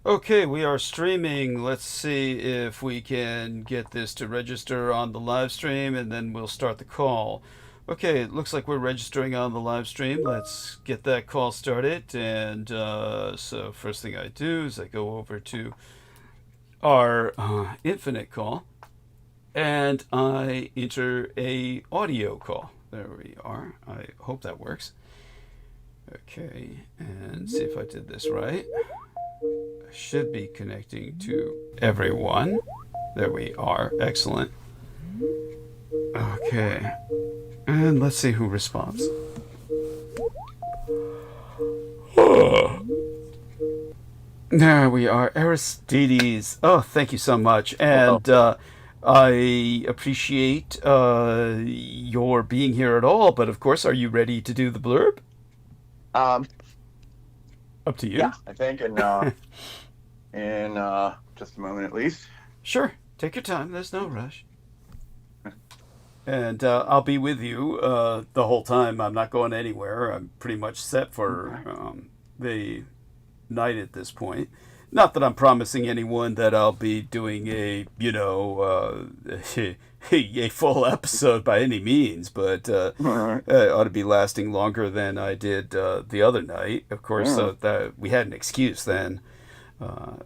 Okay, we are streaming. Let's see if we can get this to register on the live stream and then we'll start the call. Okay, it looks like we're registering on the live stream. Let's get that call started. And so, first thing I do is I go over to our infinite call and I enter a audio call. There we are. I hope that works. Okay, and see if I did this right. Should be connecting to everyone. There we are. Excellent. Okay. And let's see who responds. There we are. Aristides. Oh, thank you so much. And I appreciate your being here at all. But of course, are you ready to do the blurb? Um, Up to yeah, you. I think in just a moment at least. Sure. Take your time. There's no rush. And I'll be with you the whole time. I'm not going anywhere. I'm pretty much set for Okay. the night at this point. Not that I'm promising anyone that I'll be doing a full episode by any means, but All right. it ought to be lasting longer than I did the other night. Of course, Yeah. that we had an excuse then.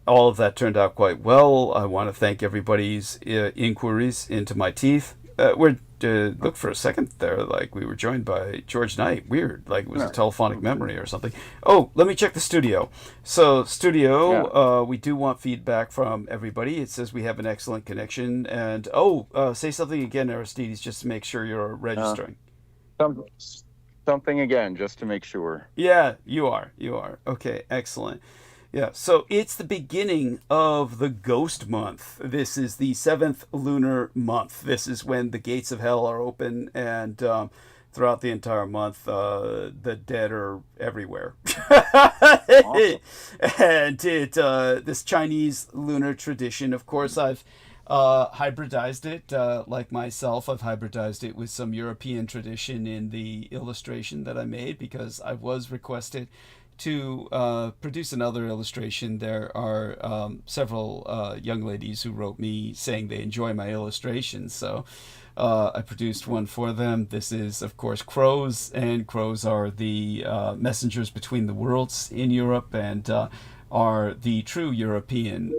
All of that turned out quite well. I want to thank everybody's inquiries into my teeth. We're look for a second there, like we were joined by George Knight. Weird, like it was a Yeah. telephonic memory or something. Oh, let me check the studio. So, Yeah. studio, we do want feedback from everybody. It says we have an excellent connection. And say something again, Aristides, just to make sure you're Uh, registering. some, something again, just to make sure. Yeah, you are. You are. Okay, excellent. Yeah, so it's the beginning of the ghost month. This is the seventh lunar month. This is when the gates of hell are open, and throughout the entire month, the dead are everywhere. Awesome. And this Chinese lunar tradition, of course, I've hybridized it, like myself. I've hybridized it with some European tradition in the illustration that I made because I was requested to produce another illustration. There are several young ladies who wrote me saying they enjoy my illustrations, so I produced one for them. This is, of course, crows, and crows are the messengers between the worlds in Europe and are the true European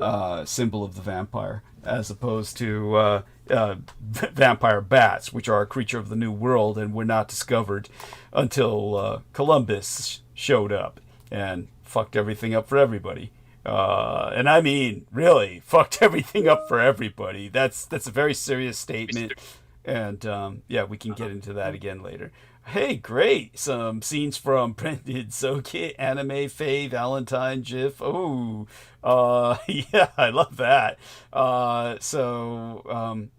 symbol of the vampire, as opposed to vampire bats, which are a creature of the New World and were not discovered until Columbus showed up and fucked everything up for everybody. And I mean, really, fucked everything up for everybody. That's a very serious statement. And yeah, we can get into that again later. Hey, great! Some scenes from Brendan Soke, Anime, Faye, Valentine, GIF. Oh, yeah, I love that.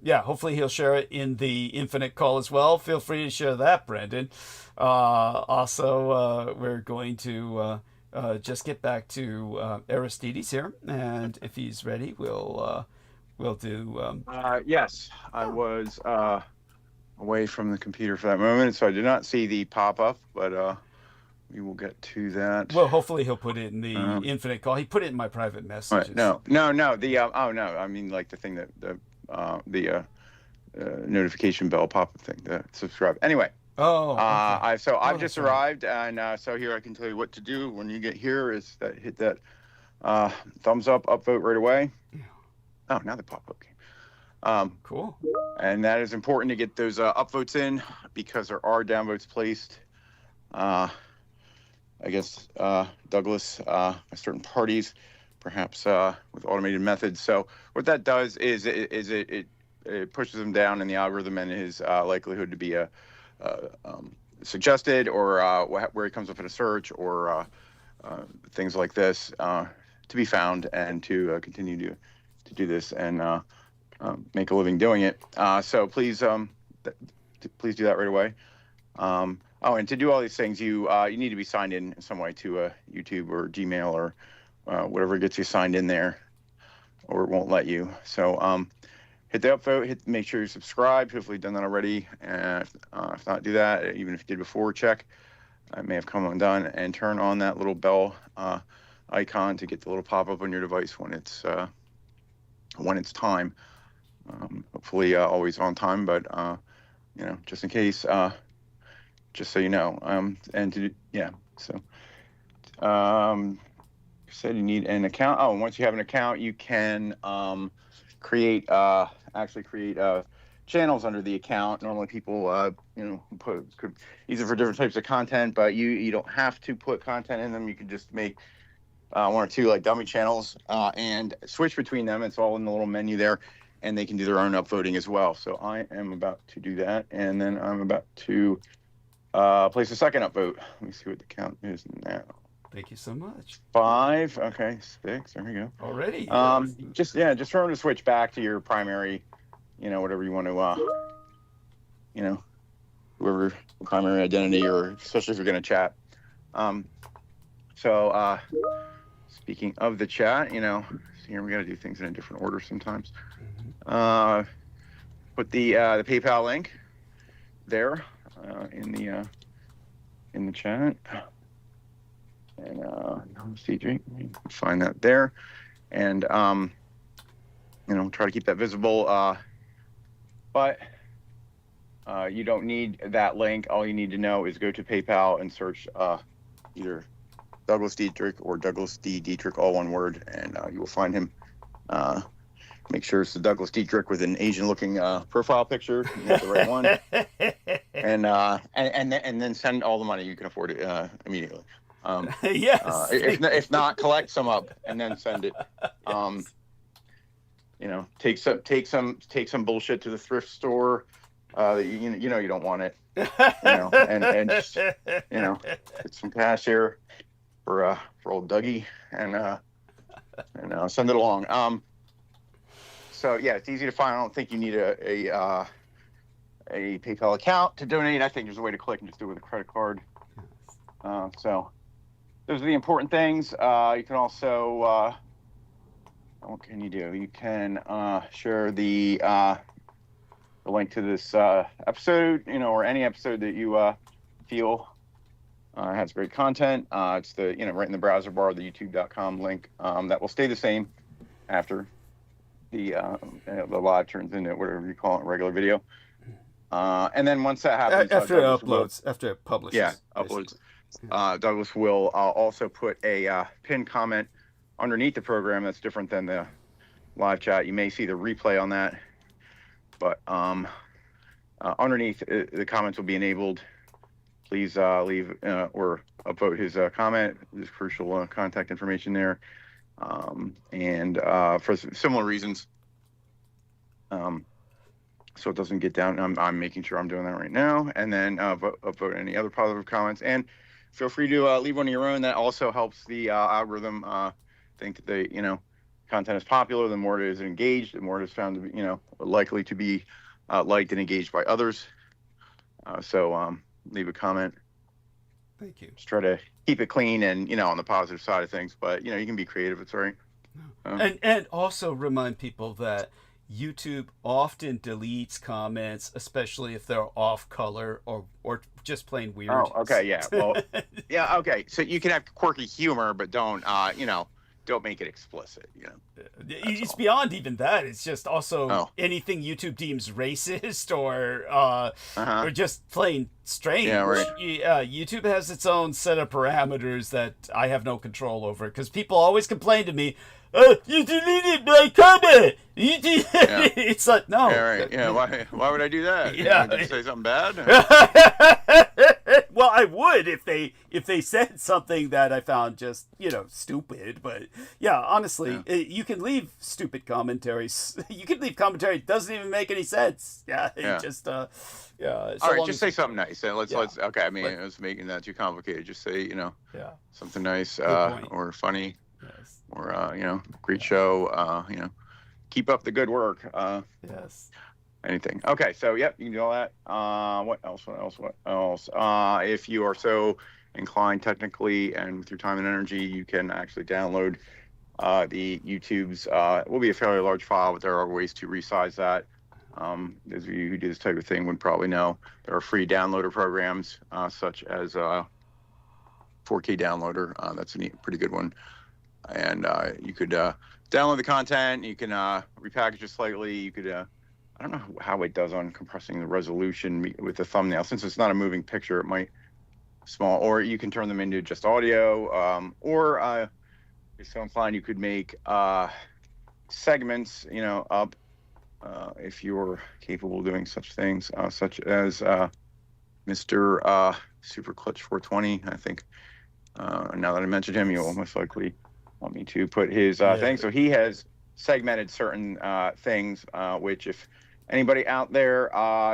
Yeah, hopefully he'll share it in the Infinite call as well. Feel free to share that, Brendan. We're going to just get back to Aristides here, and if he's ready, we'll do. Yes, I was away from the computer for that moment, so I did not see the pop-up, but we will get to that. Well, hopefully he'll put it in the Um, Infinite call. He put it in my private Right. messages. No. The oh no, I mean like the thing that the notification bell pop-up thing, the subscribe. Anyway, Oh, okay. I've Oh, just that's right. arrived, and so here I can tell you what to do when you get here. Is that hit that thumbs up, upvote right away. Oh, now the pop-up came. Cool. And that is important to get those upvotes in because there are downvotes placed against Douglas by certain parties, perhaps with automated methods. So what that does is it pushes them down in the algorithm and his likelihood to be suggested or where he comes up in a search or things like this to be found and to continue to do this and make a living doing it. So please please do that right away. And to do all these things, you need to be signed in some way to YouTube or Gmail or whatever gets you signed in there, or it won't let you. So hit the upvote, make sure you're subscribed. Hopefully you've done that already. And if not, do that. Even if you did before, check. It may have come undone, and turn on that little bell icon to get the little pop-up on your device when it's time. Hopefully always on time, but you know, just in case, just so you know. And to, yeah, so you said you need an account. Oh, and once you have an account, you can create channels under the account. Normally people you know, could use it for different types of content, but you don't have to put content in them. You can just make one or two like dummy channels and switch between them. It's all in the little menu there, and they can do their own upvoting as well. So I am about to do that, and then I'm about to place a second upvote. Let me see what the count is now. Thank you so much. 5, okay, 6, there we go. Already. Just remember to switch back to your primary, you know, whatever you want to, you know, whoever primary identity, or especially if you're going to chat. So speaking of the chat, you know, here we got to do things in a different order sometimes. Put the PayPal link there in the chat, and CJ, you can find that there, and you know, try to keep that visible. But you don't need that link. All you need to know is go to PayPal and search either Douglas Dietrich or Douglas D. Dietrich, all one word, and you will find him. Make sure it's the Douglas Dietrich with an Asian-looking profile picture. You get the right one, and then send all the money you can afford it immediately. Yes. If not, collect some up and then send it. Yes. You know, take some bullshit to the thrift store. You know you don't want it. You know, and just, you know, get some cash here for old Dougie, and send it along. So yeah, it's easy to find. I don't think you need a PayPal account to donate. I think there's a way to click and just do it with a credit card. So those are the important things. You can also what can you do? You can share the link to this episode, you know, or any episode that you feel has great content. It's the, you know, right in the browser bar, the youtube.com link. That will stay the same after the live turns into whatever you call it, regular video. And then once that happens, after it uploads, after it publishes. Yeah, uploads. Douglas will also put a pinned comment underneath the program that's different than the live chat. You may see the replay on that, but underneath the comments will be enabled. Please leave or upvote his comment. There's crucial contact information there. And for similar reasons, so it doesn't get down. I'm making sure I'm doing that right now. And then upvote any other positive comments. And feel free to leave one of your own. That also helps the algorithm think that the, you know, content is popular. The more it is engaged, the more it is found to be, you know, likely to be liked and engaged by others. So leave a comment. Thank you. Just try to keep it clean and, you know, on the positive side of things, but, you know, you can be creative. It's all right. And also remind people that YouTube often deletes comments, especially if they're off color or just plain weird. Oh, okay, yeah. Well, yeah, okay. So you can have quirky humor, but don't, you know, don't make it explicit, you know. It's beyond even that. It's just also anything YouTube deems racist or just plain strange. Yeah, right. YouTube has its own set of parameters that I have no control over, because people always complain to me, you deleted my comment. It's like, no. Yeah, right. Yeah, why would I do that? Yeah. Did you say something bad? Well, I would if they said something that I found just, you know, stupid. But yeah, honestly, you can leave stupid commentaries. You can leave commentary that doesn't even make any sense. Yeah, just All right, just say something nice. And let's okay. I mean, I was making that too complicated. Just say, you know, something nice or funny. Yes. Or you know, great show. You know, keep up the good work. Yes. Anything. Okay, so yep, you can do all that. What else? If you are so inclined technically and with your time and energy, you can actually download the YouTube's. It will be a fairly large file, but there are ways to resize that. Those of you who do this type of thing would probably know there are free downloader programs such as 4K downloader. That's a pretty good one. and you could download the content. You can repackage it slightly. You could I don't know how it does on compressing the resolution with the thumbnail. Since it's not a moving picture, it might small. Or you can turn them into just audio. Or if you're so inclined, you could make segments, up if you're capable of doing such things, such as Mr. Super Clutch 420. I think now that I mentioned him, you'll most likely want me to put his thing. So he has segmented certain things, which if anybody out there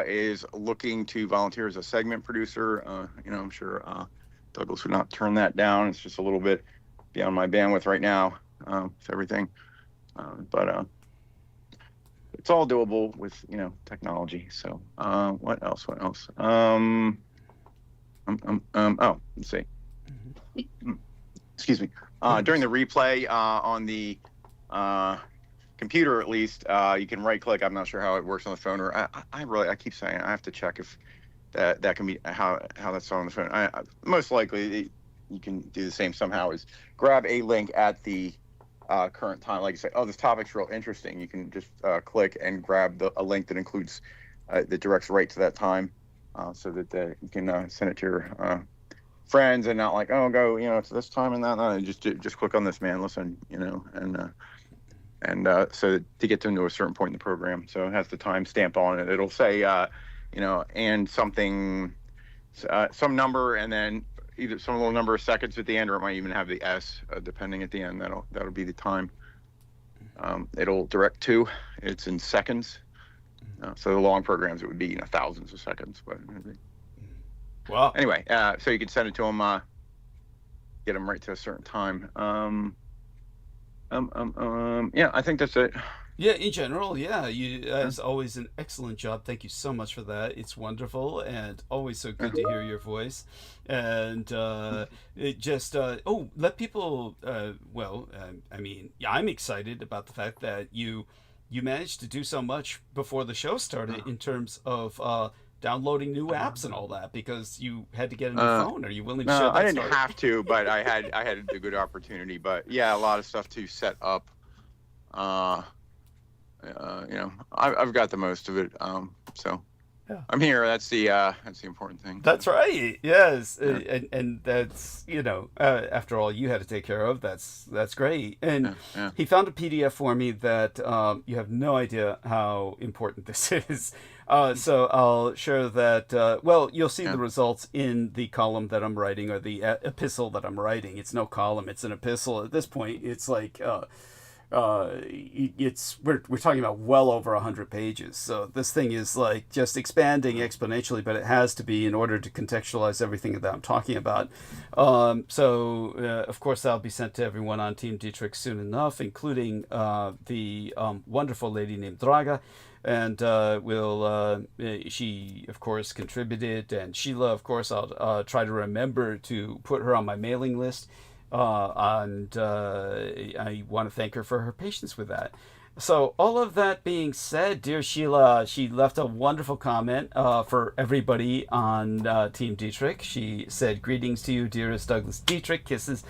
is looking to volunteer as a segment producer, I'm sure Douglas would not turn that down. It's just a little bit beyond my bandwidth right now with everything. But it's all doable with, technology. So what else? Let's see. Excuse me. During the replay on the computer, at least, you can right click. I'm not sure how it works on the phone, or I keep saying I have to check if that can be how that's on the phone. Most likely you can do the same somehow, is grab a link at the current time. Like you say, oh, this topic's real interesting. You can just click and grab a link that includes that directs right to that time, so that you can send it to your friends, and not like, oh, go, it's this time and that. No, just click on this, man. Listen, and so to get them to a certain point in the program. So it has the time stamped on it. It'll say, and something, some number, and then either some little number of seconds at the end, or it might even have the S, depending at the end. That'll be the time. It'll direct to. It's in seconds. So the long programs, it would be thousands of seconds. But wow. Anyway, so you can send it to them, get them right to a certain time. Yeah, I think that's it. Yeah, in general, yeah, you as always an excellent job. Thank you so much for that. It's wonderful and always so good to hear your voice. And it just let people. I'm excited about the fact that you managed to do so much before the show started in terms of downloading new apps and all that, because you had to get a new phone. Are you willing to share that I didn't story? have to, but I had a good opportunity. But yeah, a lot of stuff to set up. I've got the most of it. So Yeah. I'm here. That's the important thing. That's right. Yes, Yeah. and that's after all you had to take care of. That's great. And Yeah. he found a PDF for me that you have no idea how important this is. So I'll share that. You'll see the results in the column that I'm writing, or the epistle that I'm writing. It's no column; it's an epistle. At this point, it's like we're talking about well over 100 pages. So this thing is like just expanding exponentially, but it has to be in order to contextualize everything that I'm talking about. Of course, that'll be sent to everyone on Team Dietrich soon enough, including the wonderful lady named Draga. And she of course contributed, and Sheila, of course, I'll try to remember to put her on my mailing list. And I want to thank her for her patience with that. So all of that being said, dear Sheila, she left a wonderful comment for everybody on Team Dietrich. She said, "Greetings to you, dearest Douglas Dietrich. Kisses.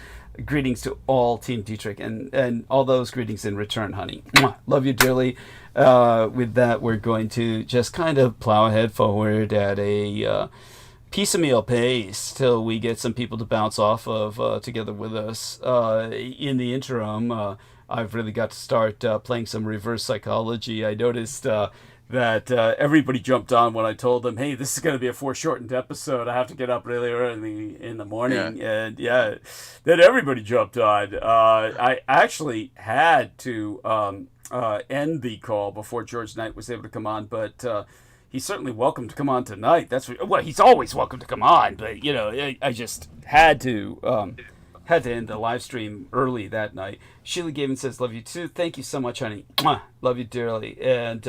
Greetings to all Team Dietrich, and all those greetings in return, honey. Mwah. Love you dearly." With that, we're going to just kind of plow ahead forward at a piecemeal pace till we get some people to bounce off of together with us. In the interim, I've really got to start playing some reverse psychology. I noticed that everybody jumped on when I told them, "Hey, this is going to be a foreshortened episode. I have to get up really early in the morning." Yeah. And then everybody jumped on. I actually had to end the call before George Knight was able to come on, but he's certainly welcome to come on tonight. He's always welcome to come on, but I just had to end the live stream early that night. Sheila Gavin says, "Love you too." Thank you so much, honey. Mwah. Love you dearly. And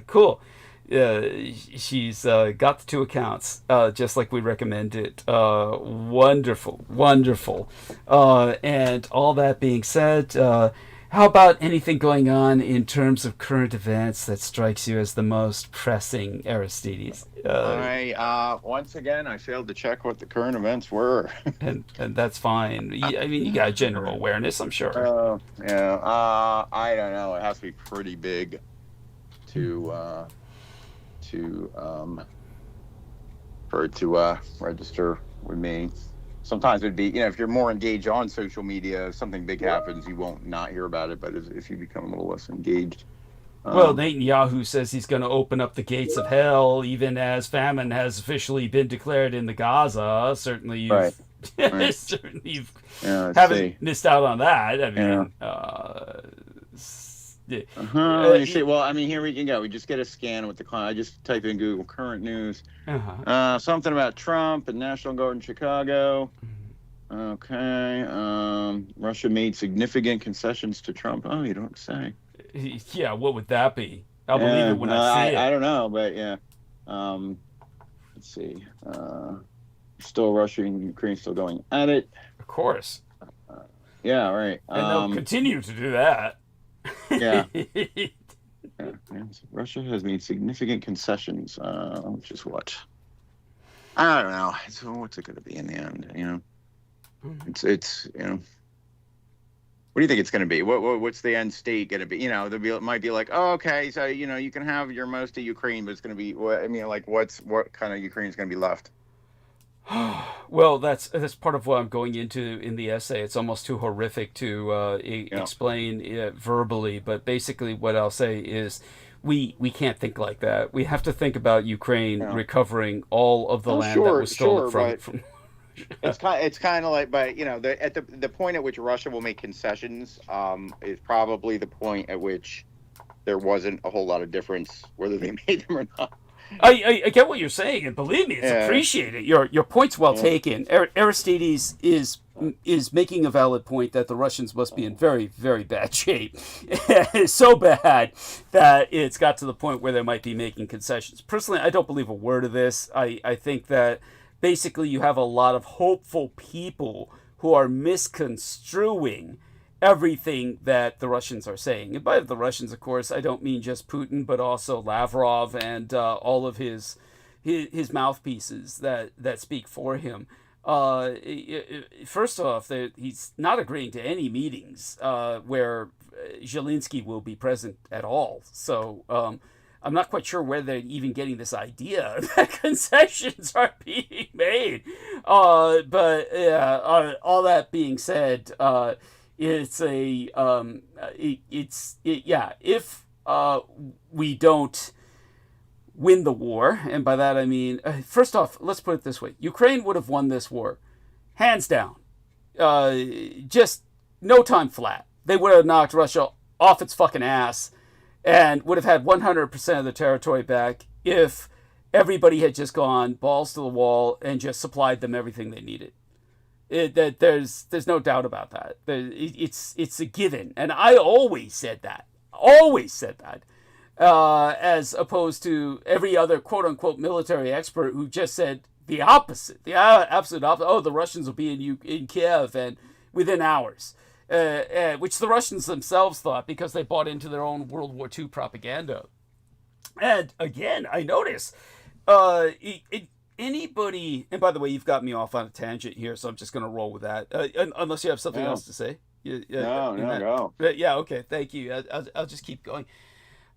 cool. She's got the 2 accounts, just like we recommended. Wonderful. And all that being said, How about anything going on in terms of current events that strikes you as the most pressing, Aristides? Once again, I failed to check what the current events were. And that's fine. I mean, you got general awareness, I'm sure. Yeah. I don't know. It has to be pretty big to for it to register with me. Sometimes it'd be, if you're more engaged on social media, if something big happens, you won't not hear about it. But if you become a little less engaged. Well, Netanyahu says he's going to open up the gates of hell, even as famine has officially been declared in the Gaza. Certainly, you've haven't missed out on that. I mean, You see, well, I mean, here we can go. We just get a scan with the client. I just type in Google current news. Something about Trump and National Guard in Chicago. Okay. Russia made significant concessions to Trump. Oh, you don't say. Yeah, what would that be? I'll believe it when I see it. I don't know, but yeah. Let's see. Still Russia and Ukraine still going at it. Of course. Yeah, right. And they'll continue to do that. Yeah. Russia has made significant concessions, which is what? I don't know. So what's it going to be in the end? It's what do you think it's going to be? What's the end state going to be? It might be like, oh, okay, so you can have your most of Ukraine, but it's going to be what kind of Ukraine is going to be left? Well, that's part of what I'm going into in the essay. It's almost too horrific to explain verbally, but basically what I'll say is we can't think like that. We have to think about Ukraine recovering all of the land that was stolen from It's kind of like, but the point at which Russia will make concessions is probably the point at which there wasn't a whole lot of difference whether they made them or not. I get what you're saying, and believe me, it's appreciated. Your point's well taken. Aristides is making a valid point that the Russians must be in very, very bad shape. It's so bad that it's got to the point where they might be making concessions. Personally, I don't believe a word of this. I think that basically you have a lot of hopeful people who are misconstruing everything that the Russians are saying. And by the Russians, of course, I don't mean just Putin, but also Lavrov and all of his mouthpieces that speak for him. First off, he's not agreeing to any meetings where Zelensky will be present at all. So I'm not quite sure where they're even getting this idea that concessions are being made. But all that being said, if we don't win the war, and by that I mean, first off, let's put it this way: Ukraine would have won this war, hands down, just no time flat. They would have knocked Russia off its fucking ass, and would have had 100% of the territory back if everybody had just gone balls to the wall and just supplied them everything they needed. There's no doubt about that. It's a given, and I always said that, as opposed to every other quote unquote military expert who just said the opposite, the absolute opposite. Oh, the Russians will be in Kiev and within hours, which the Russians themselves thought because they bought into their own World War II propaganda. And again, I notice anybody, and by the way, you've got me off on a tangent here, so I'm just going to roll with that. Unless you have something else to say. No. Yeah, okay, thank you. I'll just keep going.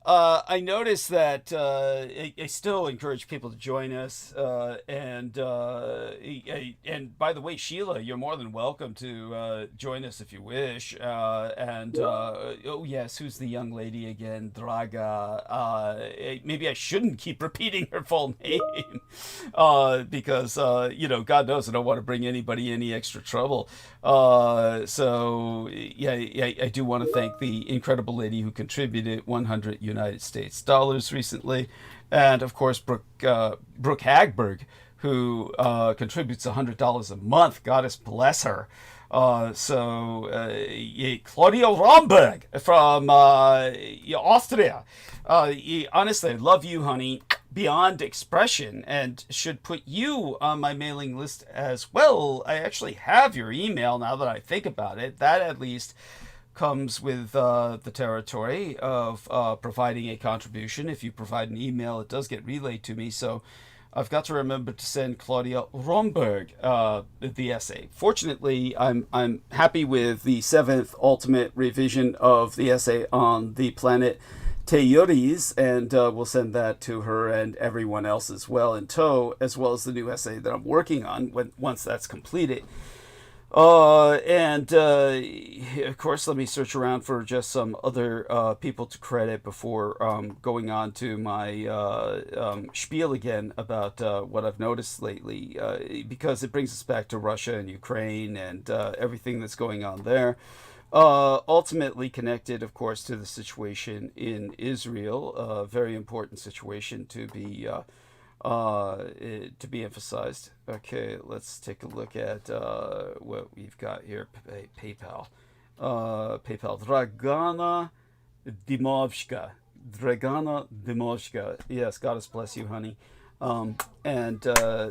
I noticed that I still encourage people to join us, and by the way, Sheila, you're more than welcome to join us if you wish. Oh yes, who's the young lady again? Draga. Maybe I shouldn't keep repeating her full name, because God knows I don't want to bring anybody any extra trouble. So I do want to thank the incredible lady who contributed 100 United States dollars recently, and of course Brooke Hagberg, who contributes $100 a month. Goddess bless her. Claudio Romberg from Austria. Honestly, I love you, honey, beyond expression, and should put you on my mailing list as well. I actually have your email now that I think about it. That at least comes with the territory of providing a contribution. If you provide an email, it does get relayed to me. So I've got to remember to send Claudia Romberg the essay. Fortunately, I'm happy with the 7th ultimate revision of the essay on the planet Telluri's, and we'll send that to her and everyone else as well in tow, as well as the new essay that I'm working on once that's completed. Of course, let me search around for just some other people to credit before going on to my spiel again about what I've noticed lately, because it brings us back to Russia and Ukraine and everything that's going on there. Ultimately connected, of course, to the situation in Israel, a very important situation to be emphasized. Okay, let's take a look at what we've got here. PayPal. Dragana Dimovska. Yes, Goddess bless you, honey.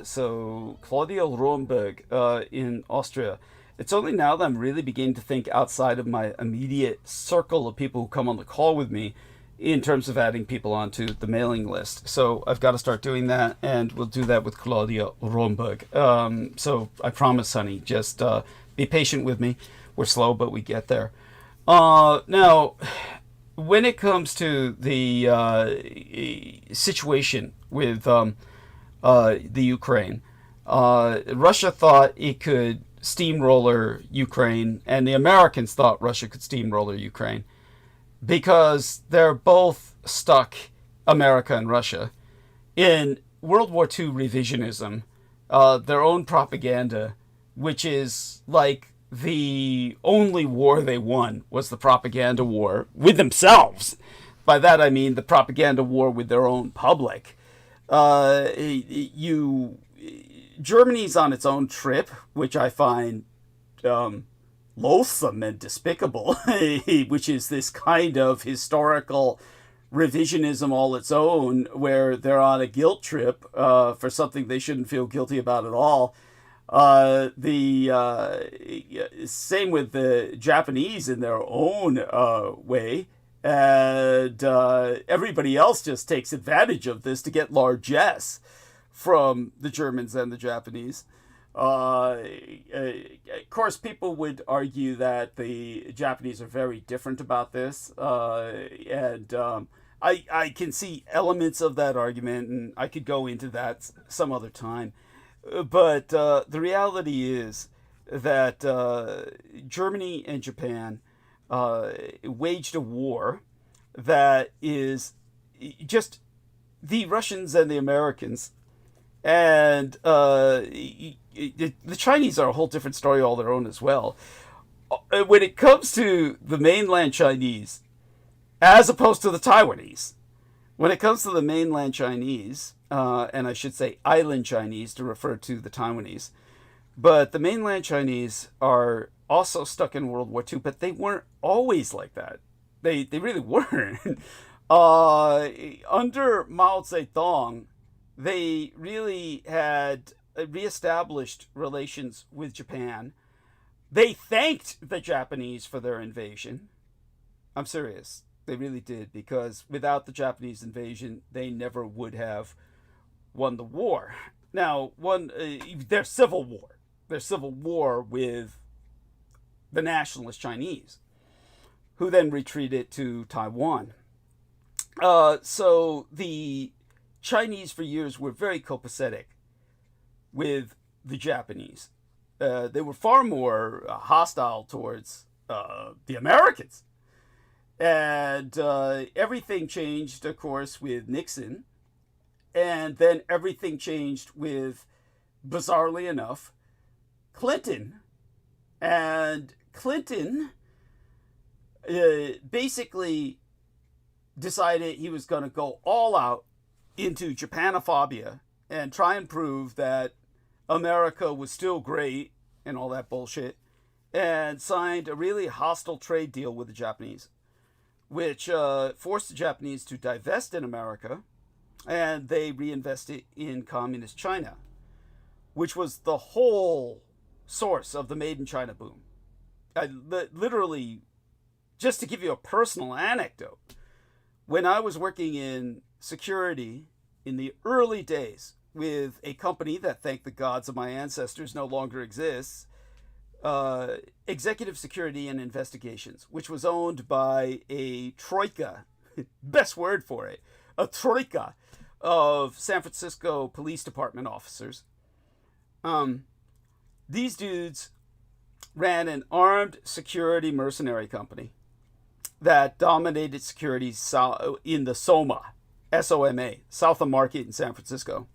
So Claudia Romberg in Austria. It's only now that I'm really beginning to think outside of my immediate circle of people who come on the call with me in terms of adding people onto the mailing list. So I've got to start doing that, and we'll do that with Claudia Romberg. So I promise, honey, just be patient with me. We're slow, but we get there. Now, when it comes to the situation with the Ukraine, Russia thought it could steamroller Ukraine, and the Americans thought Russia could steamroller Ukraine, because they're both stuck, America and Russia, in World War II revisionism, their own propaganda, which is like the only war they won was the propaganda war with themselves. By that I mean the propaganda war with their own public. Germany's on its own trip, which I find loathsome and despicable, which is this kind of historical revisionism all its own, where they're on a guilt trip for something they shouldn't feel guilty about at all. Same with the Japanese in their own way, and everybody else just takes advantage of this to get largesse from the Germans and the Japanese. Of course, people would argue that the Japanese are very different about this, and I can see elements of that argument, and I could go into that some other time. But the reality is that Germany and Japan waged a war that is just the Russians and the Americans. And the Chinese are a whole different story all their own as well. When it comes to the mainland Chinese, as opposed to the Taiwanese, when it comes to the mainland Chinese, and I should say island Chinese to refer to the Taiwanese, but the mainland Chinese are also stuck in World War II, but they weren't always like that. They really weren't. Under Mao Zedong, they really had reestablished relations with Japan. They thanked the Japanese for their invasion. I'm serious. They really did, because without the Japanese invasion, they never would have won the war. Now, their civil war with the nationalist Chinese, who then retreated to Taiwan. So the Chinese for years were very copacetic with the Japanese. They were far more hostile towards the Americans. And everything changed, of course, with Nixon. And then everything changed with, bizarrely enough, Clinton. And Clinton basically decided he was going to go all out into Japanophobia and try and prove that America was still great and all that bullshit, and signed a really hostile trade deal with the Japanese, which forced the Japanese to divest in America, and they reinvested in communist China, which was the whole source of the Made in China boom. Literally, just to give you a personal anecdote, when I was working in security in the early days with a company that, thank the gods of my ancestors, no longer exists, Executive Security and Investigations, which was owned by a troika, best word for it, a troika of San Francisco Police Department officers. These dudes ran an armed security mercenary company that dominated security in the SOMA, S-O-M-A, South of Market in San Francisco.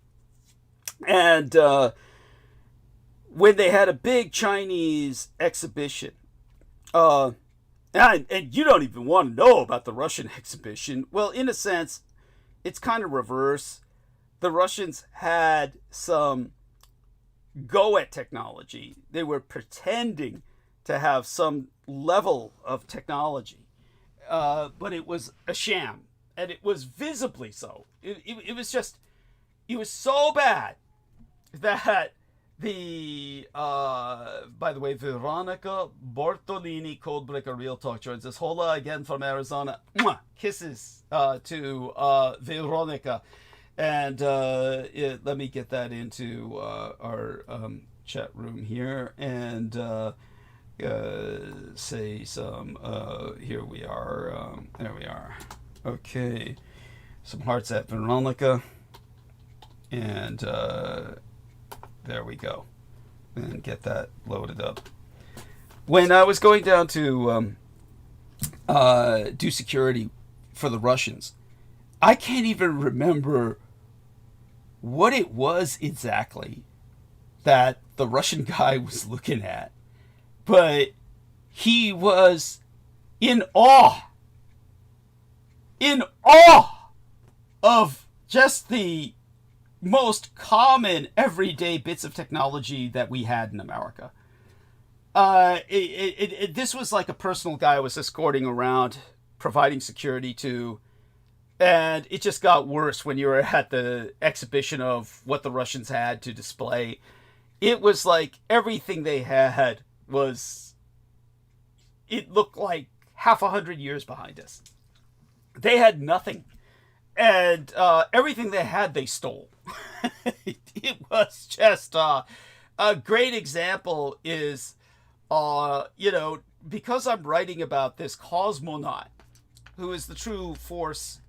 And when they had a big Chinese exhibition, and you don't even want to know about the Russian exhibition. Well, in a sense, it's kind of reverse. The Russians had some go at technology. They were pretending to have some level of technology, but it was a sham, and it was visibly so. It was so bad that by the way, Veronica Bortolini, Codebreaker Real Talk, joins us. Hola again from Arizona. Mwah! Kisses to Veronica. And let me get that into our chat room here and say some, here we are, there we are. Okay, some hearts at Veronica. And there we go. And get that loaded up. When I was going down to do security for the Russians, I can't even remember what it was exactly that the Russian guy was looking at, but he was in awe of just the most common everyday bits of technology that we had in America. This was like a personal guy I was escorting around, providing security to, and it just got worse when you were at the exhibition of what the Russians had to display. It was like everything they had it looked like 100 years behind us. They had nothing. And everything they had, they stole. It was just a great example is, because I'm writing about this cosmonaut, who is the true force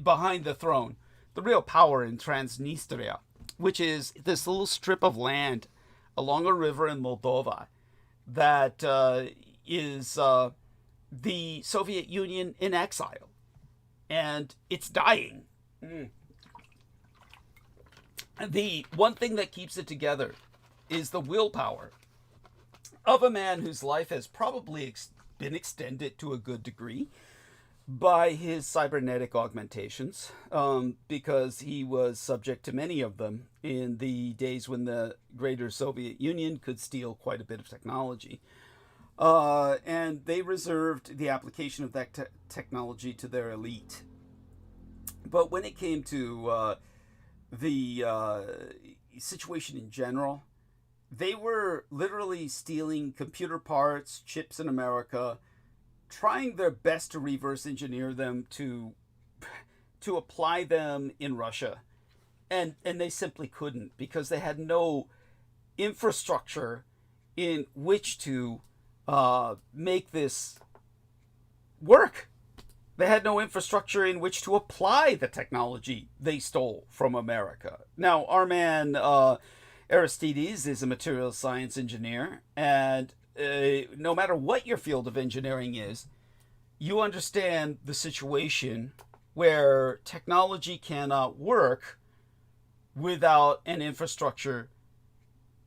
behind the throne, the real power in Transnistria, which is this little strip of land along a river in Moldova that is the Soviet Union in exile. And it's dying. The one thing that keeps it together is the willpower of a man whose life has probably been extended to a good degree by his cybernetic augmentations, because he was subject to many of them in the days when the greater Soviet Union could steal quite a bit of technology. And they reserved the application of that technology to their elite. But when it came to the situation in general, they were literally stealing computer parts, chips in America, trying their best to reverse engineer them to apply them in Russia. And they simply couldn't, because they had no infrastructure in which to make this work. They had no infrastructure in which to apply the technology they stole from America. Now, our man Aristides is a materials science engineer, and no matter what your field of engineering is, you understand the situation where technology cannot work without an infrastructure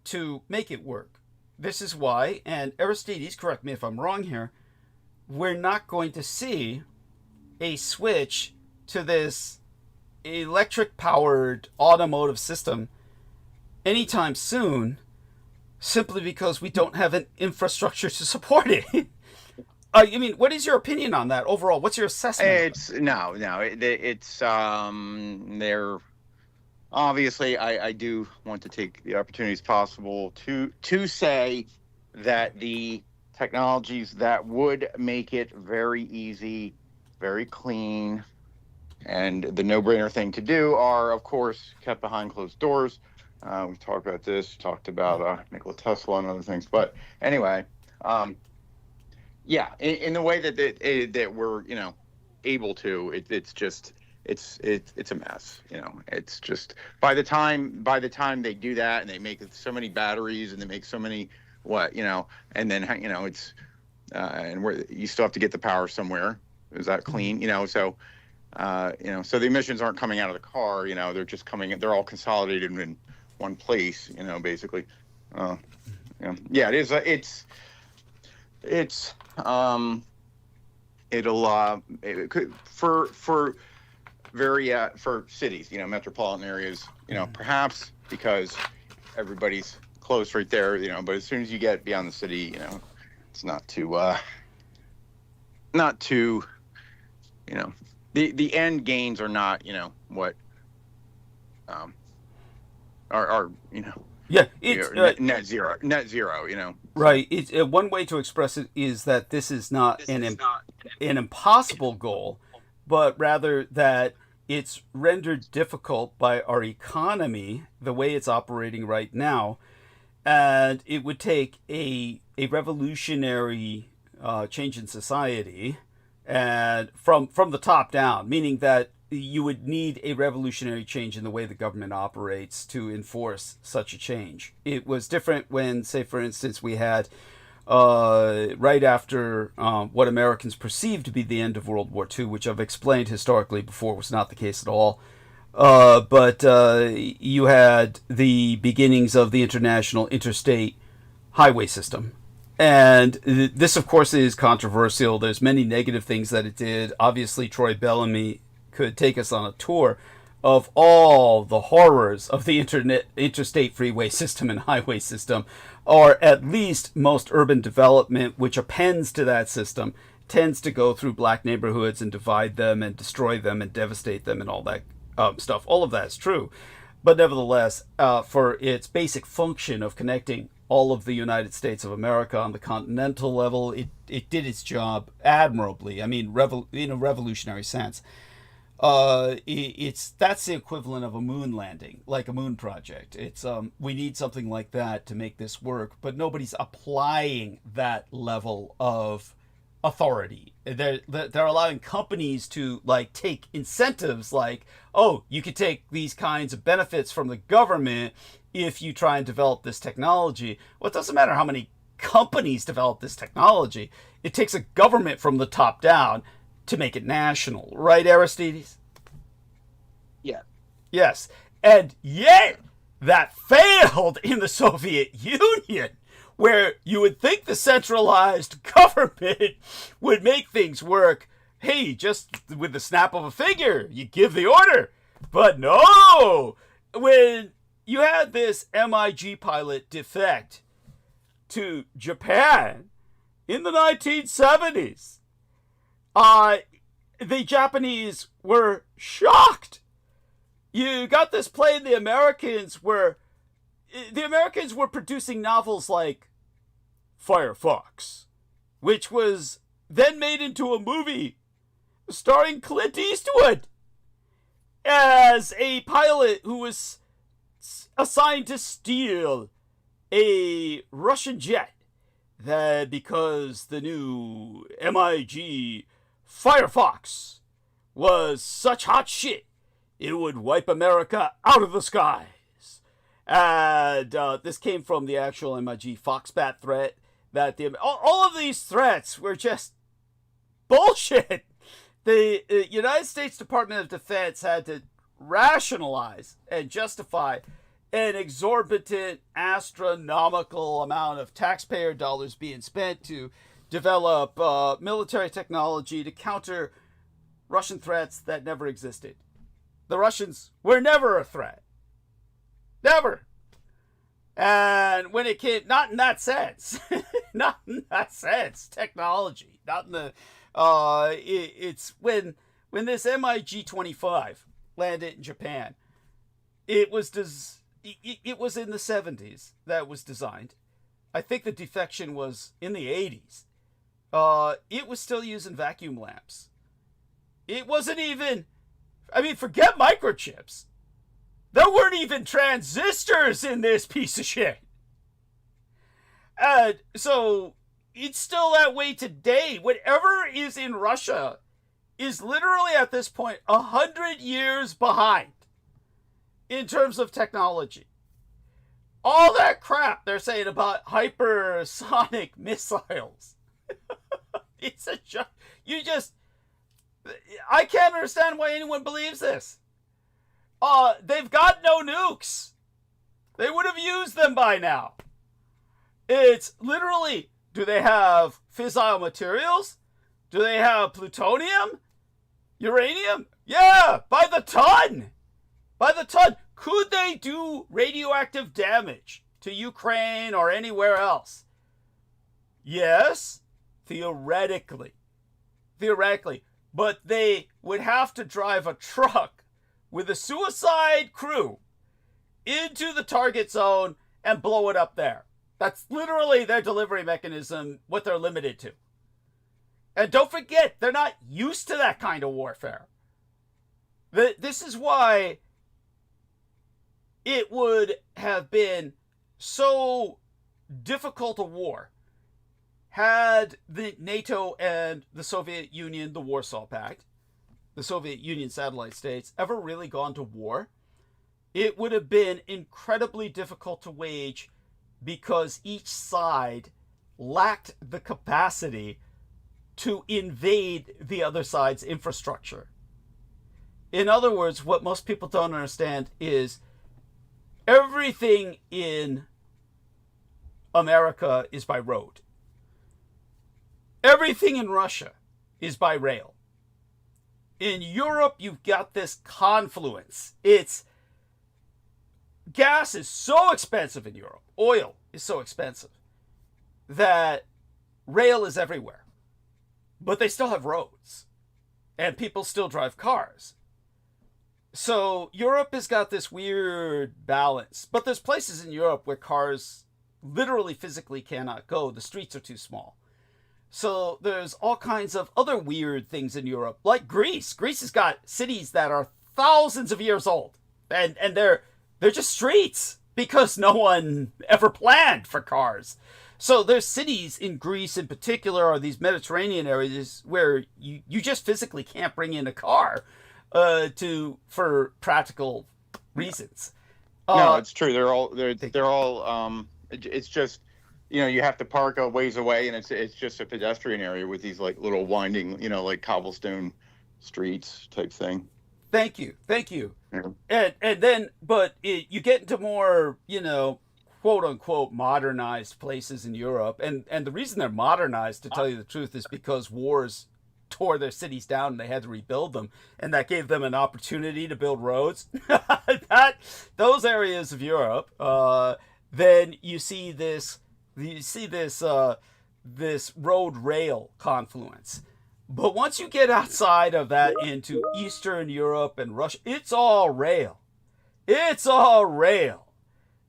to make it work. This is why, and Aristides, correct me if I'm wrong here, we're not going to see a switch to this electric-powered automotive system anytime soon, simply because we don't have an infrastructure to support it. I mean, what is your opinion on that overall? What's your assessment? It's they're obviously, I do want to take the opportunities possible to say that the technologies that would make it very easy, very clean, and the no-brainer thing to do are, of course, kept behind closed doors. We've talked about this, talked about Nikola Tesla and other things. But anyway, yeah, in the way that we're, you know, able to, it's just it's a mess. You know, it's just by the time they do that and they make so many batteries and they make so many you know, and then, you know, it's and you still have to get the power somewhere. Is that clean? You know, so you know, so the emissions aren't coming out of the car. You know, they're just they're all consolidated in one place. You know, basically. Yeah, it is. It could for cities, you know, metropolitan areas, you know, perhaps because everybody's close right there, you know, but as soon as you get beyond the city, you know, it's not too, you know, the end gains are not, you know, what, are you know, yeah, it's net zero, you know. Right. It's one way to express it is that this is not an impossible goal, but rather that it's rendered difficult by our economy, the way it's operating right now, and it would take a revolutionary change in society, and from the top down, meaning that you would need a revolutionary change in the way the government operates to enforce such a change. It was different when, say, for instance, we had right after what Americans perceived to be the end of World War II, which I've explained historically before was not the case at all. But you had the beginnings of the international interstate highway system. And this, of course, is controversial. There's many negative things that it did. Obviously, Troy Bellamy could take us on a tour of all the horrors of the interstate freeway system and highway system, or at least most urban development which appends to that system tends to go through black neighborhoods and divide them and destroy them and devastate them and all that stuff. All of that is true. But nevertheless, for its basic function of connecting all of the United States of America on the continental level, it did its job admirably. I mean, in a revolutionary sense. That's the equivalent of a moon landing, like a moon project. It's we need something like that to make this work, but nobody's applying that level of authority. They're allowing companies to like take incentives, like, oh, you could take these kinds of benefits from the government if you try and develop this technology. Well, it doesn't matter how many companies develop this technology. It takes a government from the top down to make it national, right, Aristides? Yeah. Yes. And yet, that failed in the Soviet Union, where you would think the centralized government would make things work. Hey, just with the snap of a finger, you give the order. But no! When you had this MiG pilot defect to Japan in the 1970s, the Japanese were shocked. You got this plane. The Americans were producing novels like Firefox, which was then made into a movie starring Clint Eastwood as a pilot who was assigned to steal a Russian jet. That because the new MiG Firefox was such hot shit, it would wipe America out of the skies. And this came from the actual MiG Foxbat threat. That all of these threats were just bullshit. The United States Department of Defense had to rationalize and justify an exorbitant, astronomical amount of taxpayer dollars being spent to develop military technology to counter Russian threats that never existed. The Russians were never a threat. Never. And when it came, not in that sense, not in that sense, technology, not in the, it's when this MiG-25 landed in Japan, it was in the 70s that it was designed. I think the defection was in the 80s. It was still using vacuum lamps. It wasn't even, I mean, forget microchips. There weren't even transistors in this piece of shit. And so it's still that way today. Whatever is in Russia is literally at this point 100 years behind in terms of technology. All that crap they're saying about hypersonic missiles. It's a joke. I can't understand why anyone believes this. They've got no nukes. They would have used them by now. It's literally, do they have fissile materials? Do they have plutonium? Uranium? Yeah, by the ton. By the ton. Could they do radioactive damage to Ukraine or anywhere else? Yes, theoretically. Theoretically. But they would have to drive a truck with a suicide crew into the target zone and blow it up there. That's literally their delivery mechanism, what they're limited to. And don't forget, they're not used to that kind of warfare. This is why it would have been so difficult a war had the NATO and the Soviet Union, the Warsaw Pact, the Soviet Union satellite states, ever really gone to war. It would have been incredibly difficult to wage because each side lacked the capacity to invade the other side's infrastructure. In other words, what most people don't understand is everything in America is by road. Everything in Russia is by rail. In Europe, you've got this confluence. Gas is so expensive in Europe. Oil is so expensive that rail is everywhere. But they still have roads. And people still drive cars. So Europe has got this weird balance. But there's places in Europe where cars literally physically cannot go. The streets are too small. So there's all kinds of other weird things in Europe, like Greece. Greece has got cities that are thousands of years old. And they're just streets because no one ever planned for cars. So there's cities in Greece in particular, or these Mediterranean areas, where you just physically can't bring in a car for practical reasons. No, it's true. They're all. It's just, you have to park a ways away, and it's just a pedestrian area with these like little winding, like cobblestone streets type thing. Thank you. Yeah. And then, but you get into more, quote unquote modernized places in Europe, and the reason they're modernized, to tell you the truth, is because wars tore their cities down and they had to rebuild them, and that gave them an opportunity to build roads. Those areas of Europe, then you see this road rail confluence. But once you get outside of that into Eastern Europe and Russia, it's all rail. It's all rail.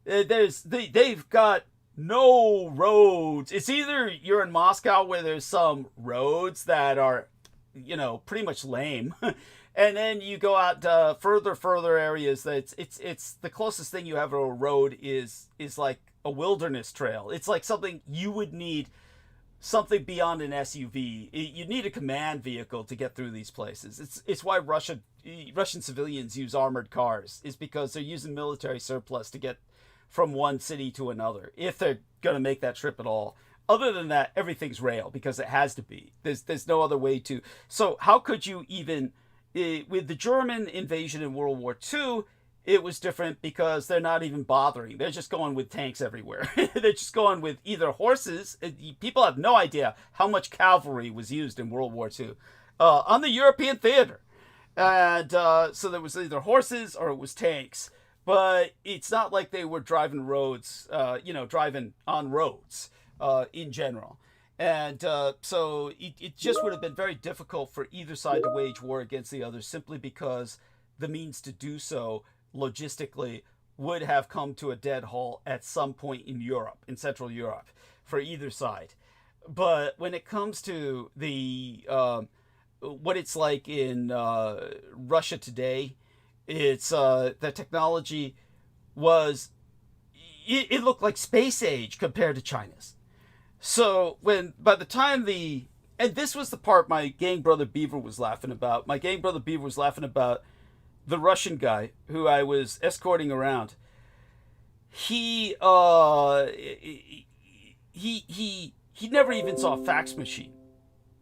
They've got no roads. It's either you're in Moscow where there's some roads that are, pretty much lame, and then you go out further areas that it's the closest thing you have to a road is like a wilderness trail. It's like something you would need. Something beyond an SUV. You need a command vehicle to get through these places. It's why Russian civilians use armored cars, is because they're using military surplus to get from one city to another, if they're going to make that trip at all. Other than that, everything's rail, because it has to be. There's no other way to. So how could you even, with the German invasion in World War II, it was different because they're not even bothering. They're just going with tanks everywhere. They're just going with either horses. People have no idea how much cavalry was used in World War II on the European theater. And so there was either horses or it was tanks. But it's not like they were driving roads, driving on roads in general. And so it just would have been very difficult for either side to wage war against the other, simply because the means to do so logistically would have come to a dead halt at some point in Europe, in Central Europe, for either side. But when it comes to the what it's like in Russia today, it's the technology was, it looked like space age compared to China's. So by the time and this was the part my gang brother Beaver was laughing about. My gang brother Beaver was laughing about the Russian guy who I was escorting around. He never even saw a fax machine,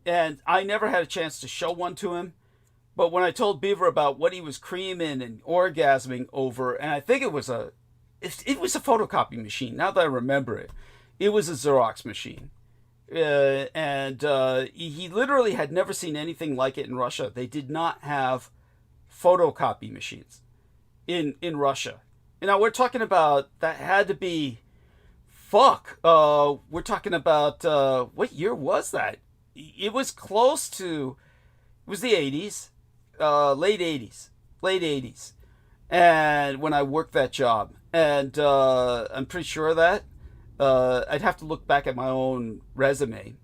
and I never had a chance to show one to him. But when I told Beaver about what he was creaming and orgasming over, and I think it was a photocopy machine. Now that I remember it, it was a Xerox machine, and he literally had never seen anything like it in Russia. They did not have photocopy machines in Russia. And now we're talking about, that had to be, we're talking about, what year was that? It was close to, it was the 80s, late 80s. And when I worked that job, and I'm pretty sure of that. I'd have to look back at my own resume,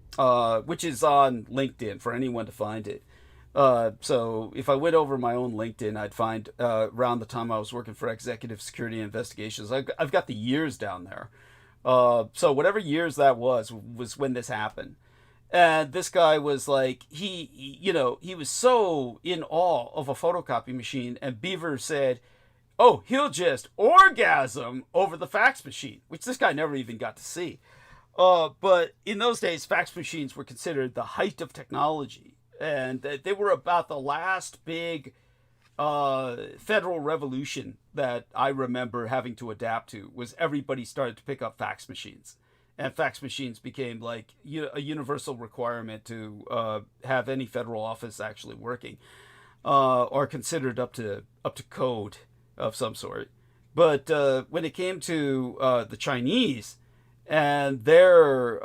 which is on LinkedIn for anyone to find it. So if I went over my own LinkedIn, I'd find around the time I was working for Executive Security Investigations. I've got the years down there. So whatever years that was when this happened. And this guy was like, he was so in awe of a photocopy machine. And Beaver said, oh, he'll just orgasm over the fax machine, which this guy never even got to see. But in those days, fax machines were considered the height of technology. And they were about the last big federal revolution that I remember having to adapt to, was everybody started to pick up fax machines. And fax machines became like a universal requirement to have any federal office actually working, or considered up to code of some sort. But when it came to the Chinese and their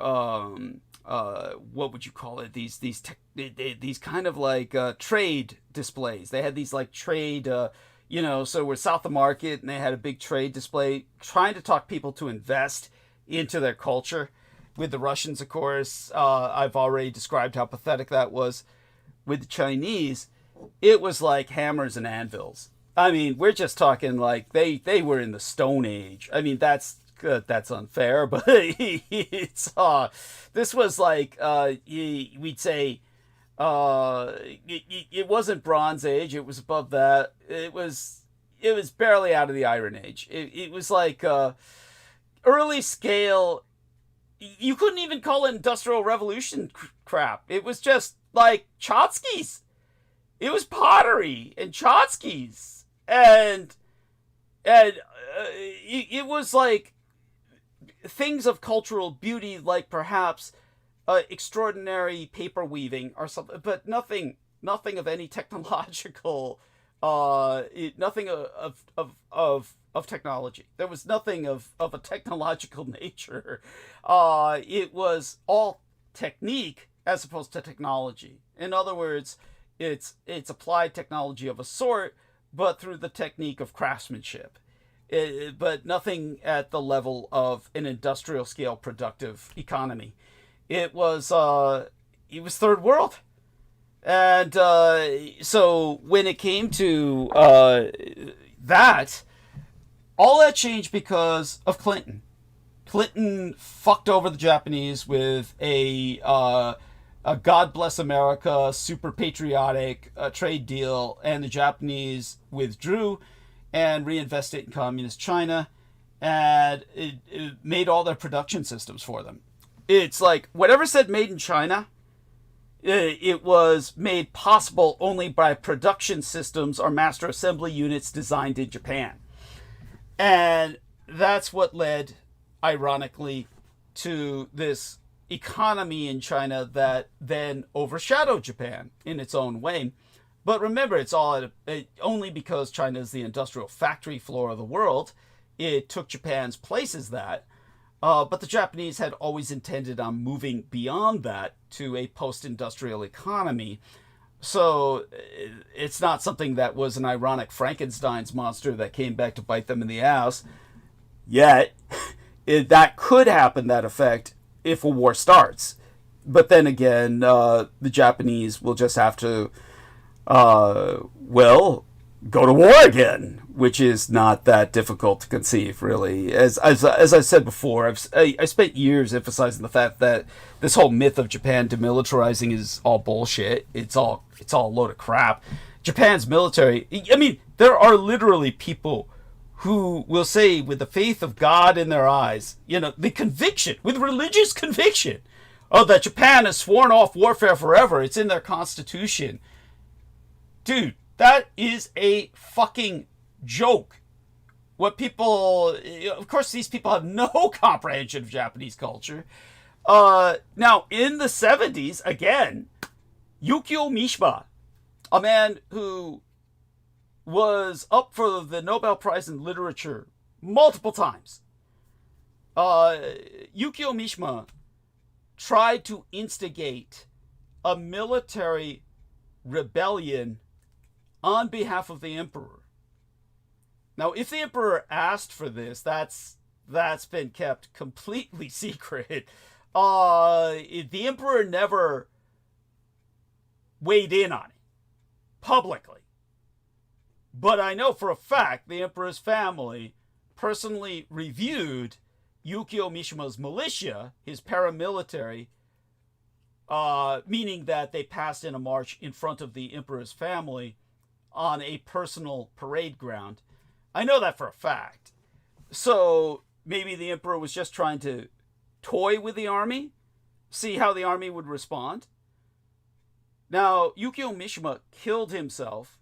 what would you call it? These kind of like trade displays. They had these like trade, so we're south of market, and they had a big trade display trying to talk people to invest into their culture. With the Russians, of course, I've already described how pathetic that was. With the Chinese, it was like hammers and anvils. I mean, we're just talking like they were in the Stone Age. I mean, that's unfair, but it's this was like we'd say it wasn't Bronze Age. It was above that. It was barely out of the Iron Age. It was like early scale. You couldn't even call it Industrial Revolution crap. It was just like tchotchkes. It was pottery and tchotchkes, and it was like things of cultural beauty, like perhaps extraordinary paper weaving or something, but nothing of any technological, nothing of technology. There was nothing of a technological nature. It was all technique as opposed to technology. In other words, it's applied technology of a sort, but through the technique of craftsmanship. But nothing at the level of an industrial scale productive economy. It was third world. And so when it came to that, all that changed because of Clinton. Clinton fucked over the Japanese with a God bless America, super patriotic trade deal, and the Japanese withdrew and reinvested in communist China, and it made all their production systems for them. It's like whatever said made in China, it was made possible only by production systems or master assembly units designed in Japan. And that's what led, ironically, to this economy in China that then overshadowed Japan in its own way. But remember, it's all only because China is the industrial factory floor of the world. It took Japan's place as that. But the Japanese had always intended on moving beyond that to a post-industrial economy. So it's not something that was an ironic Frankenstein's monster that came back to bite them in the ass. Yet, that could happen, that effect, if a war starts. But then again, the Japanese will just have to, well, go to war again, which is not that difficult to conceive, really. As I said before, I spent years emphasizing the fact that this whole myth of Japan demilitarizing is all bullshit. It's all a load of crap. Japan's military, I mean, there are literally people who will say, with the faith of God in their eyes, the conviction, with religious conviction, that Japan has sworn off warfare forever. It's in their constitution. Dude, that is a fucking joke. What people, of course, these people have no comprehension of Japanese culture. Now, in the 70s, again, Yukio Mishima, a man who was up for the Nobel Prize in Literature multiple times, Yukio Mishima tried to instigate a military rebellion on behalf of the emperor. Now, if the emperor asked for this, that's been kept completely secret. The emperor never weighed in on it publicly. But I know for a fact the emperor's family personally reviewed Yukio Mishima's militia, his paramilitary, meaning that they passed in a march in front of the emperor's family on a personal parade ground. I know that for a fact. So maybe the emperor was just trying to toy with the army, see how the army would respond. Now, Yukio Mishima killed himself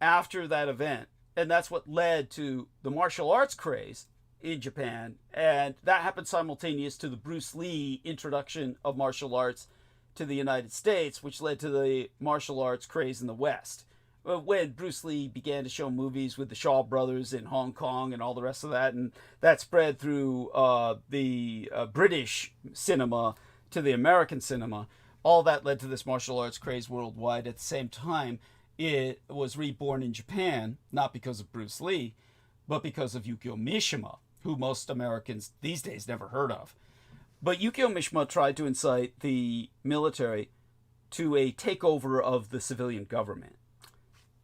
after that event, and that's what led to the martial arts craze in Japan, and that happened simultaneous to the Bruce Lee introduction of martial arts to the United States, which led to the martial arts craze in the West. When Bruce Lee began to show movies with the Shaw brothers in Hong Kong and all the rest of that, and that spread through the British cinema to the American cinema, all that led to this martial arts craze worldwide. At the same time, it was reborn in Japan, not because of Bruce Lee, but because of Yukio Mishima, who most Americans these days never heard of. But Yukio Mishima tried to incite the military to a takeover of the civilian government.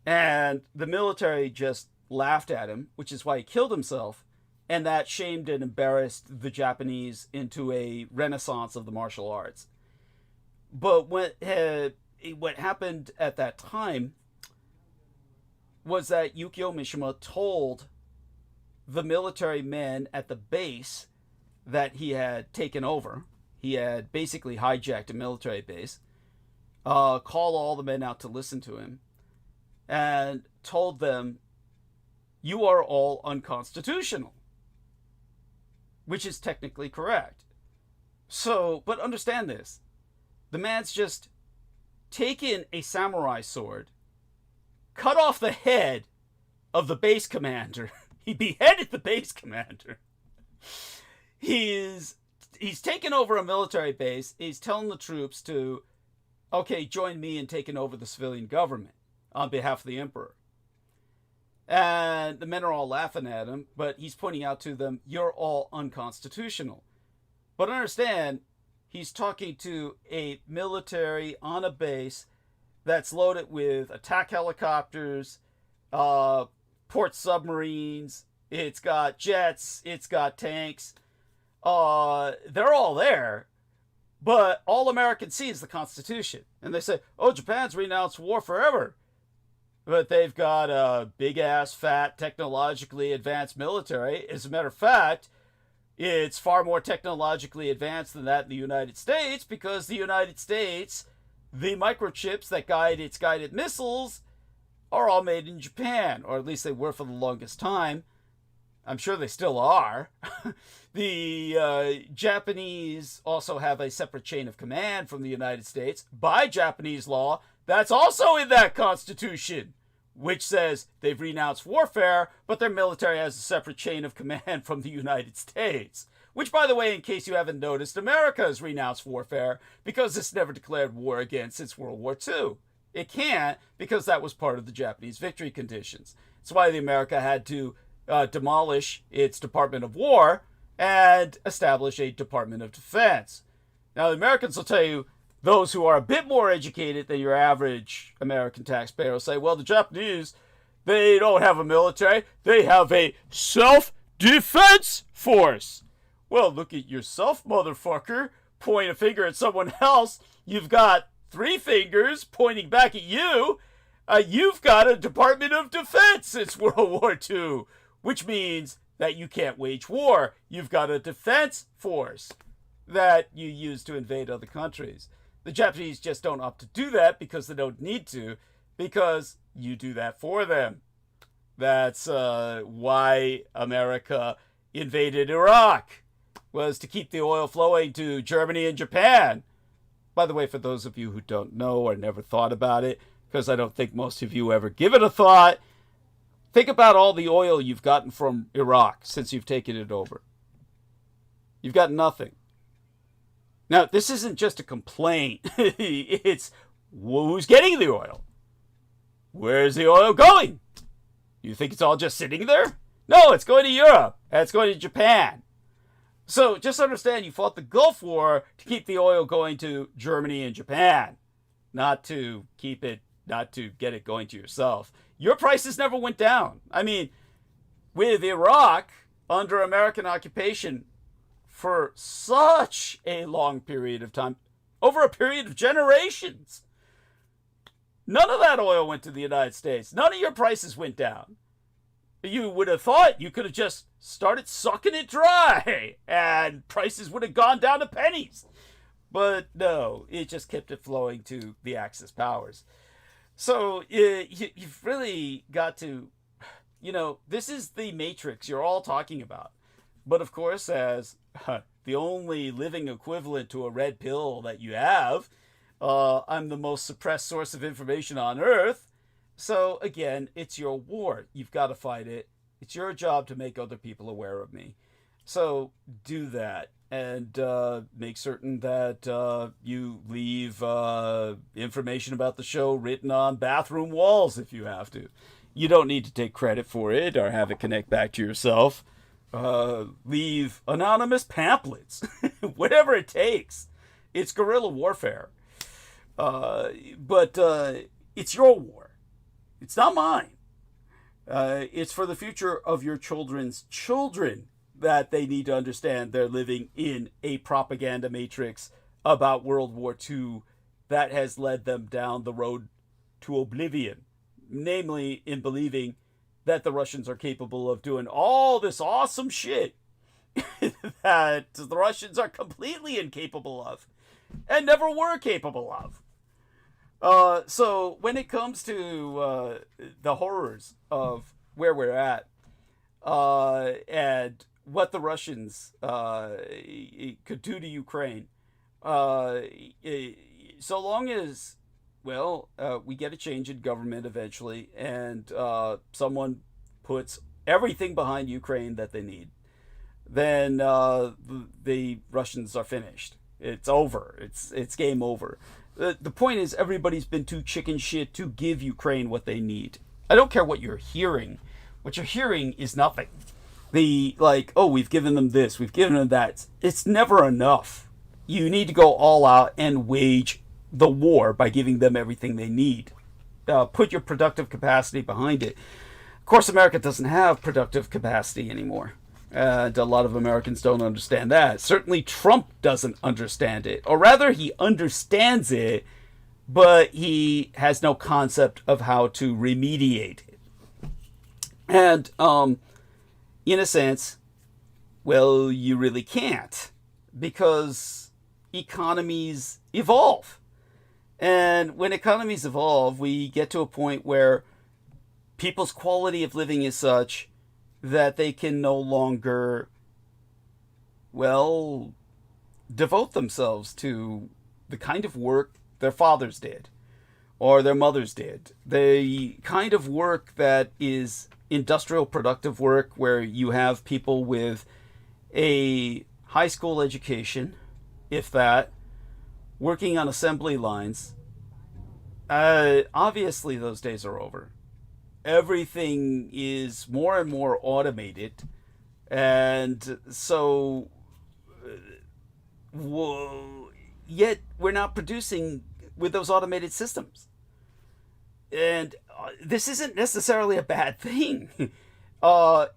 And the military just laughed at him, which is why he killed himself, and that shamed and embarrassed the Japanese into a renaissance of the martial arts. But what happened at that time was that Yukio Mishima told the military men at the base that he had taken over. He had basically hijacked a military base, called all the men out to listen to him, and told them, you are all unconstitutional, which is technically correct. So, but understand this. The man's just taken a samurai sword, cut off the head of the base commander. He beheaded the base commander. He's taken over a military base. He's telling the troops to, okay, join me in taking over the civilian government on behalf of the emperor. And the men are all laughing at him, but he's pointing out to them, you're all unconstitutional. But understand, he's talking to a military on a base that's loaded with attack helicopters, port submarines, it's got jets, it's got tanks. They're all there, but all Americans see is the Constitution. And they say, oh, Japan's renounced war forever. But they've got a big-ass, fat, technologically advanced military. As a matter of fact, it's far more technologically advanced than that in the United States, because the United States, the microchips that guide its guided missiles are all made in Japan, or at least they were for the longest time. I'm sure they still are. The Japanese also have a separate chain of command from the United States by Japanese law. That's also in that constitution, which says they've renounced warfare, but their military has a separate chain of command from the United States. Which, by the way, in case you haven't noticed, America has renounced warfare because it's never declared war again since World War II. It can't, because that was part of the Japanese victory conditions. That's why America had to demolish its Department of War and establish a Department of Defense. Now, the Americans will tell you, those who are a bit more educated than your average American taxpayer will say, well, the Japanese, they don't have a military. They have a self-defense force. Well, look at yourself, motherfucker. Point a finger at someone else. You've got 3 fingers pointing back at you. You've got a Department of Defense since World War II, which means that you can't wage war. You've got a defense force that you use to invade other countries. The Japanese just don't opt to do that because they don't need to, because you do that for them. That's why America invaded Iraq, was to keep the oil flowing to Germany and Japan. By the way, for those of you who don't know or never thought about it, because I don't think most of you ever give it a thought, think about all the oil you've gotten from Iraq since you've taken it over. You've got nothing. Now, this isn't just a complaint. It's who's getting the oil? Where's the oil going? You think it's all just sitting there? No, it's going to Europe. And it's going to Japan. So just understand, you fought the Gulf War to keep the oil going to Germany and Japan, not to get it going to yourself. Your prices never went down. I mean, with Iraq under American occupation for such a long period of time, over a period of generations, none of that oil went to the United States. None of your prices went down. You would have thought you could have just started sucking it dry and prices would have gone down to pennies. But no, it just kept it flowing to the Axis powers. So you've really got to, this is the matrix you're all talking about. But of course, as the only living equivalent to a red pill that you have, I'm the most suppressed source of information on Earth. So again, it's your war. You've got to fight it. It's your job to make other people aware of me. So do that, and make certain that you leave information about the show written on bathroom walls if you have to. You don't need to take credit for it or have it connect back to yourself. Leave anonymous pamphlets, whatever it takes. It's guerrilla warfare. But it's your war. It's not mine. It's for the future of your children's children that they need to understand they're living in a propaganda matrix about World War II that has led them down the road to oblivion. Namely, in believing that the Russians are capable of doing all this awesome shit that the Russians are completely incapable of and never were capable of. So when it comes to the horrors of where we're at and what the Russians could do to Ukraine, so long as, we get a change in government eventually and someone puts everything behind Ukraine that they need, then the Russians are finished. It's over. It's game over. The point is, everybody's been too chicken shit to give Ukraine what they need. I don't care what you're hearing. What you're hearing is nothing. We've given them this, we've given them that. It's never enough. You need to go all out and wage the war by giving them everything they need. Put your productive capacity behind it. Of course, America doesn't have productive capacity anymore. And a lot of Americans don't understand that. Certainly Trump doesn't understand it. Or rather, he understands it, but he has no concept of how to remediate it. And, in a sense, you really can't. Because economies evolve. And when economies evolve, we get to a point where people's quality of living is such that they can no longer, devote themselves to the kind of work their fathers did or their mothers did. The kind of work that is industrial productive work where you have people with a high school education, if that, working on assembly lines Obviously, those days are over. Everything is more and more automated, and so yet we're not producing with those automated systems. And this isn't necessarily a bad thing.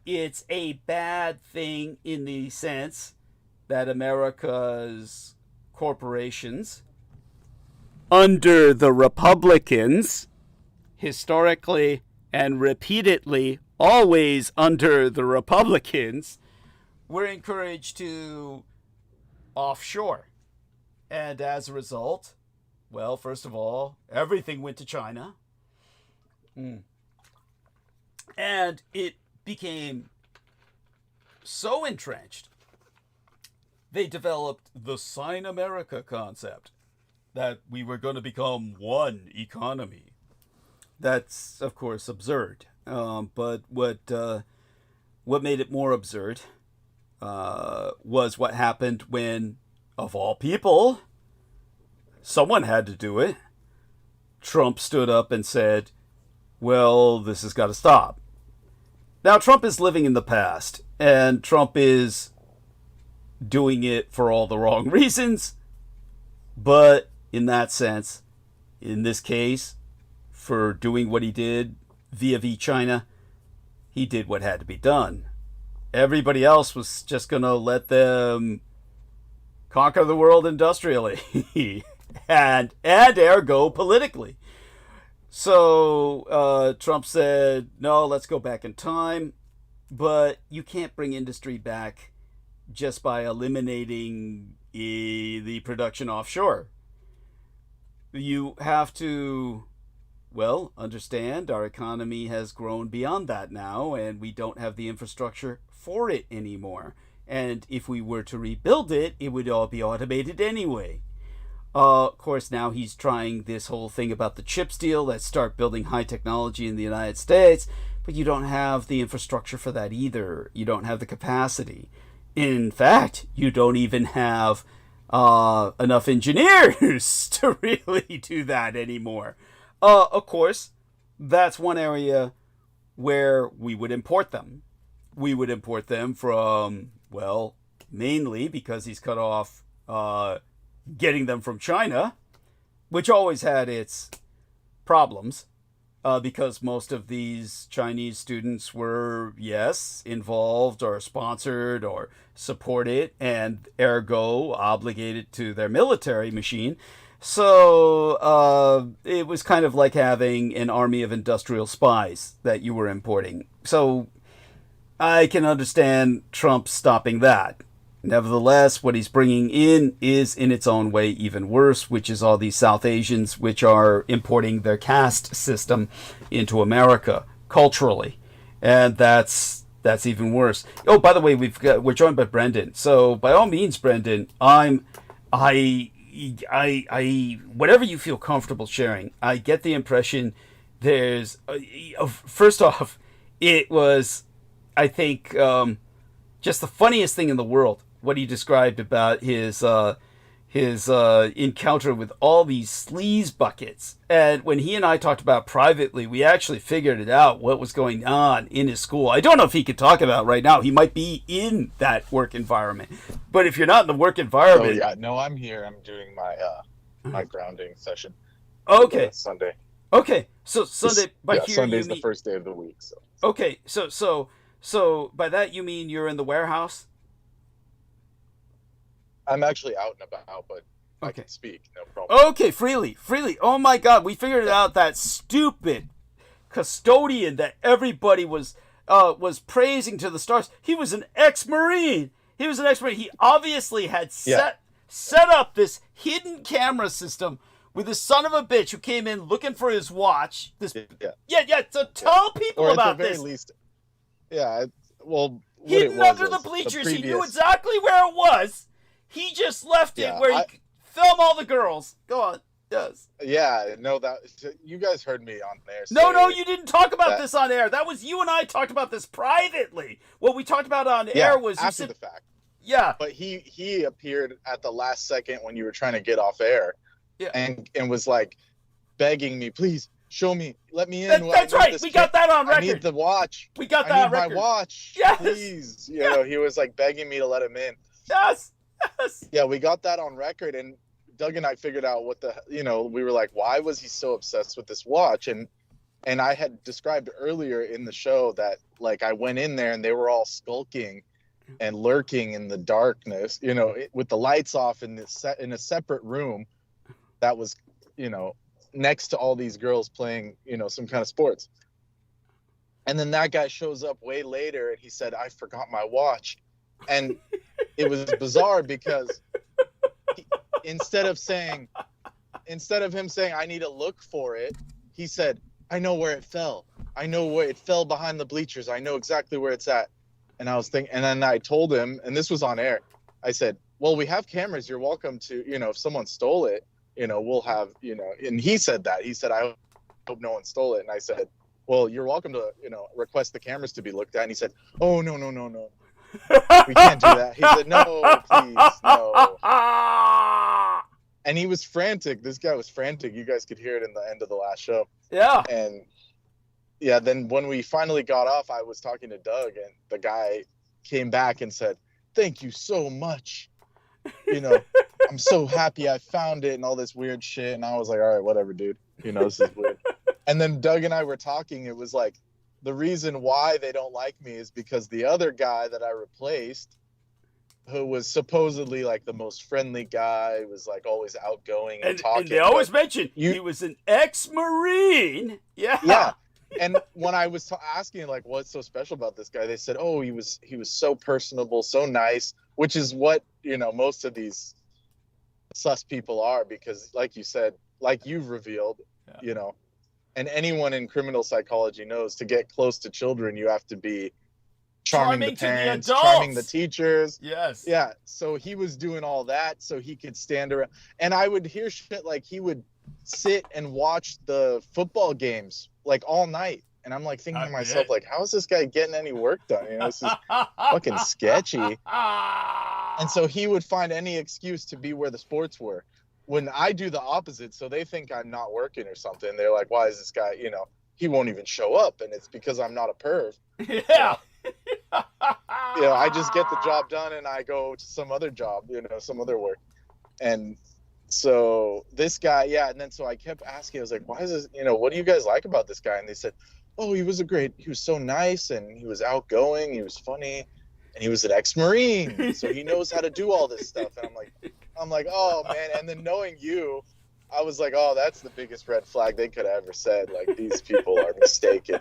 It's a bad thing in the sense that America's corporations, under the Republicans, historically and repeatedly, always under the Republicans, were encouraged to offshore. And as a result, well, first of all, everything went to China. And it became so entrenched, they developed the Sign America concept, that we were going to become one economy. That's, of course, absurd. But what made it more absurd was what happened when, of all people, someone had to do it. Trump stood up and said, well, this has got to stop. Now, Trump is living in the past, and Trump is doing it for all the wrong reasons. But in that sense, in this case, for doing what he did via China, he did what had to be done. Everybody else was just going to let them conquer the world industrially and ergo politically. So Trump said, no, let's go back in time. But you can't bring industry back just by eliminating the production offshore. You have to, well, understand our economy has grown beyond that now, and we don't have the infrastructure for it anymore. And if we were to rebuild it, it would all be automated anyway. Of course, now he's trying this whole thing about the chips deal. Let's start building high technology in the United States. But you don't have the infrastructure for that either. You don't have the capacity. In fact, you don't even have enough engineers to really do that anymore. Of course, that's one area where we would import them. We would import them from, well, mainly because he's cut off getting them from China, which always had its problems, because most of these Chinese students were, yes, involved or sponsored or supported and ergo obligated to their military machine. So it was kind of like having an army of industrial spies that you were importing. So I can understand Trump stopping that. Nevertheless, what he's bringing in is in its own way even worse, which is all these South Asians which are importing their caste system into America culturally. And that's even worse. Oh, by the way, we're joined by Brendan. So by all means, Brendan, I whatever you feel comfortable sharing. I get the impression there's first off, it was, I think, just the funniest thing in the world what he described about his encounter with all these sleaze buckets. And when he and I talked about privately, we actually figured it out, what was going on in his school. I don't know if he could talk about it right now. He might be in that work environment. But if you're not in the work environment... Oh, yeah. No, I'm here. I'm doing my grounding session. Okay. Sunday. Okay. So Sunday... Sunday's the first day of the week. So. Okay. So by that you mean you're in the warehouse? I'm actually out and about, but I can speak, no problem. Okay, freely. Oh my God, we figured it out. That stupid custodian that everybody was praising to the stars. He was an ex-Marine. He obviously had set up this hidden camera system with this son of a bitch who came in looking for his watch. So tell people about this. Or at the very least, hidden under the bleachers. He knew exactly where it was. He just left it where he could film all the girls. Go on. Yes. Yeah, no, you guys heard me on there. No, you didn't talk about this on air. That was you and I talked about this privately. What we talked about on air was after the fact. Yeah. But he appeared at the last second when you were trying to get off air. Yeah. And was like, begging me, please show me, let me in. That's right. We got that on record. I need the watch. We got that on record. I need my watch. Yes. Please. You know, he was like begging me to let him in. Yes. Yeah, we got that on record, and Doug and I figured out we were like, why was he so obsessed with this watch? And I had described earlier in the show that like I went in there and they were all skulking and lurking in the darkness, you know, with the lights off in a separate room that was, you know, next to all these girls playing, you know, some kind of sports. And then that guy shows up way later and he said, I forgot my watch. And it was bizarre because instead of him saying, I need to look for it, he said, I know where it fell. I know where it fell behind the bleachers. I know exactly where it's at. And I was thinking, and then I told him, and this was on air, I said, well, we have cameras. You're welcome to, you know, if someone stole it, you know, we'll have, you know, and he said that. He said, I hope no one stole it. And I said, well, you're welcome to, you know, request the cameras to be looked at. And he said, oh, no. We can't do that. He said, no, please, no. And he was frantic. This guy was frantic. You guys could hear it in the end of the last show. Yeah. And yeah, then when we finally got off, I was talking to Doug, and the guy came back and said, thank you so much. You know, I'm so happy I found it and all this weird shit. And I was like, all right, whatever, dude. You know, this is weird. And then Doug and I were talking. It was like, the reason why they don't like me is because the other guy that I replaced, who was supposedly like the most friendly guy, was like always outgoing and talking. And they always mention he was an ex-Marine. Yeah. Yeah. And when I was asking like, what's so special about this guy, they said, oh, he was so personable, so nice, which is what, you know, most of these sus people are, because like you said, like you've revealed, you know, and anyone in criminal psychology knows, to get close to children, you have to be charming the parents, charming the teachers. Yes. Yeah. So he was doing all that so he could stand around. And I would hear shit like he would sit and watch the football games like all night. And I'm like thinking to myself, like, how is this guy getting any work done? You know, this is fucking sketchy. And so he would find any excuse to be where the sports were. When I do the opposite, so they think I'm not working or something. They're like, why is this guy, you know, he won't even show up. And it's because I'm not a perv. Yeah. You know, I just get the job done and I go to some other job, you know, some other work. And so this guy, yeah. And then so I kept asking, I was like, why is this, you know, what do you guys like about this guy? And they said, oh, he was so nice and he was outgoing, he was funny, and he was an ex-Marine, so he knows how to do all this stuff. And I'm like, oh man. And then knowing you, I was like, oh, that's the biggest red flag they could have ever said. Like, these people are mistaken.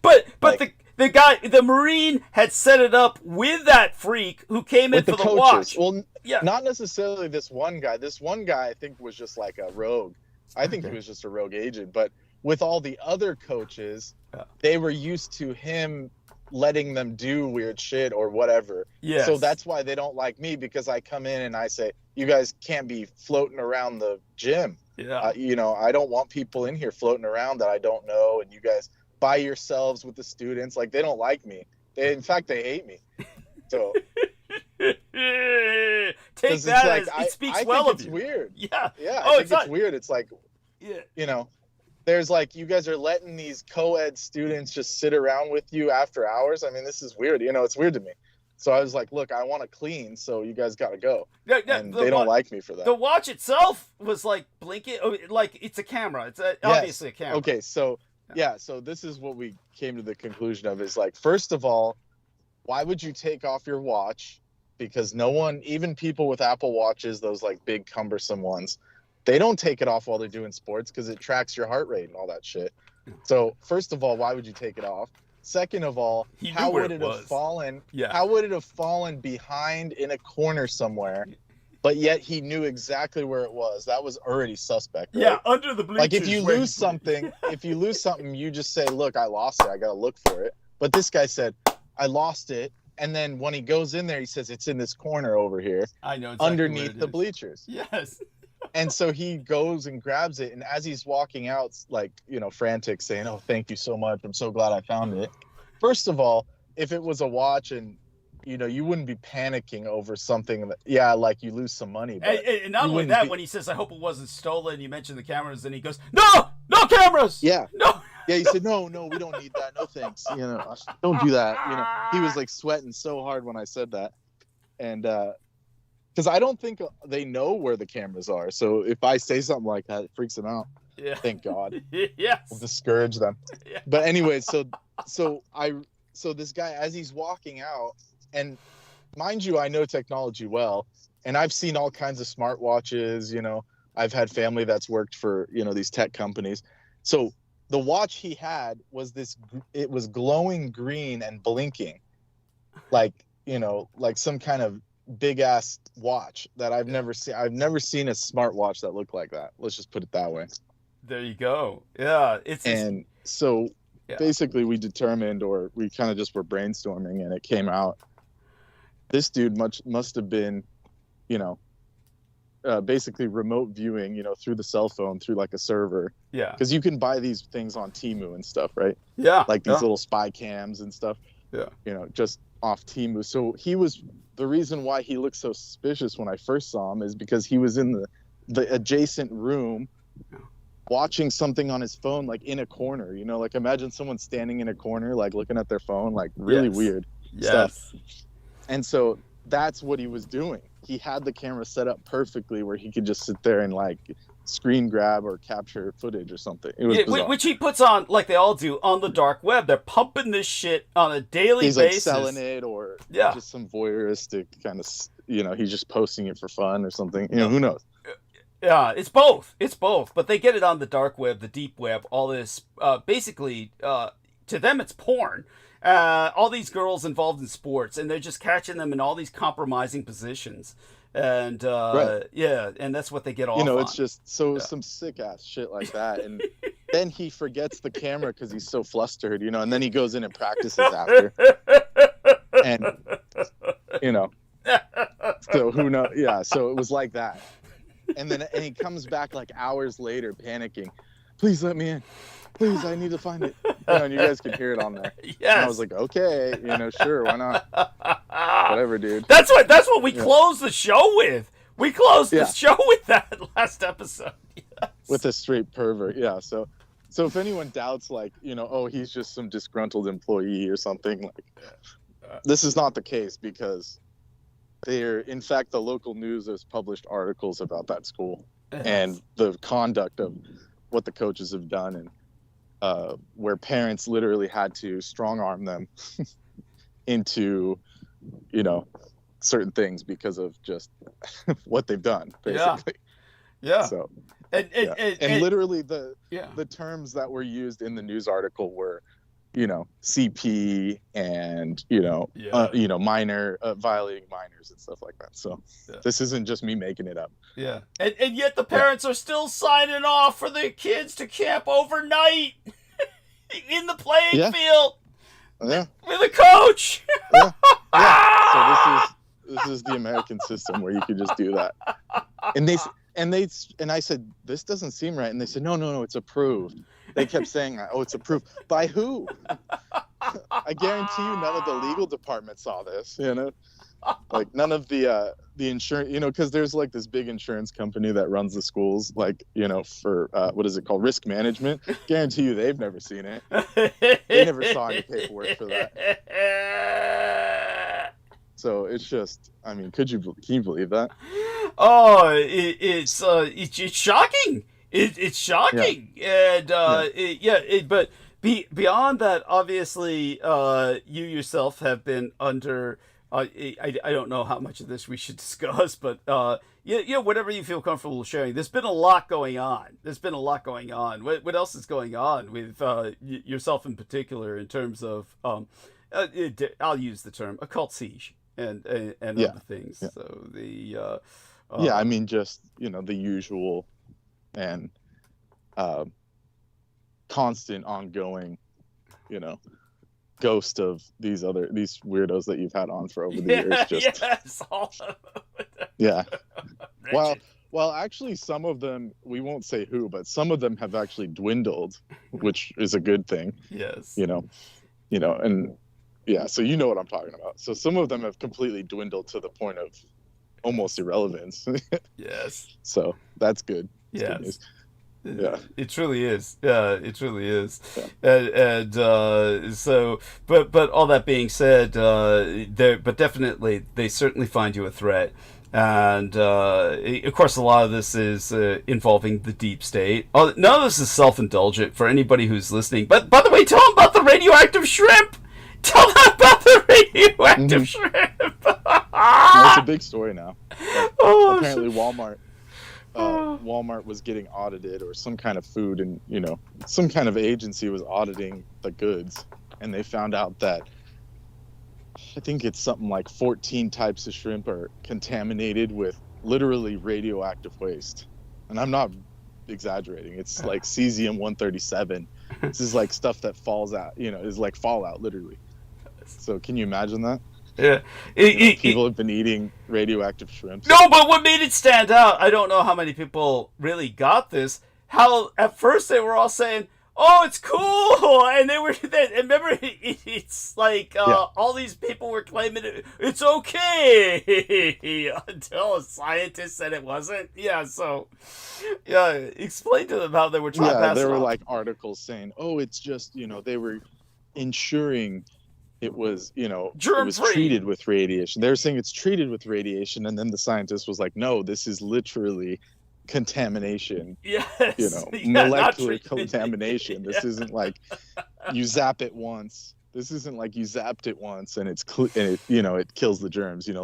But like, the Marine had set it up with that freak who came in for the watch. Well, yeah, not necessarily this one guy. This one guy, I think, was just like a rogue. I think he was just a rogue agent. But with all the other coaches, they were used to him letting them do weird shit or whatever. Yes. So that's why they don't like me, because I come in and I say, you guys can't be floating around the gym. Yeah. You know, I don't want people in here floating around that I don't know, and you guys by yourselves with the students. Like, they don't like me. In fact, they hate me. So take that, like, as it speaks well of you. It's weird. Yeah. Yeah. I think it's weird. It's like, you know, there's like, you guys are letting these co-ed students just sit around with you after hours. I mean, this is weird. You know, it's weird to me. So I was like, look, I want to clean, so you guys got to go. And they don't like me for that. The watch itself was like blinking, like it's a camera. It's obviously a camera. Okay, so yeah, so this is what we came to the conclusion of, is like, first of all, why would you take off your watch? Because no one, even people with Apple Watches, those like big cumbersome ones, they don't take it off while they're doing sports because it tracks your heart rate and all that shit. So first of all, why would you take it off? Second of all, how would it have fallen? Yeah. How would it have fallen behind in a corner somewhere? But yet he knew exactly where it was. That was already suspect. Right? Yeah, under the bleachers. Like, if you lose something, you just say, look, I lost it. I got to look for it. But this guy said, I lost it. And then when he goes in there, he says, it's in this corner over here. I know exactly underneath the bleachers. Yes. And so he goes and grabs it. And as he's walking out, like, you know, frantic, saying, oh, thank you so much. I'm so glad I found it. First of all, if it was a watch and you know, you wouldn't be panicking over something that, yeah, like you lose some money. But and not you only wouldn't that, be- when he says, "I hope it wasn't stolen," you mentioned the cameras, and he goes, "No, no cameras." Yeah. No. Yeah, he said, no, we don't need that. No thanks. You know, don't do that. You know, he was like sweating so hard when I said that. And because I don't think they know where the cameras are. So if I say something like that, it freaks them out. Yeah. Thank God. Yes. We'll discourage them. Yeah. But anyway, so this guy, as he's walking out, and mind you, I know technology well, and I've seen all kinds of smartwatches. You know, I've had family that's worked for, you know, these tech companies. So the watch he had was it was glowing green and blinking, like, you know, like some kind of big ass watch that I've never seen. I've never seen a smartwatch that looked like that. Let's just put it that way. There you go. Yeah. And so yeah. basically we determined, or we kind of just were brainstorming, and it came out. This dude must have been, you know, basically remote viewing, you know, through the cell phone, through like a server. Yeah. Because you can buy these things on Temu and stuff, right? Yeah. Like these little spy cams and stuff. Yeah. You know, just off Temu. So the reason why he looked so suspicious when I first saw him is because he was in the adjacent room watching something on his phone, like in a corner, you know, like imagine someone standing in a corner, like looking at their phone, like really weird stuff. And so that's what he was doing. He had the camera set up perfectly where he could just sit there and like screen grab or capture footage or something. It was bizarre. Which he puts on, like they all do, on the dark web. They're pumping this shit on a daily He's basis. like selling it, or just some voyeuristic kind of, you know, he's just posting it for fun or something. You know, who knows? Yeah, it's both. It's both. But they get it on the dark web, the deep web, all this. Basically, to them, it's porn. All these girls involved in sports, and they're just catching them in all these compromising positions. And yeah, and that's what they get off on. You know, it's just some sick ass shit like that. And then he forgets the camera because he's so flustered, you know, and then he goes in and practices after. And, you know, so who knows? Yeah, so it was like that. And then he comes back like hours later panicking. Please let me in. Please, I need to find it. You know, and you guys could hear it on there. Yes. And I was like, okay, you know, sure, why not? Whatever, dude. That's what we closed the show with. We closed the show with that last episode. Yes. With a straight pervert, yeah. So if anyone doubts, like, you know, oh, he's just some disgruntled employee or something, like, this is not the case, because in fact, the local news has published articles about that school and the conduct of what the coaches have done, and where parents literally had to strong arm them into, you know, certain things because of just what they've done, basically. Yeah. So, and literally the terms that were used in the news article were, you know, CP and, you know, minor, violating minors and stuff like that. So this isn't just me making it up. Yeah. And yet the parents are still signing off for their kids to camp overnight in the playing field with a coach. So this is the American system where you could just do that. And I said, this doesn't seem right. And they said, no, it's approved. They kept saying, oh, it's approved. By who? I guarantee you none of the legal department saw this, you know? Like none of the insurance, you know, because there's like this big insurance company that runs the schools, like, you know, for, what is it called? Risk management. Guarantee you they've never seen it. They never saw any paperwork for that. So it's just, I mean, can you believe that? Oh, it's shocking. It's shocking. And but beyond that, obviously, you yourself have been under. I don't know how much of this we should discuss, but whatever you feel comfortable sharing. There's been a lot going on. What else is going on with yourself in particular in terms of I'll use the term occult siege and other things. Yeah. So I mean, just, you know, the usual and constant ongoing, you know, ghost of these weirdos that you've had on for over the years. Just, all of them. Yeah. Well, actually, some of them, we won't say who, but some of them have actually dwindled, which is a good thing. Yes. You know, and Yeah, so you know what I'm talking about. So some of them have completely dwindled to the point of almost irrelevance. Yes. So that's good. That's Yes. good news. Yeah, it truly is. It truly is. Yeah. So, but all that being said, but definitely they certainly find you a threat, and of course a lot of this is involving the deep state. Oh, none of this is self-indulgent for anybody who's listening. But by the way, tell them about the radioactive shrimp. Tell them about the radioactive shrimp. Well, it's a big story now. Oh, Apparently, Walmart was getting audited, or some kind of food, and some kind of agency was auditing the goods, and they found out that I think it's something like 14 types of shrimp are contaminated with literally radioactive waste. And I'm not exaggerating. It's like cesium-137. This is like stuff that falls out, is like fallout, literally. So can you imagine that? Yeah. People have been eating radioactive shrimp. No, but what made it stand out, I don't know how many people really got this, how at first they were all saying, oh, it's cool, and remember, it's like all these people were claiming it's okay until a scientist said it wasn't. Explain to them how they were trying to pass it there were off. like articles saying, oh, it's just, they were ensuring it was, it was treated with radiation. They were saying it's treated with radiation, and then the scientist was like, no, this is literally contamination. Yes. Molecular contamination. This isn't like you zap it once. This isn't like you zapped it once and it kills the germs. They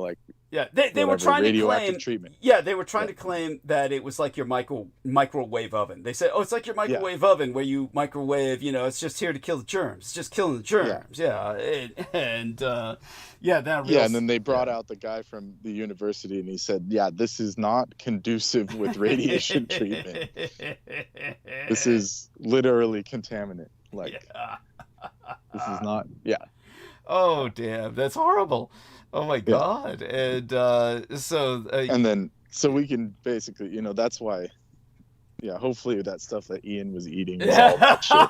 were trying to claim treatment. Yeah, they were trying to claim that it was like your microwave oven. They said, oh, it's like your microwave oven where you microwave. It's just here to kill the germs. It's just killing the germs. And then they brought out the guy from the university, and he said, this is not conducive with radiation treatment. This is literally contaminant. This is not. Oh, damn, that's horrible. Oh my God. And so we can basically, that's why, hopefully that stuff that Ian was eating was all that shit.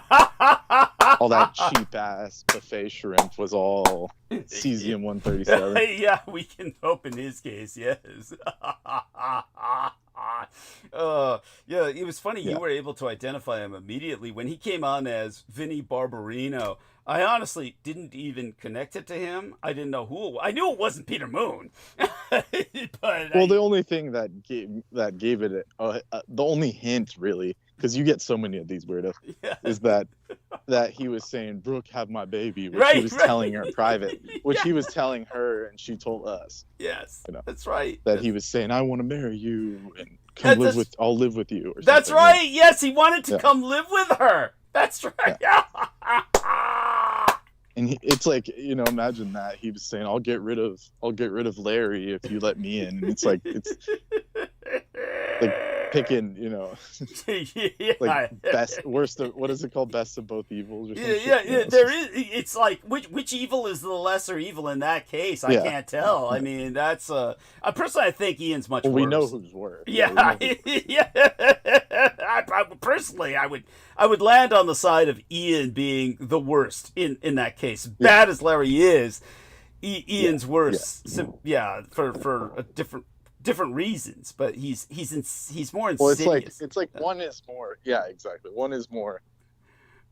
All that cheap ass buffet shrimp was all cesium-137. Yeah, we can hope in his case, yes. It was funny. You were able to identify him immediately when he came on as Vinnie Barbarino. I honestly didn't even connect it to him. I didn't know who. I knew it wasn't Peter Moon. The only thing that gave it the only hint, really, because you get so many of these weirdos, is that he was saying, Brooke, have my baby, which he was telling her in private, which he was telling her, and she told us. Yes, that's right. That he was saying, I want to marry you and I'll live with you. Or that's right. Yes, he wanted to come live with her. That's right. Yeah. And it's like, imagine that he was saying, I'll get rid of Larry if you let me in. And it's like picking, like best, worst of, what is it called? Best of both evils or something. There is. It's like which evil is the lesser evil in that case? I can't tell. I mean, that's personally, I think Ian's much worse. We know who's worse. Personally, I would land on the side of Ian being the worst in that case. Bad as Larry is, Ian's worse. For a different reasons, but he's more insidious. Well, it's like one is more. Yeah, exactly. One is more.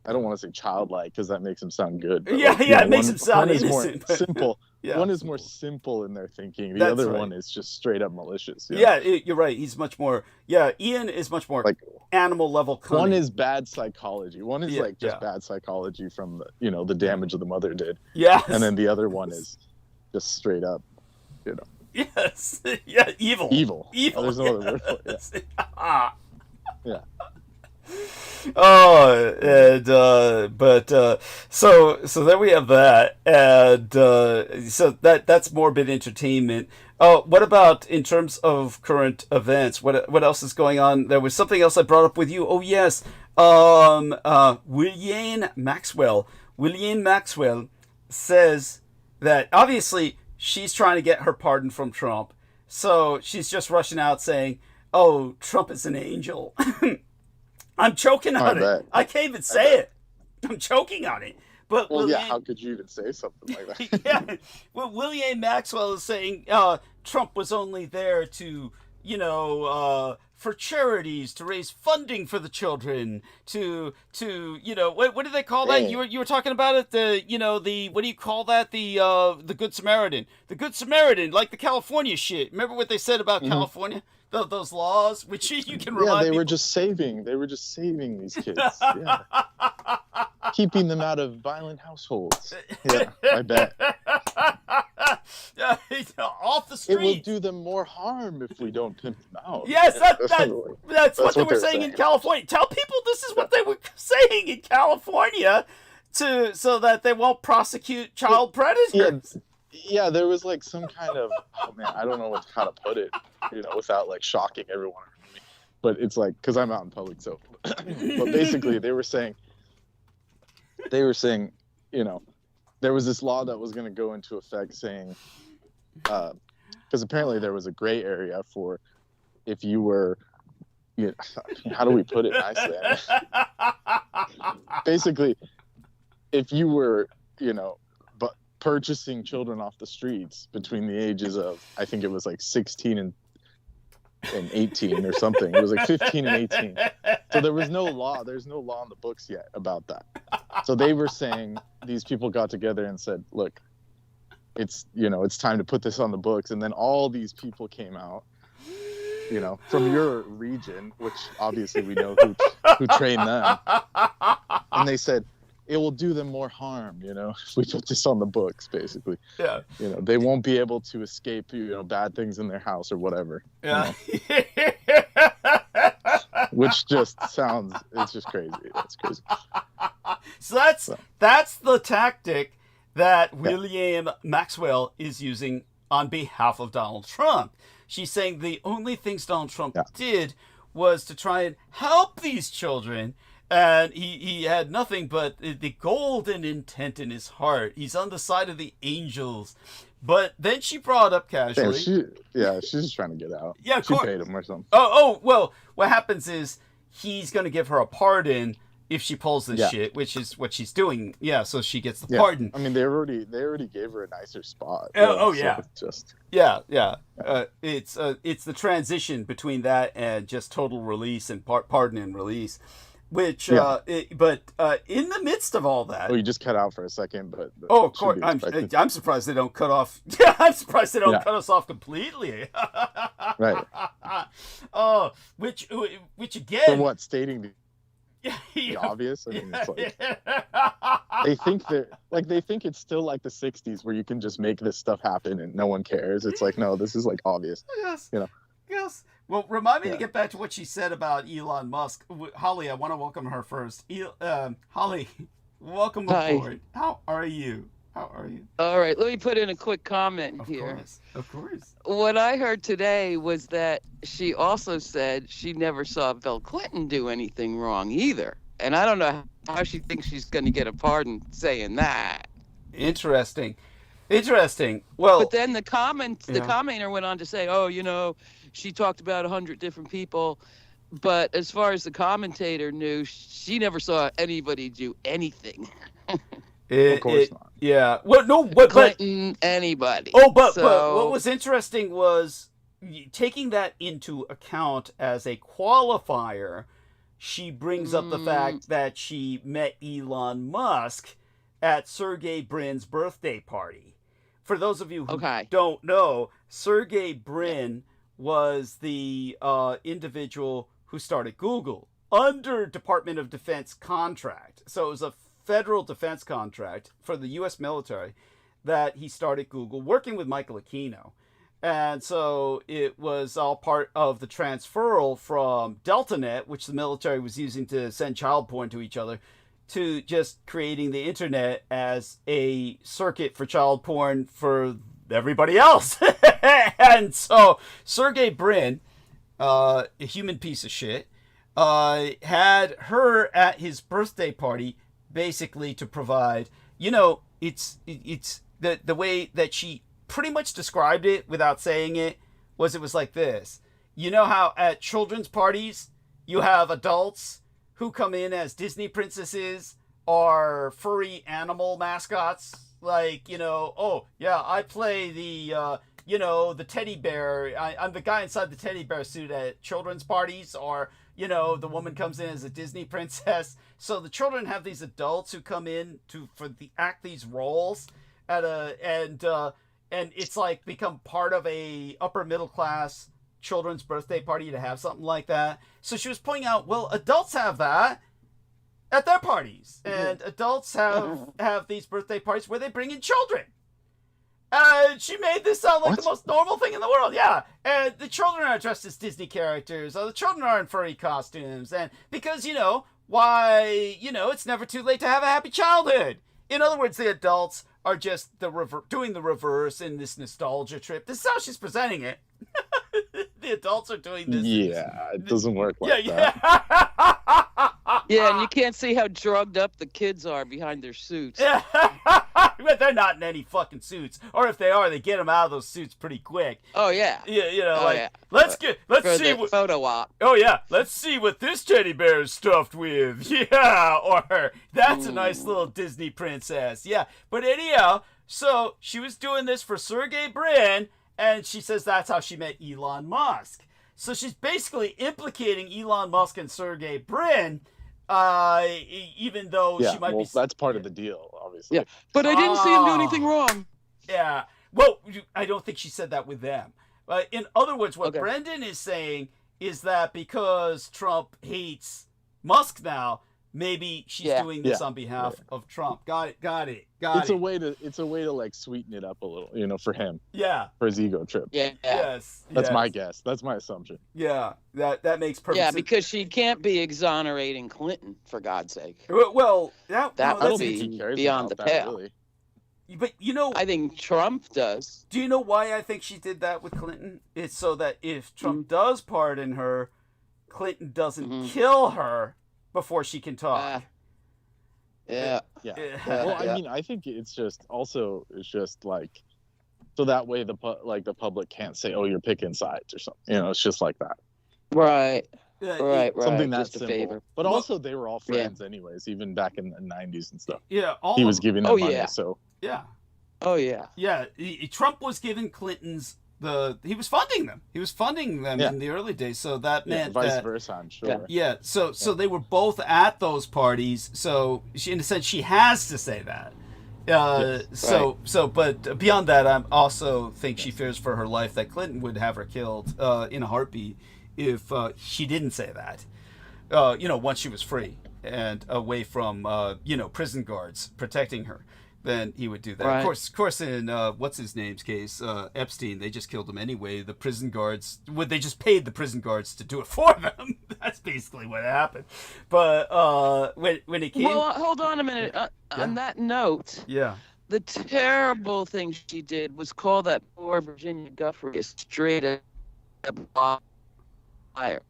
I don't want to say childlike because that makes him sound good. But it makes him sound innocent. One is more simple. One is more simple in their thinking. The other one is just straight up malicious. You're right. He's much more. Ian is much more like animal level cunning. One is bad psychology. One is just bad psychology from the damage the mother did. Yes. And then the other one is just straight up, Yes. Yeah. Evil. Oh, there's no other word for it. Yeah. Oh, and so there we have that, and so that's morbid entertainment. Oh, what about in terms of current events? What else is going on? There was something else I brought up with you. Oh yes, Ghislaine Maxwell says that obviously she's trying to get her pardon from Trump, so she's just rushing out saying, "Oh, Trump is an angel." I'm choking on it. I can't even say it. I'm choking on it. But Well, yeah, William, how could you even say something like that? yeah, well, William Maxwell is saying Trump was only there to, for charities, to raise funding for the children, to what do they call that? Dang. You were talking about it, the what do you call that? The Good Samaritan. The Good Samaritan, like the California shit. Remember what they said about California? Those laws, which you can remind They people. were just saving these kids. Yeah. Keeping them out of violent households. Yeah, I bet. Off the It street. will do them more harm if we don't pimp them out. Yes, that's what they were they're saying in California. Tell people this is what they were saying in California so that they won't prosecute child predators. Yeah, there was like some kind of, oh man, I don't know how to put it, without like shocking everyone around me. But it's like, because I'm out in public, so. But basically, they were saying, there was this law that was going to go into effect saying, because apparently there was a gray area for if you were, how do we put it nicely? Basically, if you were, purchasing children off the streets between the ages of, I think it was like 16 and 18 or something. It was like 15 and 18. So there was no law. There's no law in the books yet about that. So they were saying, these people got together and said, look, it's time to put this on the books. And then all these people came out, from your region, which obviously we know who trained them. And they said, it will do them more harm, if we put this on the books, basically. Yeah. They won't be able to escape, bad things in their house or whatever. Yeah. Which just sounds, it's just crazy. That's crazy. So that's the tactic that William Maxwell is using on behalf of Donald Trump. She's saying the only things Donald Trump did was to try and help these children. And he had nothing but the golden intent in his heart. He's on the side of the angels. But then she brought up casually. She's just trying to get out. Yeah, she paid him or something. Well, what happens is he's going to give her a pardon if she pulls this shit, which is what she's doing. Yeah, so she gets the pardon. I mean, they already gave her a nicer spot. It's the transition between that and just total release and pardon and release. Which, but in the midst of all that, you just cut out for a second, but of course, I'm surprised they don't cut off. Yeah, I'm surprised they don't cut us off completely. Right. Which again, for what, stating the obvious? I mean, it's like they think it's still like the '60s where you can just make this stuff happen and no one cares. It's like, no, this is like obvious. Yes. Yes. Well, remind me to get back to what she said about Elon Musk. Holly, I want to welcome her first. Holly, welcome aboard. How are you? All right, let me put in a quick comment here. Of course. What I heard today was that she also said she never saw Bill Clinton do anything wrong either. And I don't know how she thinks she's going to get a pardon saying that. Interesting. Well, but then the commenter went on to say, she talked about 100 different people, but as far as the commentator knew, she never saw anybody do anything. Of course not. Yeah. Well, no, but Clinton, anybody. Oh, but what was interesting was taking that into account as a qualifier. She brings up the fact that she met Elon Musk at Sergey Brin's birthday party. For those of you who don't know, Sergey Brin was the individual who started Google under Department of Defense contract. So it was a federal defense contract for the U.S. military that he started Google, working with Michael Aquino. And so it was all part of the transferal from DeltaNet, which the military was using to send child porn to each other, to just creating the internet as a circuit for child porn for everybody else. And so Sergey Brin, a human piece of shit, had her at his birthday party basically to provide, it's the way that she pretty much described it without saying it was like this. You know how at children's parties you have adults who come in as Disney princesses are furry animal mascots. Like, oh, yeah, I play the, the teddy bear. I'm the guy inside the teddy bear suit at children's parties, or, the woman comes in as a Disney princess. So the children have these adults who come in act these roles and it's like become part of a upper middle class children's birthday party to have something like that. So she was pointing out, well, adults have that at their parties, and adults have these birthday parties where they bring in children. And she made this sound like the most normal thing in the world. Yeah, and the children are dressed as Disney characters. The children are in furry costumes, and because why it's never too late to have a happy childhood. In other words, the adults are just doing the reverse in this nostalgia trip. This is how she's presenting it. The adults are doing this. Yeah, it doesn't work like that. Yeah, and you can't see how drugged up the kids are behind their suits. Yeah. But they're not in any fucking suits, or if they are, they get them out of those suits pretty quick. Oh yeah. Yeah, let's see what photo op. Oh yeah, let's see what this teddy bear is stuffed with. Yeah, or that's a nice little Disney princess. Yeah, but anyhow, so she was doing this for Sergey Brin, and she says that's how she met Elon Musk. So she's basically implicating Elon Musk and Sergey Brin. Even though she might be... that's part of the deal, obviously. Yeah, but I didn't see him do anything wrong. Yeah. Well, I don't think she said that with them. In other words, what Brendan is saying is that because Trump hates Musk now, maybe she's doing this on behalf of Trump. Got it. It's a way to like sweeten it up a little, for him. Yeah. For his ego trip. Yeah. Yes. That's my guess. That's my assumption. Yeah. That makes perfect sense. Yeah, because she can't be exonerating Clinton, for God's sake. Well, that would be beyond the pale. Really. But I think Trump does. Do you know why I think she did that with Clinton? It's so that if Trump does pardon her, Clinton doesn't kill her before she can talk. Yeah. Well, I mean, I think it's just like, so that way the public can't say, "Oh, you're picking sides" or something. It's just like that. Right. Right. Something that's just a simple. favor. But also, they were all friends, anyways, even back in the '90s and stuff. Yeah. He was giving them money, so. Yeah. Oh yeah. Yeah. Trump was giving Clinton's he was funding them. He was funding them in the early days, so that meant vice versa, I'm sure. Yeah. So they were both at those parties. So in a sense, she has to say that. But beyond that, I also think she fears for her life that Clinton would have her killed in a heartbeat if she didn't say that. Once she was free and away from prison guards protecting her, then he would do that. Right. Of course, in what's his name's case, Epstein, they just killed him anyway. The prison guards, they just paid the prison guards to do it for them. That's basically what happened. But when it came, well, hold on a minute. On that note, the terrible thing she did was call that poor Virginia Giuffre a straight up liar.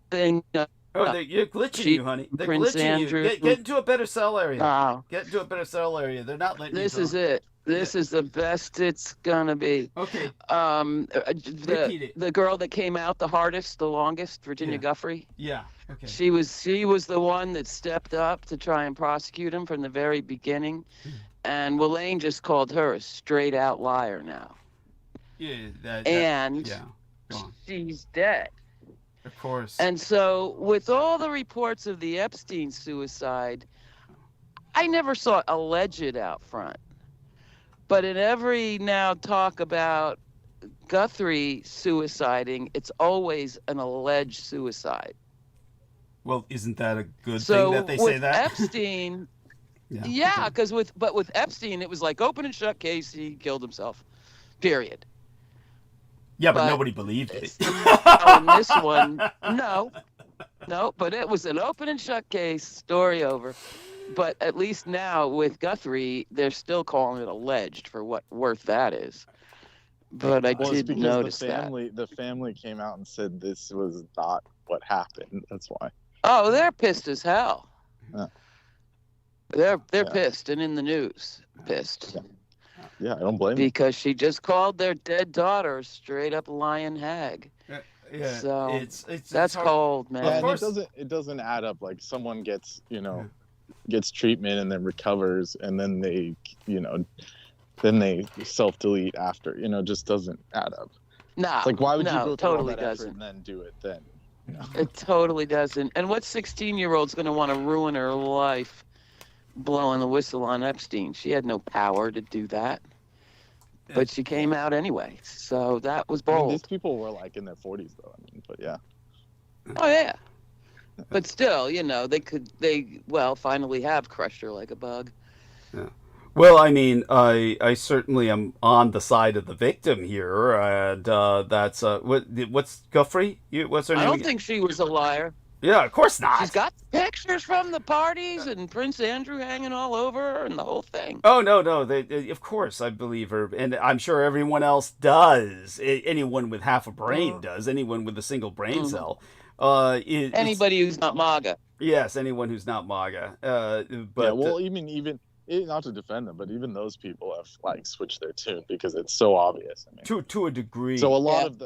You're glitching you, honey. They're Prince glitching Andrew. you. Get into a better cell area. Oh. Get into a better cell area. They're not letting This you is it. This is the best it's gonna be. Okay. Repeat it. The girl that came out the hardest, the longest, Virginia Giuffre. Yeah. Okay. She was the one that stepped up to try and prosecute him from the very beginning, and Welaine just called her a straight out liar now. Yeah. She's dead. Of course. And so, with all the reports of the Epstein suicide, I never saw alleged out front. But in every now talk about Guthrie suiciding, it's always an alleged suicide. Well, isn't that a good thing that they say that? Epstein, because with Epstein, it was like open and shut case, he killed himself. Period. Yeah, but nobody believed it. On this one, no, but it was an open and shut case, story over. But at least now with Guthrie, they're still calling it alleged for what worth that is. But I did notice that. The family came out and said this was not what happened. That's why. Oh, they're pissed as hell. Yeah. They're pissed and in the news. Pissed. Yeah, I don't blame them. Because she just called their dead daughter a straight up lying hag. Yeah, so it's that's hard. cold, man. Yeah, and it doesn't add up. Like someone gets, gets treatment and then recovers, and then they, you know, then they self-delete after. You know, just doesn't add up. No, It's like, why would you no, go through totally all that effort doesn't. and then do it then? You know? It totally doesn't. And what 16-year-old's going to want to ruin her life blowing the whistle on Epstein? She had no power to do that. But she came out anyway. So that was I mean, bold. these people were like in their 40s though. I mean, but yeah. Oh, yeah. But still, you know, they finally have crushed her like a bug. Yeah. Well, I mean, I certainly am on the side of the victim here, and that's what's Guthrie? What's her name? I don't again? think she was a liar. Yeah, of course not. She's got pictures from the parties and Prince Andrew hanging all over her and the whole thing. Oh no! They, of course, I believe her, and I'm sure everyone else does. Anyone with half a brain does. Anyone with a single brain cell. Anybody who's not MAGA. Yes, anyone who's not MAGA. But yeah, well, even not to defend them, but even those people have like switched their tune because it's so obvious. I mean, to a degree. so a lot of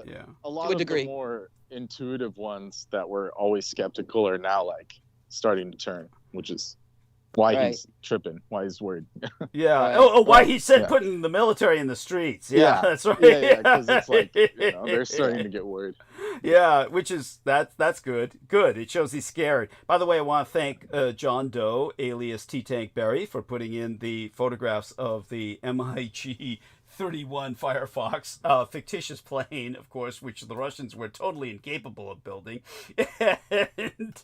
degree. the more intuitive ones that were always skeptical are now like starting to turn, which is why he's tripping, why he's worried. Yeah. Right. Why he said putting the military in the streets. Yeah, that's right. Yeah, because it's like, you know, they're starting to get worried. Yeah, which is that's good. Good. It shows he's scared. By the way, I want to thank John Doe, alias T Tank Berry, for putting in the photographs of the MiG-31 Firefox, fictitious plane, of course, which the Russians were totally incapable of building. And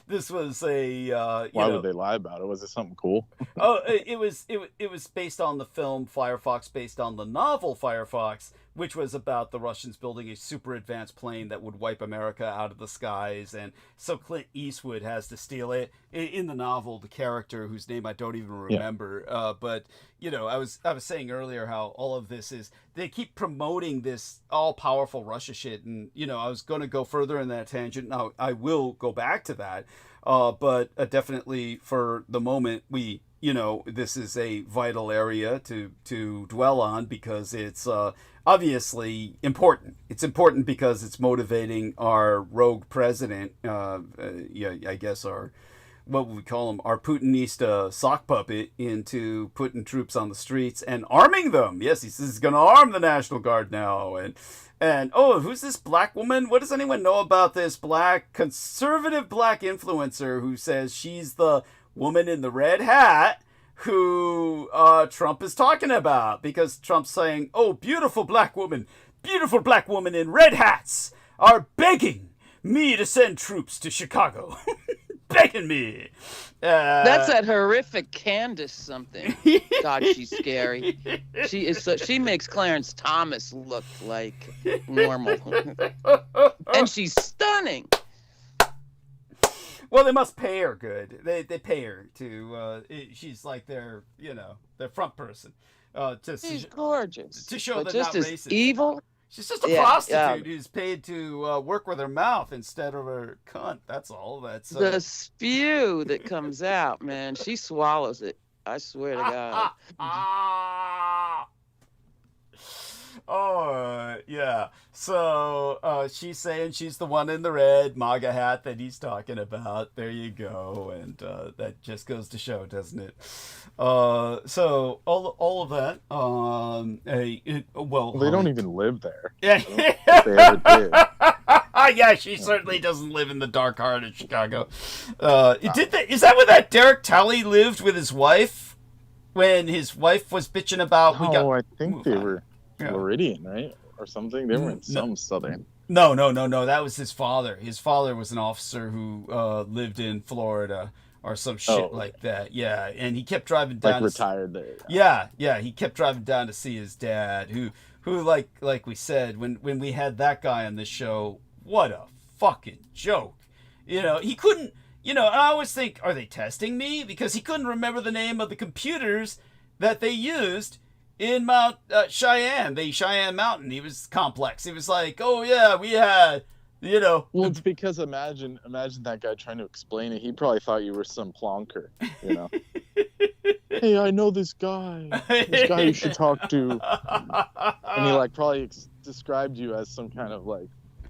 this was a why would they lie about it? Was it something cool? It was based on the film Firefox, based on the novel Firefox, which was about the Russians building a super advanced plane that would wipe America out of the skies. And so Clint Eastwood has to steal it. In the novel, the character whose name I don't even remember, but you know, I was saying earlier how all of this is, they keep promoting this all-powerful Russia shit, and you know, I was going to go further in that tangent. Now I will go back to that, but definitely for the moment, this is a vital area to dwell on because it's obviously important. It's important because it's motivating our rogue president, I guess what would we call him, our Putinista sock puppet, into putting troops on the streets and arming them. Yes, he says he's going to arm the National Guard now. And who's this black woman? What does anyone know about this conservative black influencer who says she's the woman in the red hat who Trump is talking about? Because Trump's saying, beautiful black woman in red hats are begging me to send troops to Chicago. Begging me. That's that horrific Candace something. God, she's scary. She is. She makes Clarence Thomas look like normal, and she's stunning. Well, they must pay her good. They pay her to. She's like their front person. She's gorgeous. To show that just not as racist. evil. She's just a prostitute who's paid to work with her mouth instead of her cunt. That's all. That's the spew that comes out, man. She swallows it. I swear to God. Yeah. So she's saying she's the one in the red MAGA hat that he's talking about. There you go. And that just goes to show, doesn't it? So all of that. They don't even live there. Yeah. They ever did. Yeah, she certainly doesn't live in the dark heart of Chicago. Is that where that Derek Talley lived with his wife when his wife was bitching about? I think they were Floridian, right, or something. They were in some southern. No. That was his father. His father was an officer who lived in Florida or some shit like that. Yeah, and he kept driving down. Like retired there. Yeah. He kept driving down to see his dad, who like we said when we had that guy on this show. What a fucking joke. He couldn't. I always think, are they testing me? Because he couldn't remember the name of the computers that they used in Mount Cheyenne, the Cheyenne Mountain. He was complex. He was like, we had, Well, it's because imagine that guy trying to explain it. He probably thought you were some plonker, Hey, I know this guy. This guy you should talk to. And he probably described you as some kind of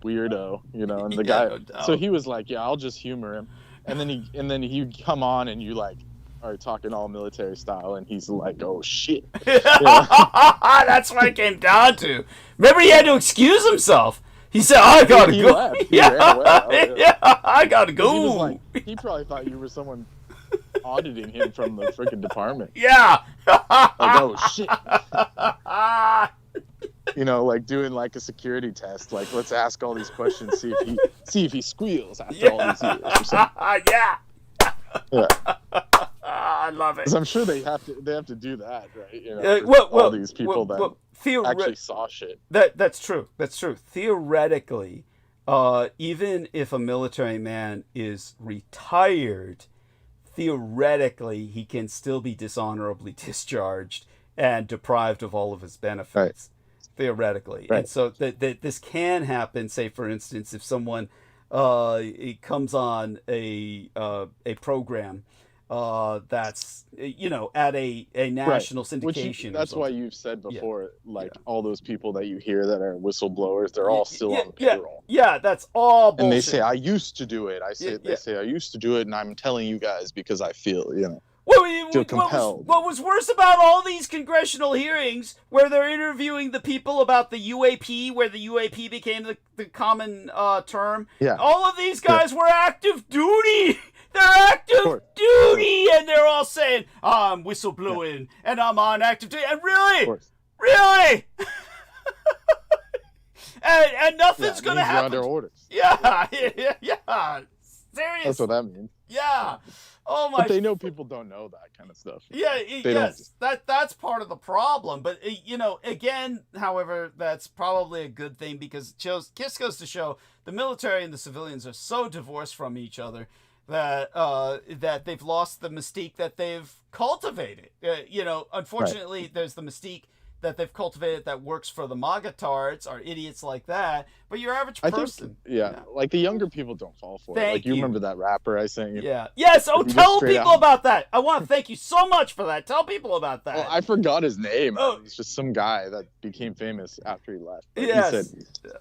weirdo, and the guy. No doubt. So he was like, I'll just humor him. and then you come on and you like are talking all military style, and he's like, "Oh shit." That's what it came down to. Remember, he had to excuse himself. He said, "I gotta He go." left. He ran away. Oh, Yeah, I gotta go. He was like, he probably thought you were someone auditing him from the freaking department. Yeah. Like, oh shit. You know, like doing like a security test. Like, let's ask all these questions, see if he squeals after all these years or something. Yeah. Yeah. I love it. Because I'm sure they have to do that, right? You know, all these people that actually saw shit. That's true. That's true. Theoretically, even if a military man is retired, theoretically he can still be dishonorably discharged and deprived of all of his benefits. Right. Theoretically, right. And so this can happen. Say, for instance, if someone it comes on a program that's at a national syndication. That's why you've said before, all those people that you hear that are whistleblowers, they're all still on payroll. Yeah, that's all bullshit. And they say, "I used to do it." They say, "I used to do it," and I'm telling you guys because I feel, feel compelled. What was worse about all these congressional hearings where they're interviewing the people about the UAP, where the UAP became the common term? Yeah. All of these guys were active duty. They're active duty, and they're all saying, "I'm whistleblowing, and I'm on active duty." And really, and nothing's gonna happen. Under orders. Yeah. Seriously. That's what that means. Yeah. Oh my! But they know people don't know that kind of stuff. Yeah, yes, that's part of the problem. But again, however, that's probably a good thing because this goes to show the military and the civilians are so divorced from each other that they've lost the mystique that they've cultivated. Unfortunately, there's the mystique that they've cultivated that works for the MAGA-tards or idiots like that. But your average person... like the younger people don't fall for it. Like, you remember that rapper I sent you? Yeah. Yes, tell people about that. I want to thank you so much for that. Tell people about that. Well, I forgot his name. He's just some guy that became famous after he left. Yes.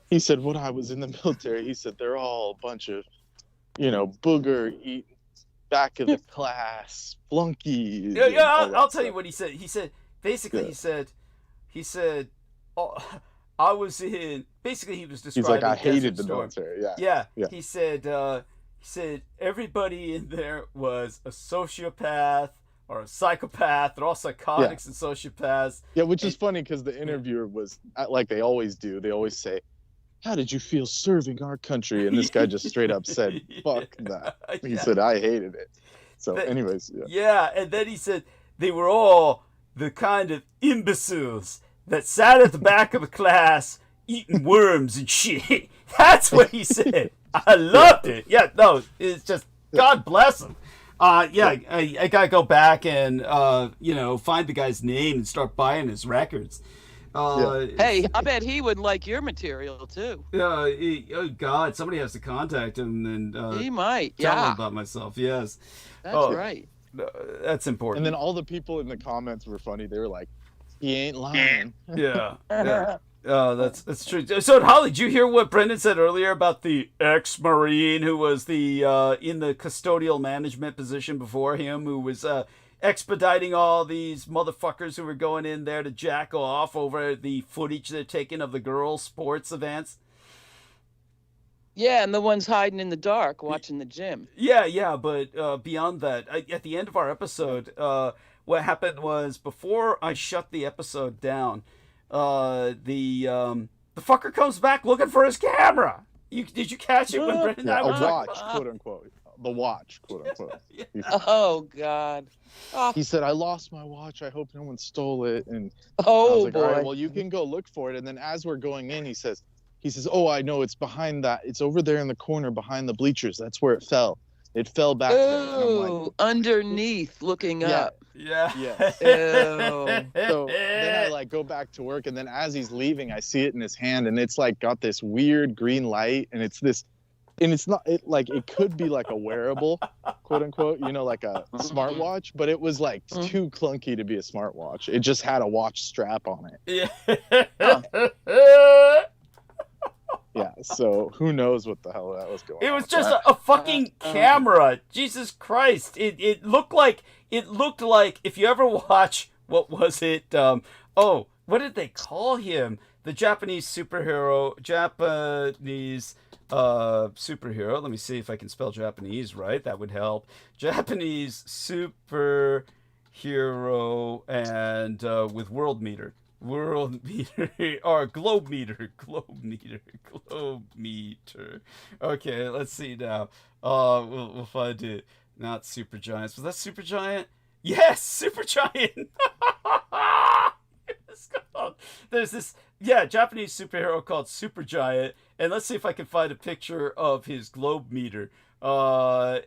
He said, when I was in the military, he said, they're all a bunch of, booger-eating, back of the class, flunkies. I'll tell you what he said. He said, basically, he said, I was in, basically he was describing. He's like, I hated the military. Yeah. He said everybody in there was a sociopath or a psychopath. They're all psychotics and sociopaths. Yeah, which is funny because the interviewer was, like they always do, they always say, how did you feel serving our country? And this guy just straight up said, fuck that. He said, I hated it. So anyways, Yeah, and then he said they were all the kind of imbeciles that sat at the back of the class eating worms and shit. That's what he said. I loved it. Yeah, no, it's just, God bless him. I gotta go back and find the guy's name and start buying his records. Hey, I bet he would like your material too. Oh God, somebody has to contact him and he might. Tell him about myself. Yes, that's right. That's important. And then all the people in the comments were funny. They were like, "He ain't lying." Yeah. That's true. So, Holly, did you hear what Brendan said earlier about the ex-Marine who was the in the custodial management position before him, who was expediting all these motherfuckers who were going in there to jack off over the footage they're taking of the girls' sports events? Yeah, and the ones hiding in the dark watching the gym. Yeah, but beyond that, at the end of our episode, what happened was before I shut the episode down, the fucker comes back looking for his camera. Did you catch it when Brendan and I were watch, quote unquote. The watch, quote unquote. Oh God. Oh. He said, I lost my watch. I hope no one stole it. And I was like, boy. All right, well, you can go look for it. And then as we're going in, he says, oh, I know, it's behind that. It's over there in the corner behind the bleachers. That's where it fell. It fell back there. And I'm like, underneath, looking up. Yeah. So then I go back to work, and then as he's leaving, I see it in his hand, and it's got this weird green light, and it's this, and it's not it could be like a wearable, quote unquote, like a smartwatch, but it was too clunky to be a smartwatch. It just had a watch strap on it. Yeah. Yeah, so who knows what the hell that was going on. It was with just that. a fucking camera. Jesus Christ! It looked like if you ever watch, what was it? What did they call him? The Japanese superhero. Let me see if I can spell Japanese right. That would help. Japanese superhero and with world meter or globe meter. Okay, let's see now. We'll find it. Not super giants. Was that super giant? Yes, super giant. There's this Japanese superhero called Super Giant, and let's see if I can find a picture of his globe meter. There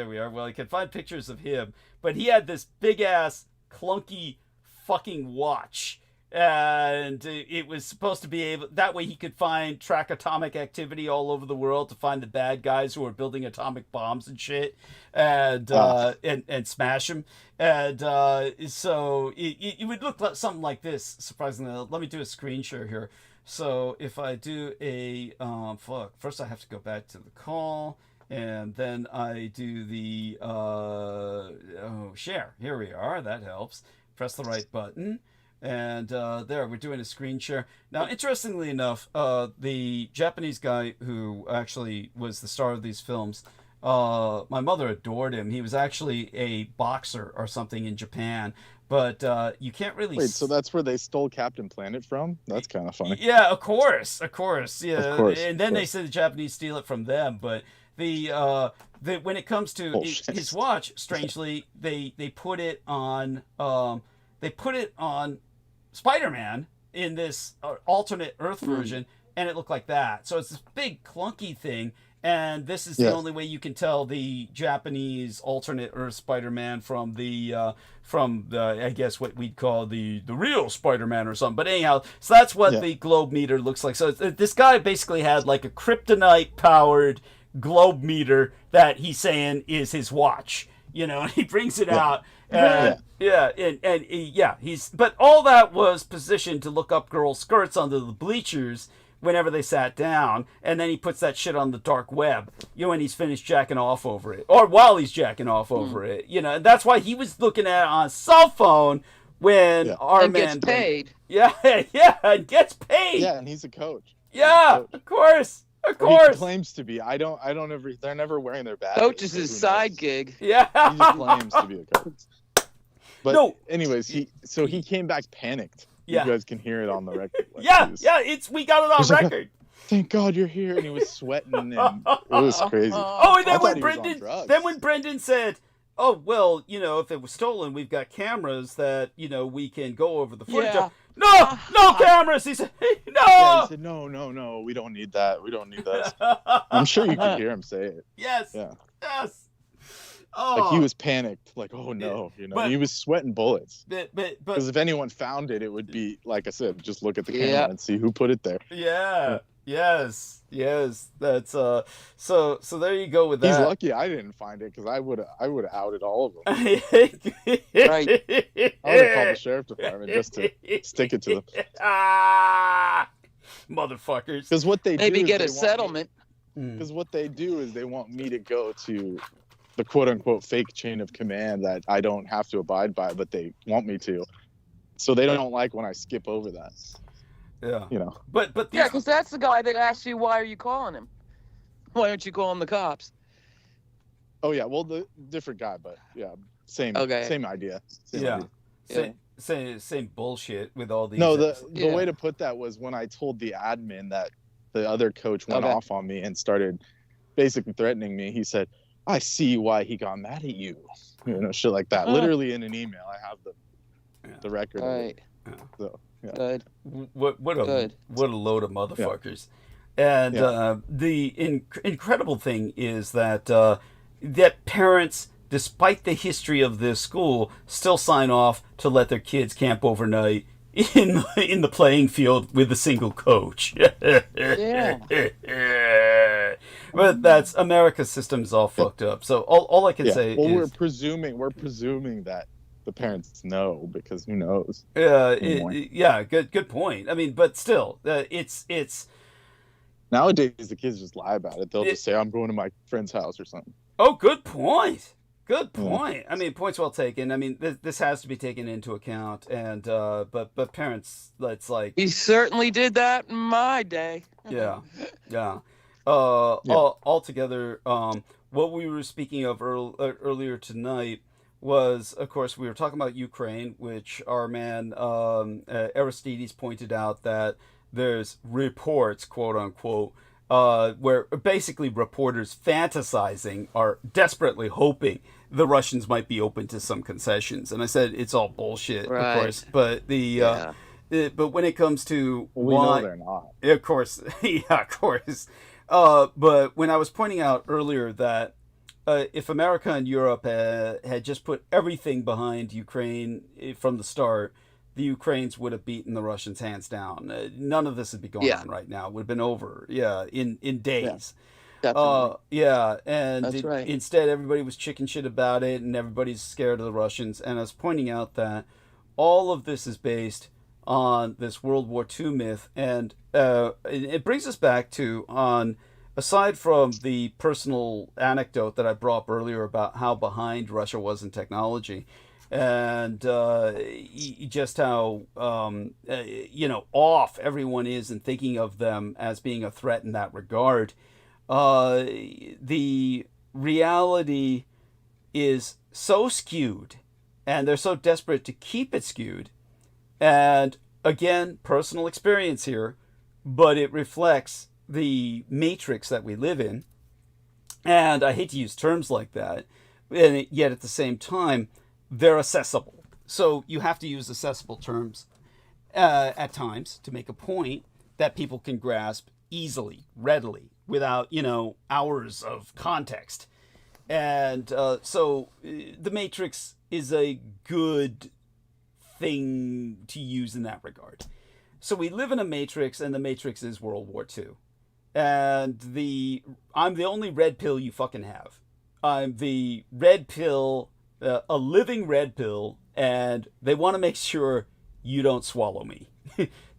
we are. Well, I can find pictures of him, but he had this big ass clunky fucking watch, and it was supposed to be able, that way he could track atomic activity all over the world to find the bad guys who are building atomic bombs and shit, and smash them. And so it would look like something like this, surprisingly. Let me do a screen share here. So if I do a first I have to go back to the call, and then I do the share. Here we are. That helps. Press the right button, and there, we're doing a screen share. Now, interestingly enough, the Japanese guy who actually was the star of these films, my mother adored him. He was actually a boxer or something in Japan, but you can't really... Wait, so that's where they stole Captain Planet from? That's kind of funny. Yeah, of course, yeah. Of course, and then they said the Japanese steal it from them, but when it comes to his watch, strangely, they put it on Spider-Man in this alternate Earth version, and it looked like that. So it's this big clunky thing, and this is the only way you can tell the Japanese alternate Earth Spider-Man from the I guess what we'd call the real Spider-Man or something. But anyhow, so that's what the globe meter looks like. So this guy basically had like a kryptonite powered globe meter that he's saying is his watch, and he brings it out, and but all that was positioned to look up girls' skirts under the bleachers whenever they sat down, and then he puts that shit on the dark web, when he's finished jacking off over it, or while he's jacking off over it, and that's why he was looking at it on a cell phone when our man gets paid. And gets paid. Yeah, and he's a coach. Of course. Of Or course. he claims to be. I don't ever. They're never wearing their badges. Coach is his side gig. Yeah. He just claims to be a coach. But anyways, he came back panicked. Yeah. You guys can hear it on the record. Like, we got it on record. Like, thank God you're here, and he was sweating, and it was crazy. Oh, and then when Brendan said, "Oh, well, if it was stolen, we've got cameras that we can go over the footage." Yeah. No cameras. He said, "No." Yeah, he said, no, we don't need that. We don't need that. I'm sure you could hear him say it. Yes. Yeah. Yes. Oh. Like he was panicked. Like, oh no, but, he was sweating bullets. But because if anyone found it, it would be, like I said, just look at the camera and see who put it there. Yeah. Yes. That's so there you go with that. He's lucky I didn't find it, because I would have outed all of them. Right. I would have called the sheriff department just to stick it to them. Motherfuckers. Because what they maybe do get a settlement. Because what they do is they want me to go to the quote unquote fake chain of command that I don't have to abide by, but they want me to. So they don't like when I skip over that. Yeah. But because that's the guy that asked you, why are you calling him? Why aren't you calling the cops? Oh yeah, well, the different guy, but same idea. Same bullshit with all these. No, the way to put that was when I told the admin that the other coach went off on me and started basically threatening me. He said, "I see why he got mad at you," shit like that. Literally in an email. I have the record. Right. So Good. What a load of motherfuckers. And the incredible thing is that that parents, despite the history of this school, still sign off to let their kids camp overnight in the playing field with a single coach. But that's America's system is all fucked up. So all I can say is, we're presuming that the parents know, because who knows? Yeah, good point. I mean, but still, it's nowadays the kids just lie about it. They'll just say, I'm going to my friend's house or something. Oh, good point. Good point. Yeah. I mean, points well taken. I mean, this has to be taken into account, and but parents, it's like we certainly did that in my day. Yeah. Altogether, what we were speaking of earlier tonight was, of course, we were talking about Ukraine, which our man Aristides pointed out that there's reports, quote unquote, where basically reporters fantasizing are desperately hoping the Russians might be open to some concessions. And I said it's all bullshit, right. Of course, but but when it comes to we know they're not. Of course, of course. But when I was pointing out earlier that if America and Europe had just put everything behind Ukraine from the start, the Ukrainians would have beaten the Russians hands down. None of this would be going on right now. It would have been over, in days. And that's right. Instead, everybody was chicken shit about it, and everybody's scared of the Russians. And I was pointing out that all of this is based on this World War II myth, and it brings us back to, aside from the personal anecdote that I brought up earlier about how behind Russia was in technology, and just how off everyone is in thinking of them as being a threat in that regard, the reality is so skewed, and they're so desperate to keep it skewed. And again, personal experience here, but it reflects the matrix that we live in. And I hate to use terms like that, and yet at the same time, they're accessible. So you have to use accessible terms at times to make a point that people can grasp easily, readily, without, hours of context. And so the matrix is a good thing to use in that regard. So we live in a matrix, and the matrix is World War II. And I'm the only red pill you fucking have. I'm the red pill, a living red pill, and they want to make sure you don't swallow me.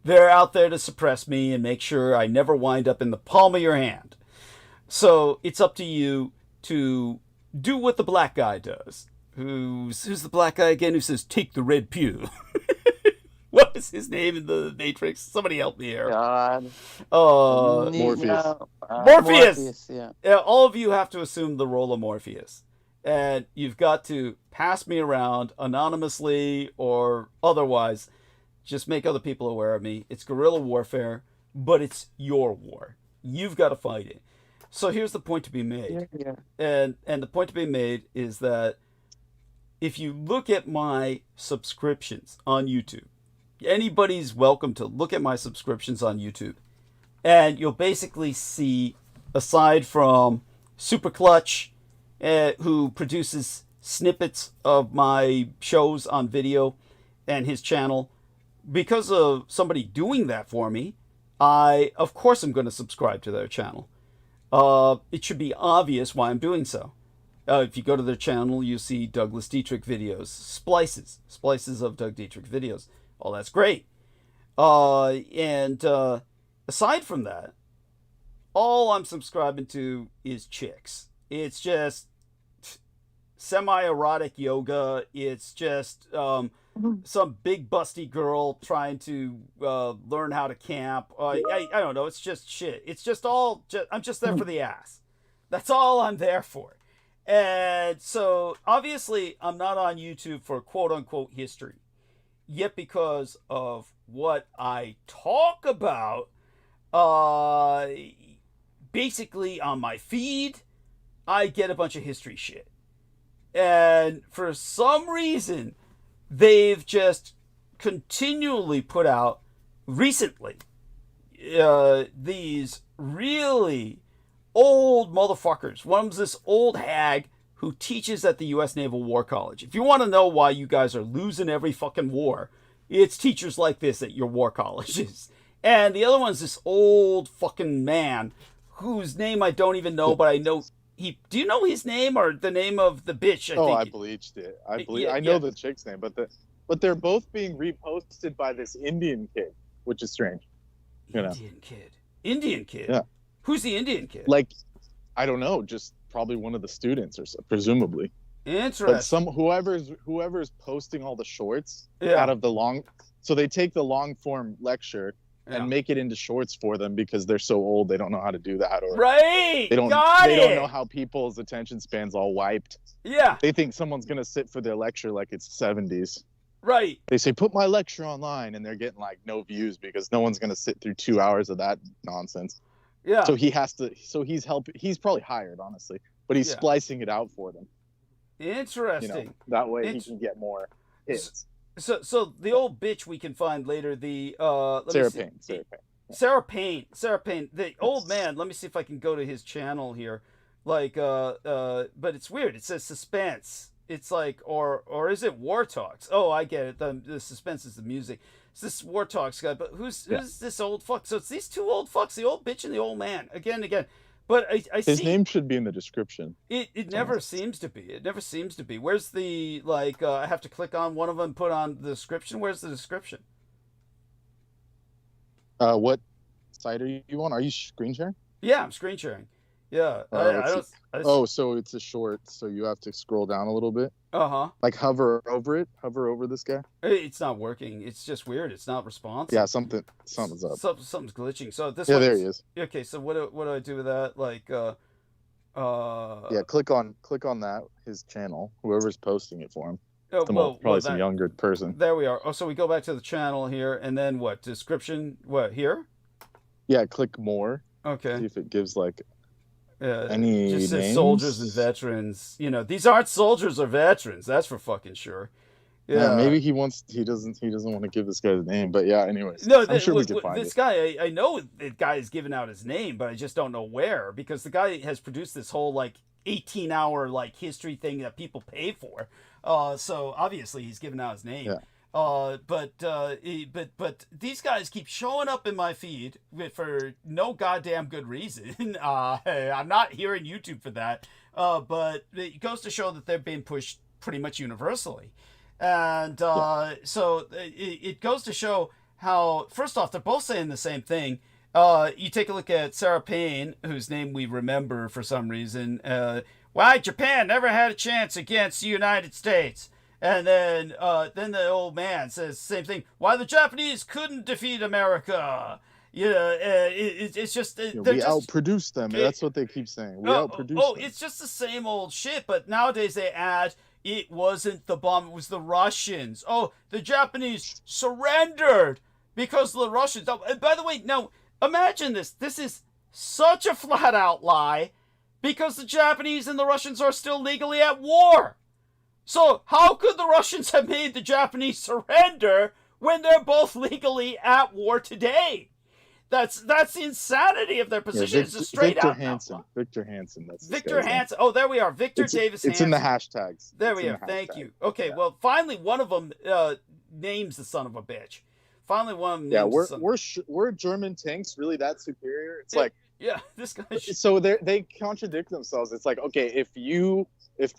They're out there to suppress me and make sure I never wind up in the palm of your hand. So it's up to you to do what the black guy does. Who's the black guy again who says, take the red pill? What was his name in the Matrix? Somebody help me here. God. Morpheus. Morpheus! Yeah. All of you have to assume the role of Morpheus. And you've got to pass me around anonymously or otherwise. Just make other people aware of me. It's guerrilla warfare, but it's your war. You've got to fight it. So here's the point to be made. Yeah. And the point to be made is that if you look at my subscriptions on YouTube, anybody's welcome to look at my subscriptions on YouTube, and you'll basically see, aside from Super Clutch, who produces snippets of my shows on video and his channel, because of somebody doing that for me, of course I'm going to subscribe to their channel. It should be obvious why I'm doing so. If you go to their channel, you see Douglas Dietrich videos, splices of Doug Dietrich videos. Oh, that's great. And aside from that, all I'm subscribing to is chicks. It's just semi-erotic yoga. It's just some big busty girl trying to learn how to camp. I don't know. It's just shit. It's just all. I'm just there for the ass. That's all I'm there for. And so obviously I'm not on YouTube for quote unquote history. Yet because of what I talk about, basically on my feed, I get a bunch of history shit. And for some reason, they've just continually put out, recently, these really old motherfuckers. One was this old hag who teaches at the U.S. Naval War College. If you want to know why you guys are losing every fucking war, it's teachers like this at your war colleges. And the other one's this old fucking man whose name I don't even know, but I know Do you know his name or the name of the bitch? I bleached it. I know the chick's name, but they're both being reposted by this Indian kid, which is strange. Indian kid. Yeah. Who's the Indian kid? Like, I don't know, just probably one of the students or so, presumably. Interesting. But whoever's posting all the shorts out of the long, so they take the long form lecture and make it into shorts for them because they're so old they don't know how to do that, or right. They don't know how people's attention span's all wiped. Yeah. They think someone's gonna sit for their lecture like it's 70s. Right. They say put my lecture online, and they're getting like no views because no one's gonna sit through 2 hours of that nonsense. Yeah. So he has to. So he's helping. He's probably hired, honestly, but he's splicing it out for them. Interesting. That way he can get more hits. So the old bitch we can find later, the Sarah Payne, the old man. Let me see if I can go to his channel here. Like but it's weird. It says suspense. It's like or is it War Talks? Oh, I get it. The suspense is the music. It's this War Talks guy, but who's this old fuck? So it's these two old fucks, the old bitch and the old man. Again. But I see his name should be in the description. It never seems to be. It never seems to be. Where's the I have to click on one of them, put on the description. Where's the description? What site are you on? Are you screen sharing? Yeah, I'm screen sharing. Yeah. So it's a short, so you have to scroll down a little bit. Like hover over this guy. It's not working. It's just weird. It's not responsive. Yeah, something's up. Something's glitching. So this there he is. Okay, so what do I do with that? Click on that, his channel, whoever's posting it for him. Probably some younger person. There we are. Oh, so we go back to the channel here, and then what? Description? What, here? Yeah, click more. Okay. See if it gives any just says names? Soldiers and veterans. These aren't soldiers or veterans. That's for fucking sure. Yeah, maybe he doesn't want to give this guy's name, but yeah. Anyways, I'm sure we can find this guy. I know the guy is giving out his name, but I just don't know where, because the guy has produced this whole 18-hour history thing that people pay for. So obviously he's giving out his name. Yeah. But these guys keep showing up in my feed for no goddamn good reason. I'm not hearing YouTube for that. But it goes to show that they're being pushed pretty much universally. And so it goes to show how, first off, they're both saying the same thing. You take a look at Sarah Payne, whose name we remember for some reason. Why Japan never had a chance against the United States. And then the old man says the same thing. Why the Japanese couldn't defeat America? It's just we outproduced them. That's what they keep saying. We outproduced them. It's just the same old shit. But nowadays they add, it wasn't the bomb, it was the Russians. Oh, the Japanese surrendered because of the Russians. Oh, by the way, now imagine this. This is such a flat out lie, because the Japanese and the Russians are still legally at war. So how could the Russians have made the Japanese surrender when they're both legally at war today? That's the insanity of their position. It's just straight Victor out. Hansen. Victor Hansen. That's Victor Hansen. Oh, there we are. Victor Davis Hansen. It's in the hashtags. There we are. Thank you. Okay, well, finally one of them names the son of a bitch. Finally one of them names the son. We're German tanks really that superior? It's this guy. So they contradict themselves. It's like, okay, if the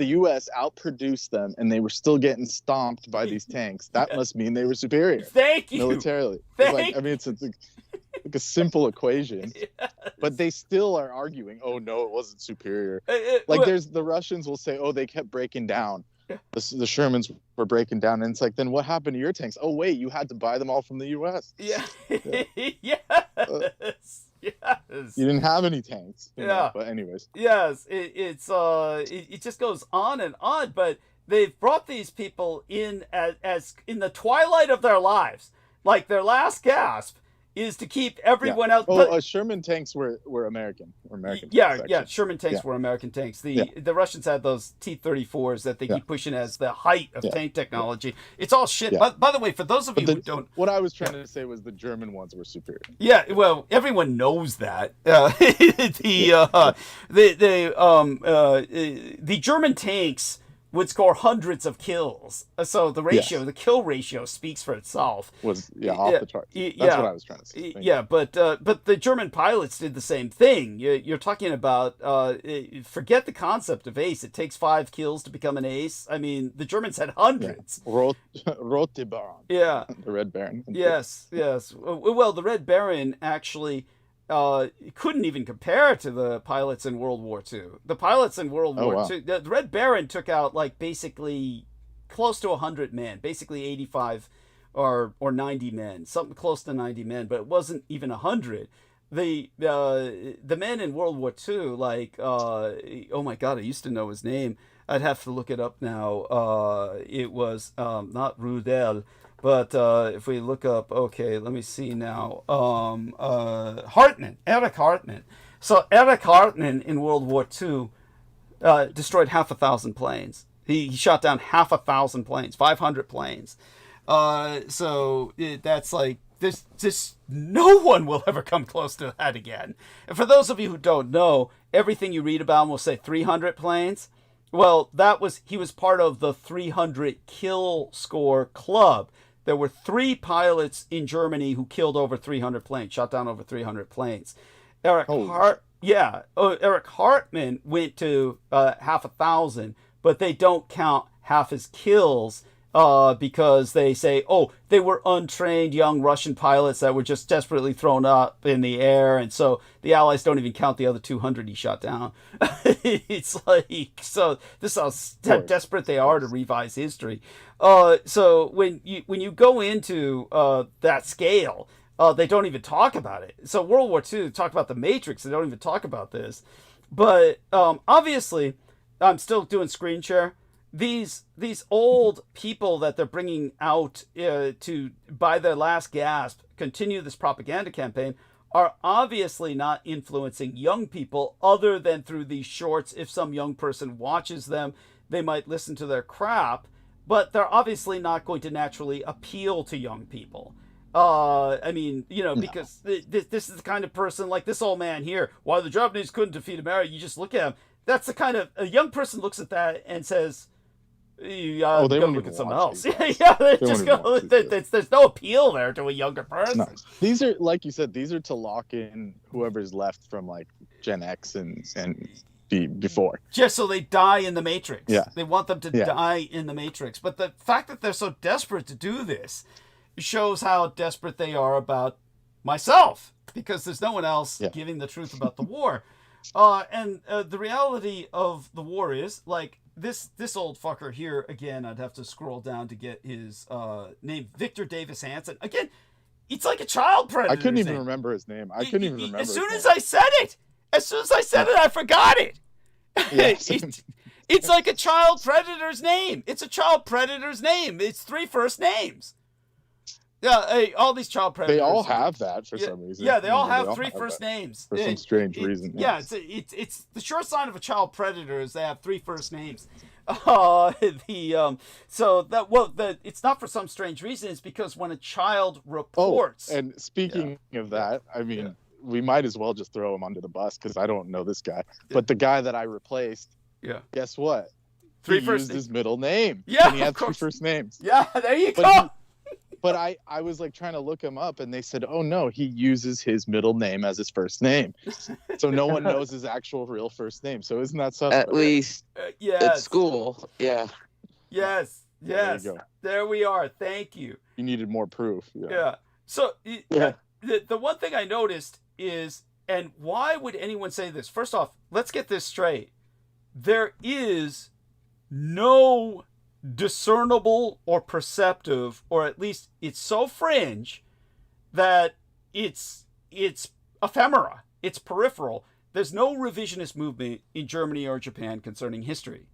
U.S. outproduced them and they were still getting stomped by these tanks, that must mean they were superior. Thank you. Militarily. It's like a simple equation. Yes. But they still are arguing, oh, no, it wasn't superior. The Russians will say, oh, they kept breaking down. The Shermans were breaking down. And it's like, then what happened to your tanks? Oh, wait, you had to buy them all from the U.S. Yeah. Yes. You didn't have any tanks. But anyways. Yes, it just goes on and on. But they've brought these people in as in the twilight of their lives, like their last gasp is to keep everyone else. Sherman tanks were American. Sherman tanks were American tanks. The Russians had those T-34s that they keep pushing as the height of tank technology. It's all shit. Yeah. By the way, for those of you who don't, what I was trying to say was the German ones were superior. Yeah, well, everyone knows that. The German tanks would score hundreds of kills. So the ratio, the kill ratio speaks for itself. Was off the charts. That's what I was trying to say. Yeah, but the German pilots did the same thing. You're talking about forget the concept of ace. It takes 5 kills to become an ace. I mean, the Germans had hundreds. Rote Baron. Yeah. The Red Baron. Yes. Well, the Red Baron actually couldn't even compare to the pilots in World War II. The pilots in World War II, the Red Baron took out like basically close to 100 men, basically 85 or 90 men, something close to 90 men, but it wasn't even 100. The men in World War II, like oh my God, I used to know his name. I'd have to look it up now. It was not Rudel. But if we look up, okay, let me see now. Hartmann, Erich Hartmann. So Erich Hartmann in World War II destroyed 500,000 planes. He shot down 500,000 planes, 500 planes. So that's like, this no one will ever come close to that again. And for those of you who don't know, everything you read about him will say 300 planes. Well, he was part of the 300 kill score club. There were 3 pilots in Germany who killed over 300 planes, shot down over 300 planes. Erich Hartmann went to 500,000, but they don't count half his kills because they say, they were untrained young Russian pilots that were just desperately thrown up in the air, and so the Allies don't even count the other 200 he shot down. It's like, so this is how desperate they are to revise history. So when you go into that scale, they don't even talk about it. So World War II, talk about the Matrix, they don't even talk about this. But obviously, I'm still doing screen share. These old people that they're bringing out to, by their last gasp, continue this propaganda campaign are obviously not influencing young people other than through these shorts. If some young person watches them, they might listen to their crap, but they're obviously not going to naturally appeal to young people. I mean, because this is the kind of person like this old man here. Why the Japanese couldn't defeat America? You just look at him. That's the kind of, a young person looks at that and says, they go look at something else. They just go. There's no appeal there to a younger person. No. These are, like you said, these are to lock in whoever's left from like Gen X and before. Just so they die in the Matrix. Yeah. They want them to die in the Matrix. But the fact that they're so desperate to do this shows how desperate they are about myself, because there's no one else giving the truth about the war. And the reality of the war is, like, this old fucker here, again, I'd have to scroll down to get his name, Victor Davis Hansen. Again, it's like a child predator. I couldn't even remember his name. As soon as I said it, I forgot it. Yes. It's like a child predator's name. It's a child predator's name. It's 3 first names. Yeah, all these child predators. They all have that for some reason. Yeah, they all have 3 first names. For some strange reason. Yeah, it's the sure sign of a child predator is they have 3 first names. It's not for some strange reason. It's because when a child reports. And speaking of that, I mean, we might as well just throw him under the bus because I don't know this guy. But the guy that I replaced, guess what? 3 he first used his middle name. Yeah, and he had 3 first names. Yeah, there you go. But I was like trying to look him up, and they said, oh no, he uses his middle name as his first name. So no one knows his actual real first name. So isn't that something? At least at school. Yeah. Yes. There we are. Thank you. You needed more proof. Yeah. So the one thing I noticed is, and why would anyone say this? First off, let's get this straight. There is no discernible or perceptive, or at least it's so fringe that it's ephemera, it's peripheral. There's no revisionist movement in Germany or Japan concerning history.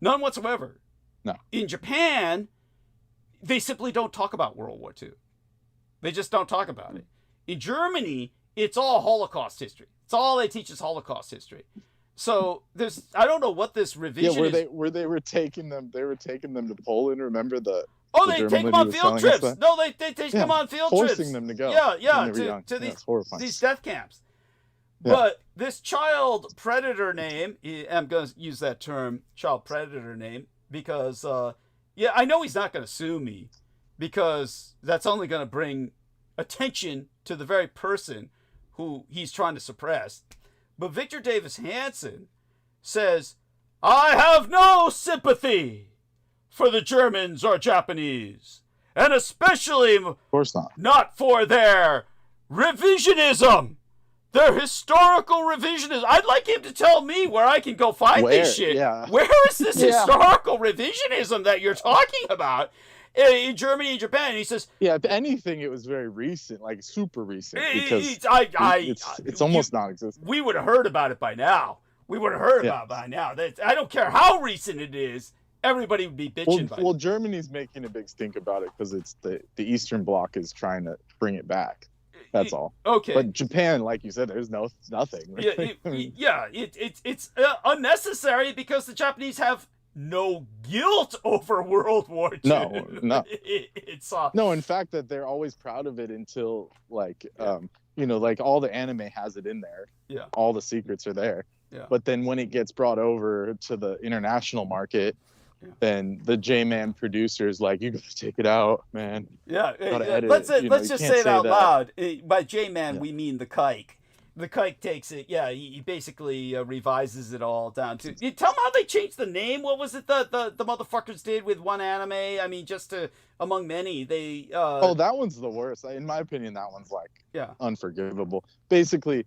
None whatsoever. No. In Japan, they simply don't talk about World War II. They just don't talk about it. In Germany, it's all Holocaust history. It's all they teach is Holocaust history. So I don't know what this revision is. They were taking them to Poland. Remember the? Oh, they take them on field trips. No, they take them on field trips. Forcing them to go. Yeah, to these death camps. But this child predator name, I'm going to use that term, child predator name, because, I know he's not going to sue me, because that's only going to bring attention to the very person who he's trying to suppress. But Victor Davis Hanson says, I have no sympathy for the Germans or Japanese, and especially Of course not. not for their revisionism. Their historical revisionism. I'd like him to tell me where I can go find this shit. Yeah. Where is this historical revisionism that you're talking about in Germany and Japan? And he says, Yeah, if anything, it was very recent, like super recent, because it's almost non-existent. we would have heard about it by now. We would have heard about it by now. I don't care how recent it is. Everybody would be bitching by it. Well, Germany's making a big stink about it because it's the Eastern Bloc is trying to bring it back. That's all. Okay. But Japan, like you said, there's nothing. It's unnecessary because the Japanese have no guilt over World War II. No. It's No, in fact, that they're always proud of it until like like all the anime has it in there. Yeah. All the secrets are there. Yeah. But then when it gets brought over to the international market, then the J-Man producers like, you gotta take it out, man. Edit let's it. let's just say it out that. loud. By J-Man, we mean the kike. The kike takes it. Yeah, he basically revises it all down to. You tell them how they changed the name. What was it the motherfuckers did with one anime? I mean, just among many, they. That one's the worst. In my opinion, that one's like unforgivable. Basically,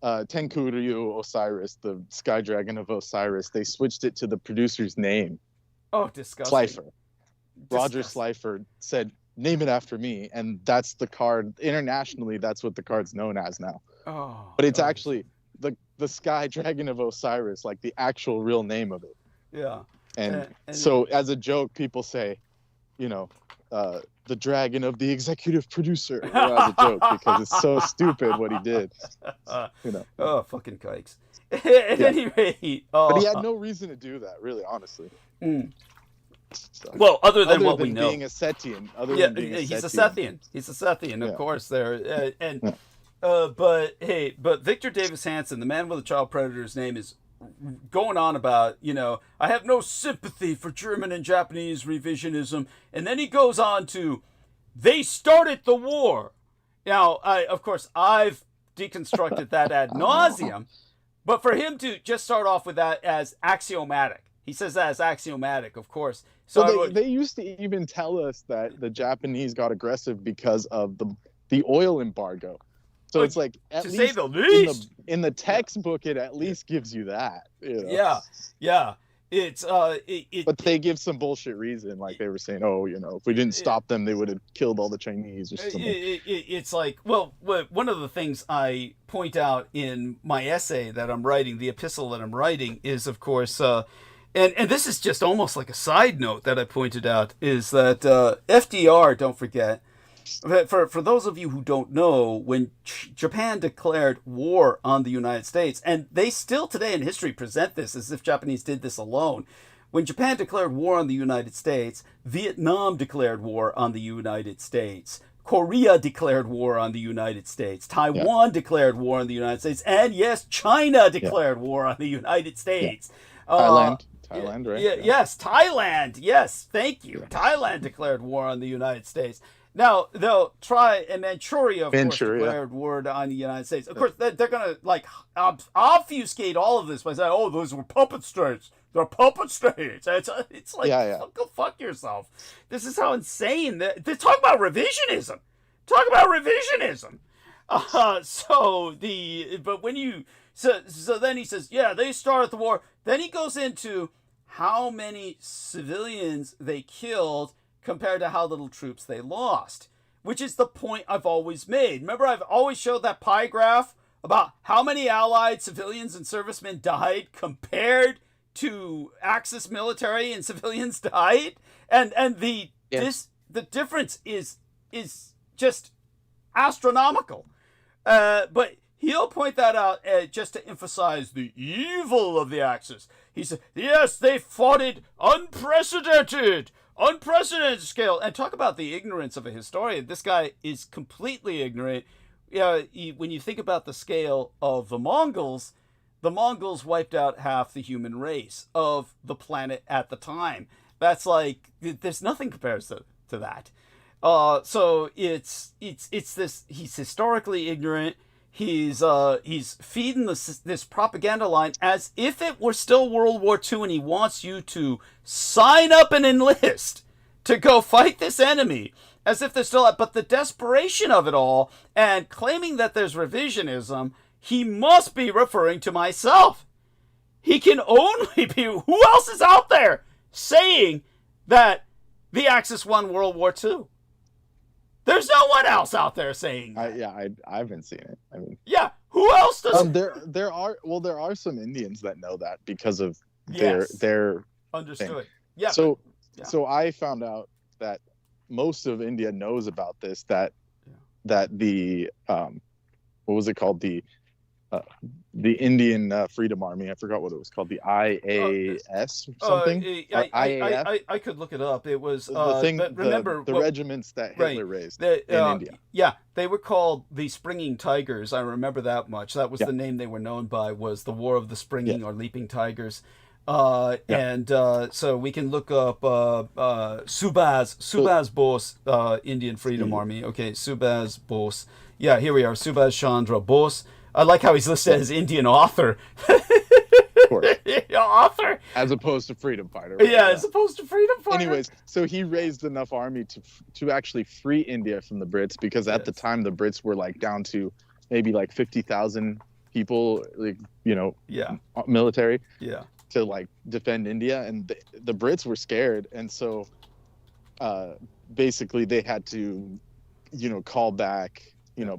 Tenkuryu Osiris, the Sky Dragon of Osiris, they switched it to the producer's name. Oh, disgusting. Slifer. Roger Slifer said, name it after me. And that's the card. Internationally, that's what the card's known as now. Oh, but it's actually the Sky Dragon of Osiris, like the actual real name of it. Yeah. And so as a joke, people say, the dragon of the executive producer, as a joke, because it's so stupid what he did. Oh, fucking kikes. At any rate. But he had no reason to do that, really, honestly. So, well, other than what we know. Being a Sethian. He's a Sethian. He's a Sethian, of course. There. But Victor Davis Hanson, the man with the child predator's name, is going on about, I have no sympathy for German and Japanese revisionism. And then he goes on to, they started the war. Now, of course, I've deconstructed that ad nauseum. But for him to just start off with that as axiomatic, he says that as axiomatic, of course. So they used to even tell us that the Japanese got aggressive because of the oil embargo. So it's like, at to least say the least, in the textbook, it at least gives you that. Yeah. It's but they give some bullshit reason, like they were saying, if we didn't stop them, they would have killed all the Chinese or something. It's like, well, one of the things I point out in my essay that I'm writing, the epistle that I'm writing, is of course, and this is just almost like a side note that I pointed out, is that FDR, don't forget. For those of you who don't know, when Japan declared war on the United States, and they still today in history present this as if Japanese did this alone. When Japan declared war on the United States, Vietnam declared war on the United States. Korea declared war on the United States. Taiwan declared war on the United States. And yes, China declared war on the United States. Thailand, right? Yes, Thailand. Yes, thank you. Thailand declared war on the United States. Now, they'll try, and Manchuria, of course, declared war on the United States. Of course, they're going to, obfuscate all of this by saying, those were puppet states. They're puppet states. It's like, go fuck yourself. This is how insane. They talk about revisionism. So then he says, they started the war. Then he goes into how many civilians they killed compared to how little troops they lost, which is the point I've always made. Remember, I've always showed that pie graph about how many Allied civilians and servicemen died compared to Axis military and civilians died, and the difference is just astronomical. But he'll point that out just to emphasize the evil of the Axis. He said, yes, they fought it unprecedented scale. And talk about the ignorance of a historian. This guy is completely ignorant. when you think about the scale of the Mongols wiped out half the human race of the planet at the time. That's like, there's nothing compares to that. So it's this, he's historically ignorant. He's feeding this propaganda line as if it were still World War II, and he wants you to sign up and enlist to go fight this enemy, as if they're still, but the desperation of it all, and claiming that there's revisionism, he must be referring to myself. He can only be, who else is out there saying that the Axis won World War II? There's no one else out there saying that. I haven't seen it. I mean, yeah, who else does? There are some Indians that know that because of their understood thing. Yeah. So I found out that most of India knows about this. That the what was it called, the Indian Freedom Army, I forgot what it was called, the IAS something. IAF. I could look it up. It was the thing. Remember the regiments that Hitler raised in India. Yeah, they were called the Springing Tigers. I remember that much. That was the name they were known by. Was the War of the Springing or Leaping Tigers. And so we can look up Subhas Bose, Indian Freedom Army. Okay, Subhas Bose. Yeah, here we are. Subhas Chandra Bose. I like how he's listed as Indian author. Of course. Author. As opposed to freedom fighter. Right? Yeah, as opposed to freedom fighter. Anyways, so he raised enough army to actually free India from the Brits, because at the time the Brits were like down to maybe like 50,000 people, like, military. Yeah. To like defend India, and the Brits were scared, and so basically they had to call back,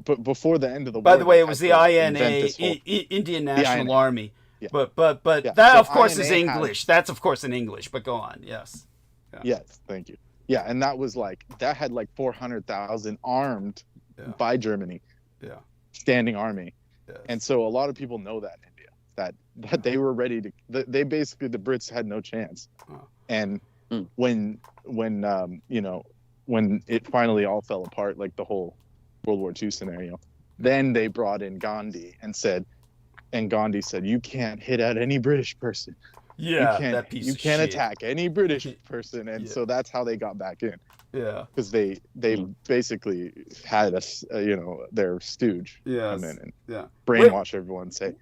but before the end of the war. By the way, it was the INA, Indian National Army. Yeah. But that of course is English. That's of course in English, but go on. Yes. Yeah. Yes, thank you. Yeah, and that had like 400,000 armed by Germany. Yeah. Standing army. Yes. And so a lot of people know that in India, that they were ready to, they basically, the Brits had no chance. And when it finally all fell apart, like the whole World War II scenario, then they brought in Gandhi and Gandhi said, you can't hit at any British person. Yeah, you can't attack any British person. And so that's how they got back in. Yeah. Because they basically had their stooge come in and brainwash everyone, say,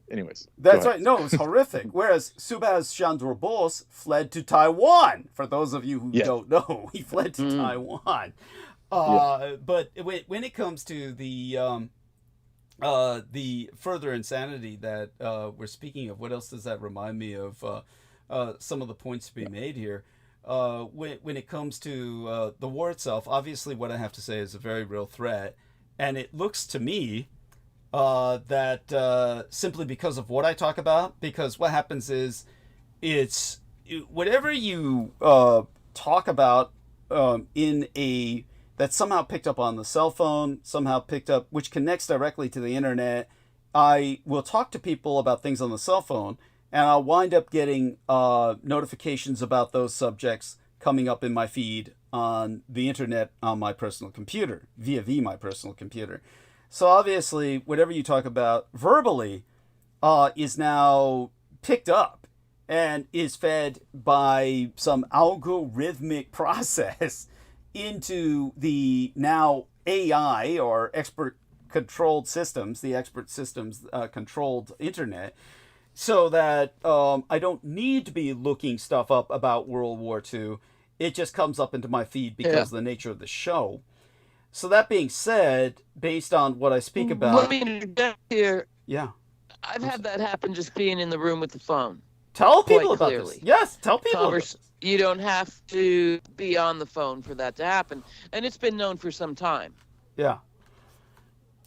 anyways. That's right. No, it was horrific. Whereas Subhas Chandra Bose fled to Taiwan. For those of you who don't know, he fled to Taiwan. But when it comes to the further insanity that we're speaking of, what else does that remind me of? Some of the points to be made here. When it comes to the war itself, obviously what I have to say is a very real threat. And it looks to me that simply because of what I talk about, because what happens is it's whatever you talk about that's somehow picked up on the cell phone, somehow picked up, which connects directly to the internet. I will talk to people about things on the cell phone, and I'll wind up getting notifications about those subjects coming up in my feed on the internet on my personal computer, via my personal computer. So obviously, whatever you talk about verbally is now picked up and is fed by some algorithmic process into the now AI or expert controlled systems, the expert systems controlled internet, so that I don't need to be looking stuff up about World War II. It just comes up into my feed because of the nature of the show. So that being said, based on what I speak about... Let me interject here. Yeah. I've had that happen just being in the room with the phone. Tell people about this. Yes, tell people about this. You don't have to be on the phone for that to happen. And it's been known for some time. Yeah.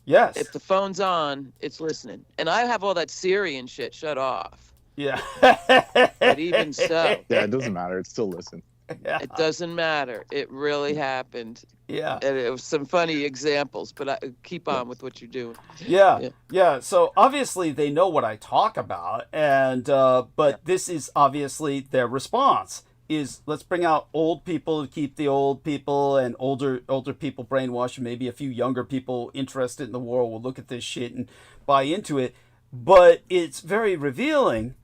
Yes. If the phone's on, it's listening. And I have all that Siri and shit shut off. Yeah. But even so. Yeah, it doesn't matter. It's still listening. Yeah. It doesn't matter. It really happened. Yeah. And it was some funny examples, but keep on with what you're doing. Yeah. So obviously they know what I talk about, and but this is obviously their response. is let's bring out old people to keep the old people and older people brainwashed, and maybe a few younger people interested in the war will look at this shit and buy into it. But it's very revealing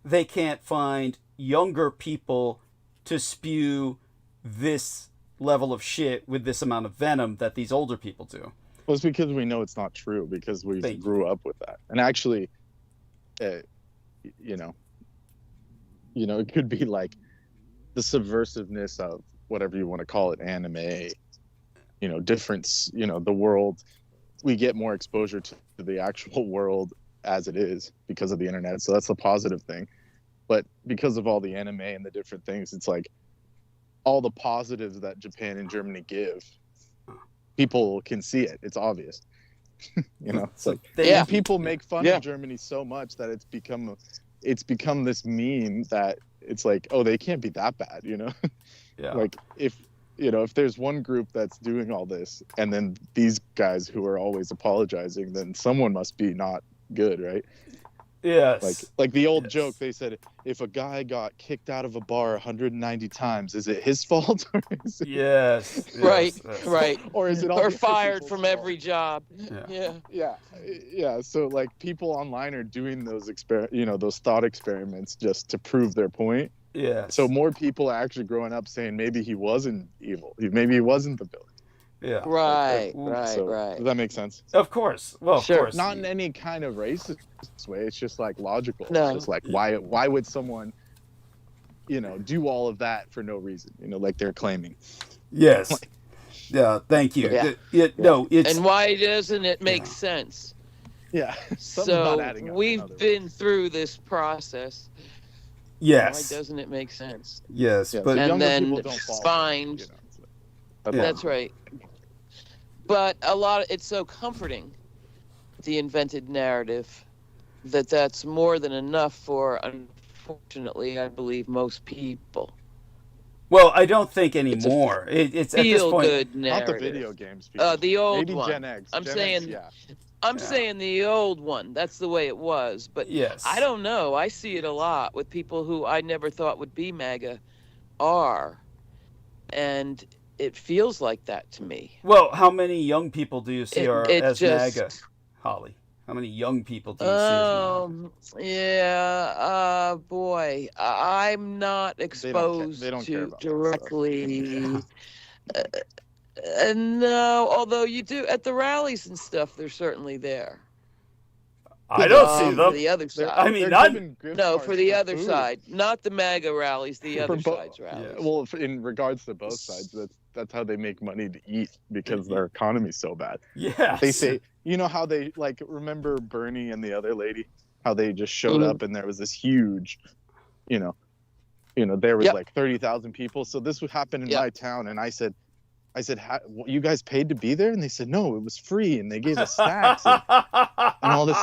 they can't find younger people to spew this level of shit with this amount of venom that these older people do. Well, it's because we know it's not true, because we grew up with that. And actually, you know, it could be like the subversiveness of whatever you want to call it, anime, difference, the world. We get more exposure to the actual world as it is because of the internet. So that's a positive thing. But because of all the anime and the different things, it's like all the positives that Japan and Germany give, people can see it. It's obvious. It's like, people make fun of Germany so much that it's become this meme that it's like, oh, they can't be that bad, Yeah. Like if there's one group that's doing all this and then these guys who are always apologizing, then someone must be not good, right? Yes. Like the old joke, they said, if a guy got kicked out of a bar 190 times, is it his fault? Or is it... Yes. Right. Or is it all or fired from every job? Yeah. So like people online are doing those those thought experiments just to prove their point. Yeah. So more people are actually growing up saying maybe he wasn't evil. Maybe he wasn't the villain. Yeah. Right. Does that make sense? Of course. Well, Sure. of course. Not in any kind of racist way. It's just like logical. No. It's just like why would someone, do all of that for no reason? Like they're claiming. Yes. Yeah. Thank you. Yeah. No. It's. And why doesn't it make sense? Yeah. So we've been through this process. Yes. Why doesn't it make sense? Yes. Yeah, but so and then people don't fall find. That's right. But it's so comforting, the invented narrative, that's more than enough for, unfortunately, I believe, most people. Well, I don't think anymore. It's at this point. Feel-good narrative. Not the video games. People. The old Maybe one. Gen X. I'm Gen saying. X, I'm saying the old one. That's the way it was. But yes. I don't know. I see it a lot with people who I never thought would be MAGA are. And it feels like that to me. Well, how many young people do you see as MAGA, Holly? How many young people do you see as MAGA? Yeah, boy, I'm not exposed they don't care to about directly. No, although you do at the rallies and stuff, they're certainly there. I don't see them. For the other side. I mean, not for the other food. side, not the MAGA rallies, the other side's rallies. Yeah. Well, in regards to both sides, that's how they make money to eat because their economy's so bad. Yes. They say, how they remember Bernie and the other lady, how they just showed up and there was this huge, there was like 30,000 people. So this would happen in my town, and I said, you guys paid to be there? And they said, no, it was free. And they gave us snacks and all this.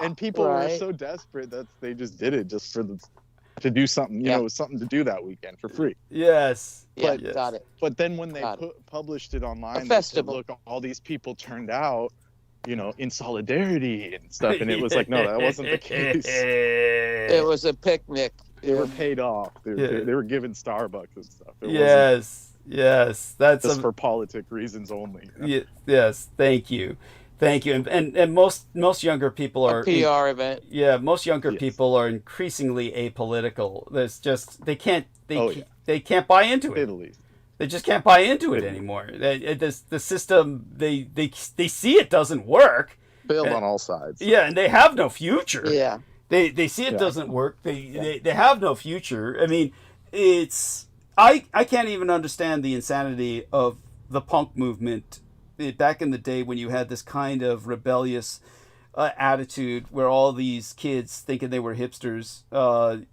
And people were so desperate that they just did it just to do something, it was something to do that weekend for free. Yes. Got it. But then when they published it online, they said, look, all these people turned out, in solidarity and stuff. And it was like, no, that wasn't the case. It was a picnic. They were paid off. They were given Starbucks and stuff. Yes, that's just for politic reasons only. Yes, thank you, and most younger people are a PR event. Yeah, most younger people are increasingly apolitical. There's just they can't buy into it. Italy. They just can't buy into it anymore. The system they see it doesn't work. Failed on all sides. Yeah, and they have no future. Yeah. They see it doesn't work. They have no future. I mean, it's. I can't even understand the insanity of the punk movement back in the day when you had this kind of rebellious attitude where all these kids thinking they were hipsters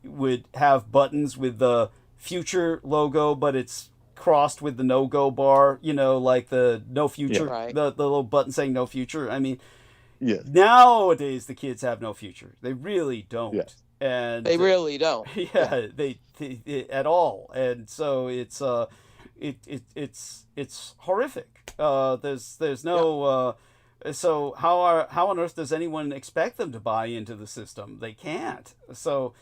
would have buttons with the future logo, but it's crossed with the no-go bar, like the no future, the little button saying no future. I mean, nowadays the kids have no future. They really don't. Yes. And they really don't. Yeah, they at all, and so it's horrific. There's no. So how on earth does anyone expect them to buy into the system? They can't. So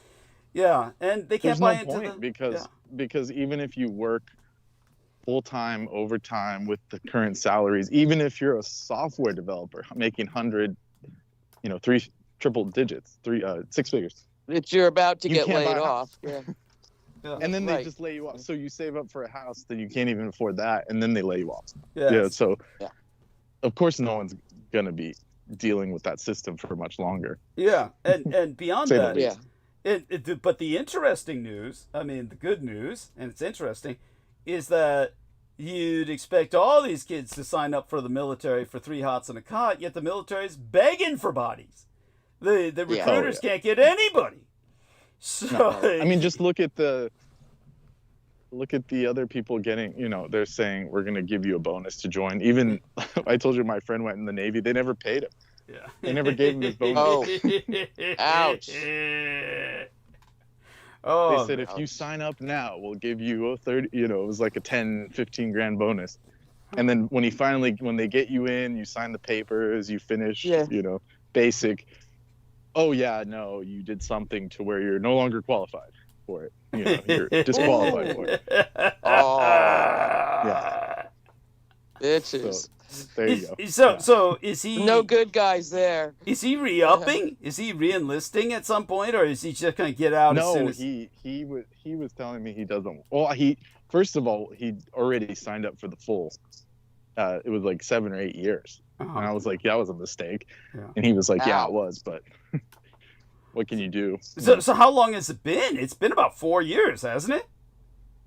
Yeah, and they can't There's buy no into point the because even if you work full-time overtime with the current salaries, even if you're a software developer making 100, three triple digits, six figures, That you're about to You get can't buy laid a off. house. Yeah. yeah. and then they Right. just lay you off. So you save up for a house, then you can't even afford that, and then they lay you off. Yes. Yeah. So, Yeah. of course, no one's gonna be dealing with that system for much longer. Yeah, and beyond Say the that, least. but the interesting news, I mean, the good news, and it's interesting, is that you'd expect all these kids to sign up for the military for 3 hots and a cot, yet the military's begging for bodies. The recruiters can't get anybody. So I mean, just look at the other people getting, they're saying we're going to give you a bonus to join. Even I told you my friend went in the Navy. They never paid him. yeah. They never gave him his bonus. Oh. Ouch. Oh, They said, if you sign up now, we'll give you a 30, it was like a 10, 15 grand bonus. And then when they get you in, you sign the papers, you finish, basic. Oh yeah, no, you did something to where you're no longer qualified for it. You're disqualified for it. Oh. Yeah. Bitches. So there you go. So is he No good guys there. Is he re-upping? Is he re-enlisting at some point, or is he just gonna get out as soon No, as he was telling me he doesn't. Well, first of all, he already signed up for the full. It was like 7 or 8 years, and I was like, that was a mistake. Yeah. And he was like, yeah, Ow. it was, but what can you do? So how long has it been? It's been about 4 years, hasn't it?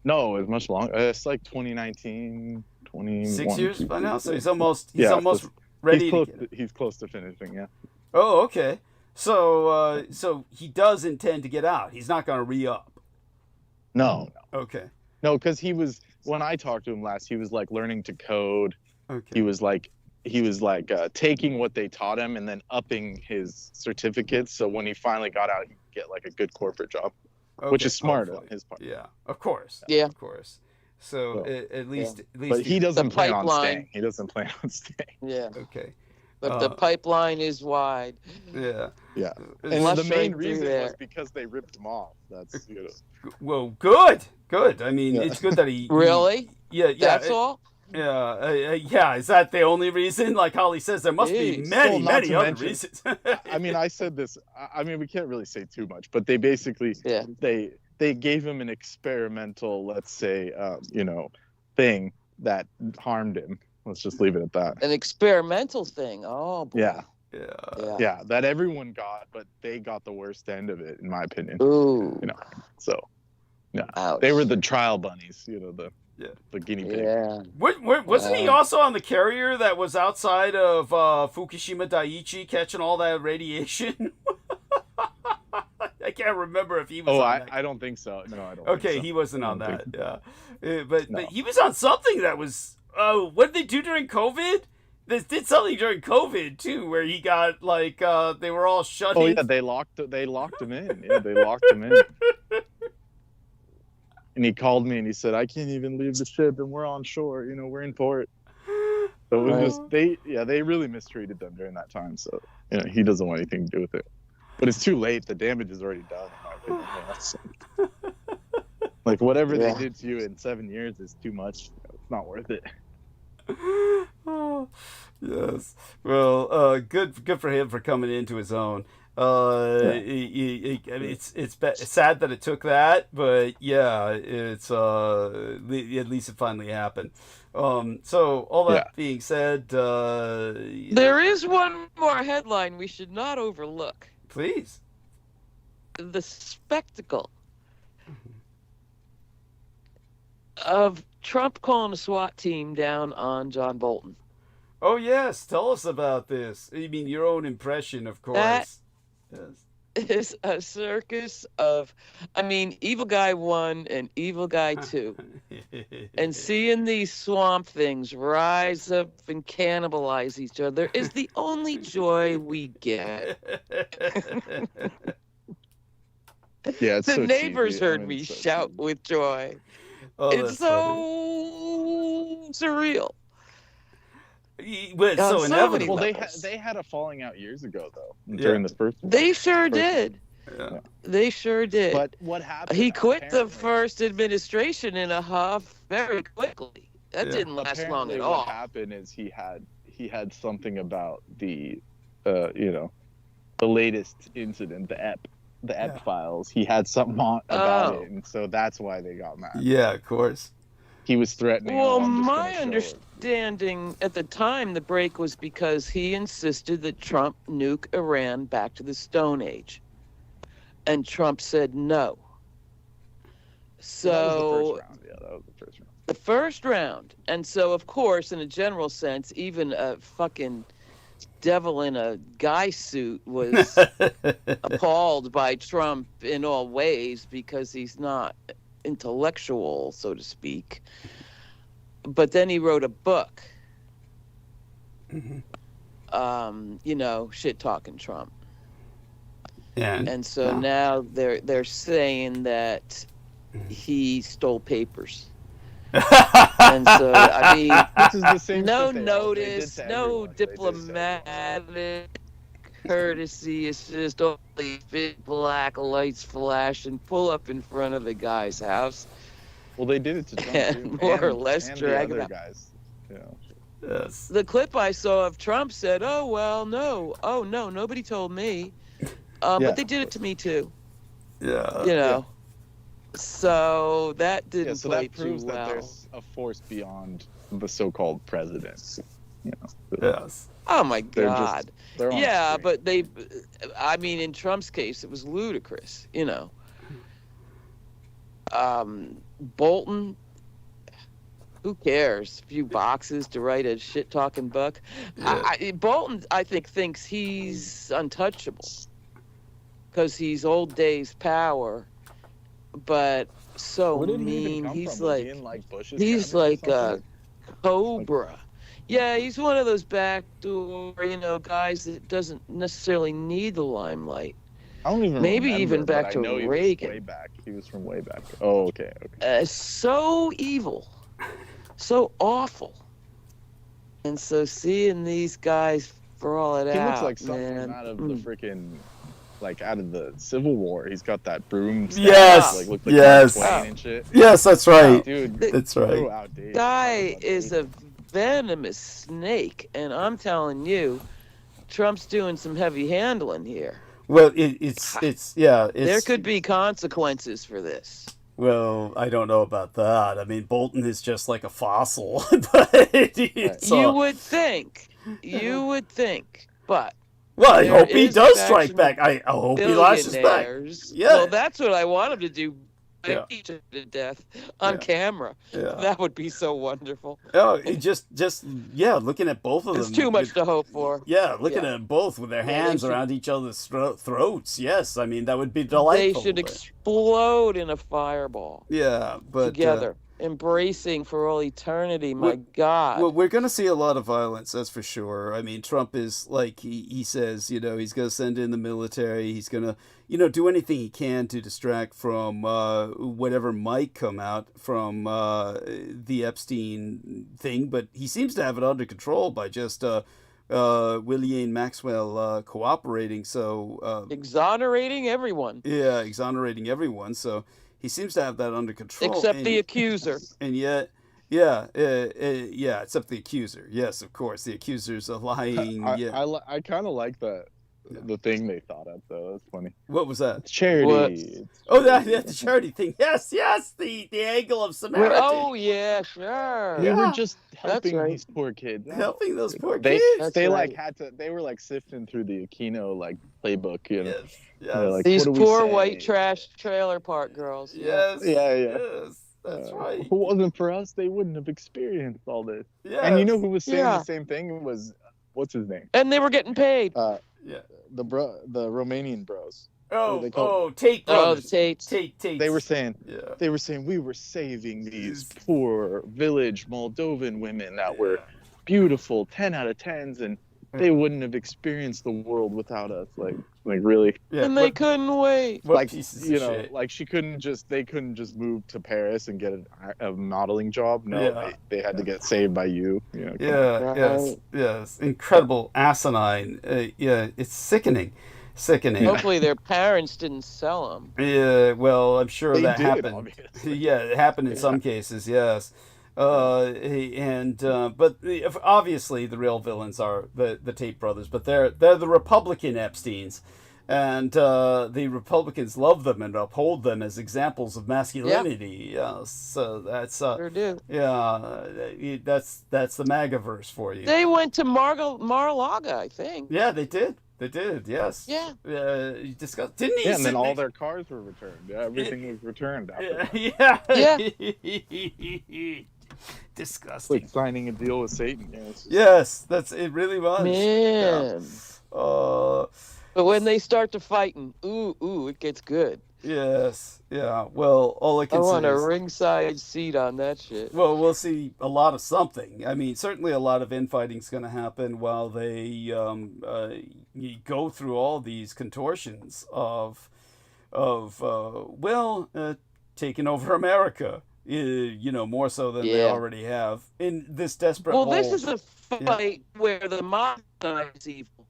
No, it's much longer. It's like 2019, 21. 6 years by now. So he's almost He's ready. close. To get it. He's close to finishing. Yeah. Oh, okay. So so he does intend to get out. He's not gonna re-up. No. Okay. No, because when I talked to him last, he was like learning to code. Okay. He was like taking what they taught him and then upping his certificates. So when he finally got out, he could get like a good corporate job, which is smart on his part. Yeah, of course. Yeah. Of course. So at least But he doesn't The plan on pipeline. staying. He doesn't plan on staying. Yeah. Okay. But the pipeline is wide. Yeah. Yeah. And Unless the main right through reason there. was because they ripped him off. That's Well, good. I mean, it's good that he Really? Yeah. That's all? Yeah. Is that the only reason? Like Holly says, there must be Jeez. many, Well, not many to other mention- reasons. I mean, I said this. I mean, we can't really say too much, but they basically Yeah. they gave him an experimental, let's say, thing that harmed him. Let's just leave it at that. An experimental thing. Oh, boy. Yeah, Yeah. that everyone got, but they got the worst end of it, in my opinion. Ooh. So, yeah, Ouch. they were the trial bunnies, the guinea pig. Yeah. Wasn't he also on the carrier that was outside of Fukushima Daiichi catching all that radiation? I can't remember if he was on that. I don't think so. No, I don't. Okay, think so. he wasn't on I don't that. think Yeah, but No. he was on something that was. Oh, what did they do during COVID? They did something during COVID too, where he got like they were all shut Oh in. yeah, they locked him in. Yeah, they locked him in. And he called me and he said, "I can't even leave the ship, and we're on shore. We're in port." So it was just they really mistreated them during that time. So he doesn't want anything to do with it. But it's too late. The damage is already done, in my opinion. So, like whatever they did to you in 7 years is too much. It's not worth it. Oh, yes. Well, good for him for coming into his own. I mean, it's sad that it took that, but yeah, it's at least it finally happened. So all that being said, There is one more headline we should not overlook. please. The spectacle of Trump calling a SWAT team down on John Bolton. Oh yes, tell us about this. You mean your own impression, of course. That- Yes. Is a circus of, Evil Guy 1 and Evil Guy 2. And seeing these swamp things rise up and cannibalize each other is the only joy we get. Yeah, it's The so neighbors cheesy. heard I mean, me it's so shout cheesy. with joy. Oh, It's that's funny. so surreal. Well, so so inevitable. Well, levels. they had a falling out years ago though during this first. They sure did. Yeah. They sure did. But what happened? He quit the apparently- first administration in a huff very quickly. That Yeah. didn't last long Apparently at what all. happened is he had something about the, the latest incident, the EP Yeah. files. He had something about Oh. it, and so that's why they got mad. Yeah, of course. He was threatening. Well, "Oh, I'm just my gonna show it." understanding at the time, the break was because he insisted that Trump nuke Iran back to the Stone Age. And Trump said no. So That was the first round. Yeah, that was the first round. the first round. And so, of course, in a general sense, even a fucking devil in a guy suit was appalled by Trump in all ways because he's not intellectual, so to speak. But then he wrote a book, shit talking Trump. And And so now they're saying that he stole papers. And so, I mean, This is the same no shit they did notice, to no everyone. They did to everyone. diplomatic courtesy. It's just all these big black lights flash and pull up in front of the guy's house. Well, they did it to Trump And too, more or less and drag the him other out. guys. yes. The clip I saw of Trump said, "Oh well, no, nobody told me, Yeah. but they did it to me too." Yeah. So that didn't Yeah, so play that proves too that well. there's a force beyond the so-called president. Yes. Oh my They're just- God. They're on a Yeah, string. but in Trump's case, it was ludicrous, Bolton, who cares? A few boxes to write a shit-talking book. Yeah. Bolton, I think, thinks he's untouchable because he's old days power, but so Where did he even mean. come He's from? Was he like, in, like, Bush's he's cabinet or like a something? cobra. Yeah, he's one of those backdoor, guys that doesn't necessarily need the limelight. I don't even maybe remember, even back but to I know Reagan. He was way back. He was from way back. Oh, okay. So evil, so awful. And so seeing these guys brawl it He out, looks like something man. out of the freaking, like, out of the Civil War. He's got that broom staff, Yes, like, looks like yes. Mark Twain and shit. Yes, that's right. Dude, That's so right. outdated. Guy So is a venomous snake, and I'm telling you, Trump's doing some heavy handling here. Well, it's There could be consequences for this. Well, I don't know about that. I mean, Bolton is just like a fossil, but it's, You would think, but well, I there hope he is does faction strike back. I hope he lashes back. billionaires. Yeah. Well, that's what I want him to do. Yeah. Each other to death on Yeah. camera. Yeah. That would be so wonderful. Oh, it just looking at both of It's them. too much to hope for. Yeah, looking Yeah. at them both with their Yeah, they hands should- around each other's throats. Yes, I mean that would be They delightful. should but- explode in a fireball yeah, but together, embracing for all eternity. My God. well, we're going to see a lot of violence, that's for sure. I mean, Trump is like he says, he's going to send in the military. He's going to, do anything he can to distract from whatever might come out from the Epstein thing. But he seems to have it under control by just Ghislaine Maxwell cooperating. So Exonerating everyone yeah, exonerating everyone. So he seems to have that under control. except the accuser. And yet, yeah, except the accuser. Yes, of course, the accuser's a lying. I kind of like that. The thing they thought of, though. That's funny. What was that? It's charity. What? Oh, the charity thing. Yes, the angle of Samaritan. Oh yeah, sure. We were just helping right. these poor kids. Helping those poor They kids. That's they right. like had to. They were like sifting through the Aquino like playbook. Yes, They're like, These what do we poor say? white trash trailer park girls. yes, Yeah. yes. That's right. If it wasn't for us, they wouldn't have experienced all this. Yes. And you know who was saying Yeah. the same thing was, what's his name? And they were getting paid. Yeah. The Romanian bros. Oh, they call Tate Oh, the brothers. Tates. Tate. They were saying Yeah. we were saving these poor village Moldovan women that were beautiful, 10 out of 10s, and they wouldn't have experienced the world without us. Like really. Yeah. And they couldn't wait. What Like, pieces you of know, shit. like they couldn't just move to Paris and get a modeling job. No, Yeah. they had to get saved by you. You know, Yeah, Right. yes, incredible, asinine. Yeah, it's sickening. Sickening. Hopefully their parents didn't sell them. Yeah, well, I'm sure They that did, happened. obviously. Yeah, it happened in some cases, yes. But obviously the real villains are the Tate brothers, but they're the Republican Epsteins, and the Republicans love them and uphold them as examples of masculinity. Yeah, so that's Sure do. yeah, that's the MAGA-verse for you. They went to Mar-a-Lago, I think. Yeah, they did. They did, yes. Yeah. You discussed, didn't he? Yeah, and then sit all next- their cars were returned. Yeah, everything was returned after that. Yeah. It's Disgusting. like signing a deal with Satan. Yeah, it's just- Yes, it really was. Man. Yeah. But when they start to fighting, ooh, it gets good. Yes. Yeah. Well, all I I can want say a is, ringside seat on that shit. well, we'll see a lot of something. I mean, certainly a lot of infighting's going to happen while they you go through all these contortions of taking over America. More so than they Yeah. already have in this desperate. Well, this hole. is a fight where the MAGA side is evil,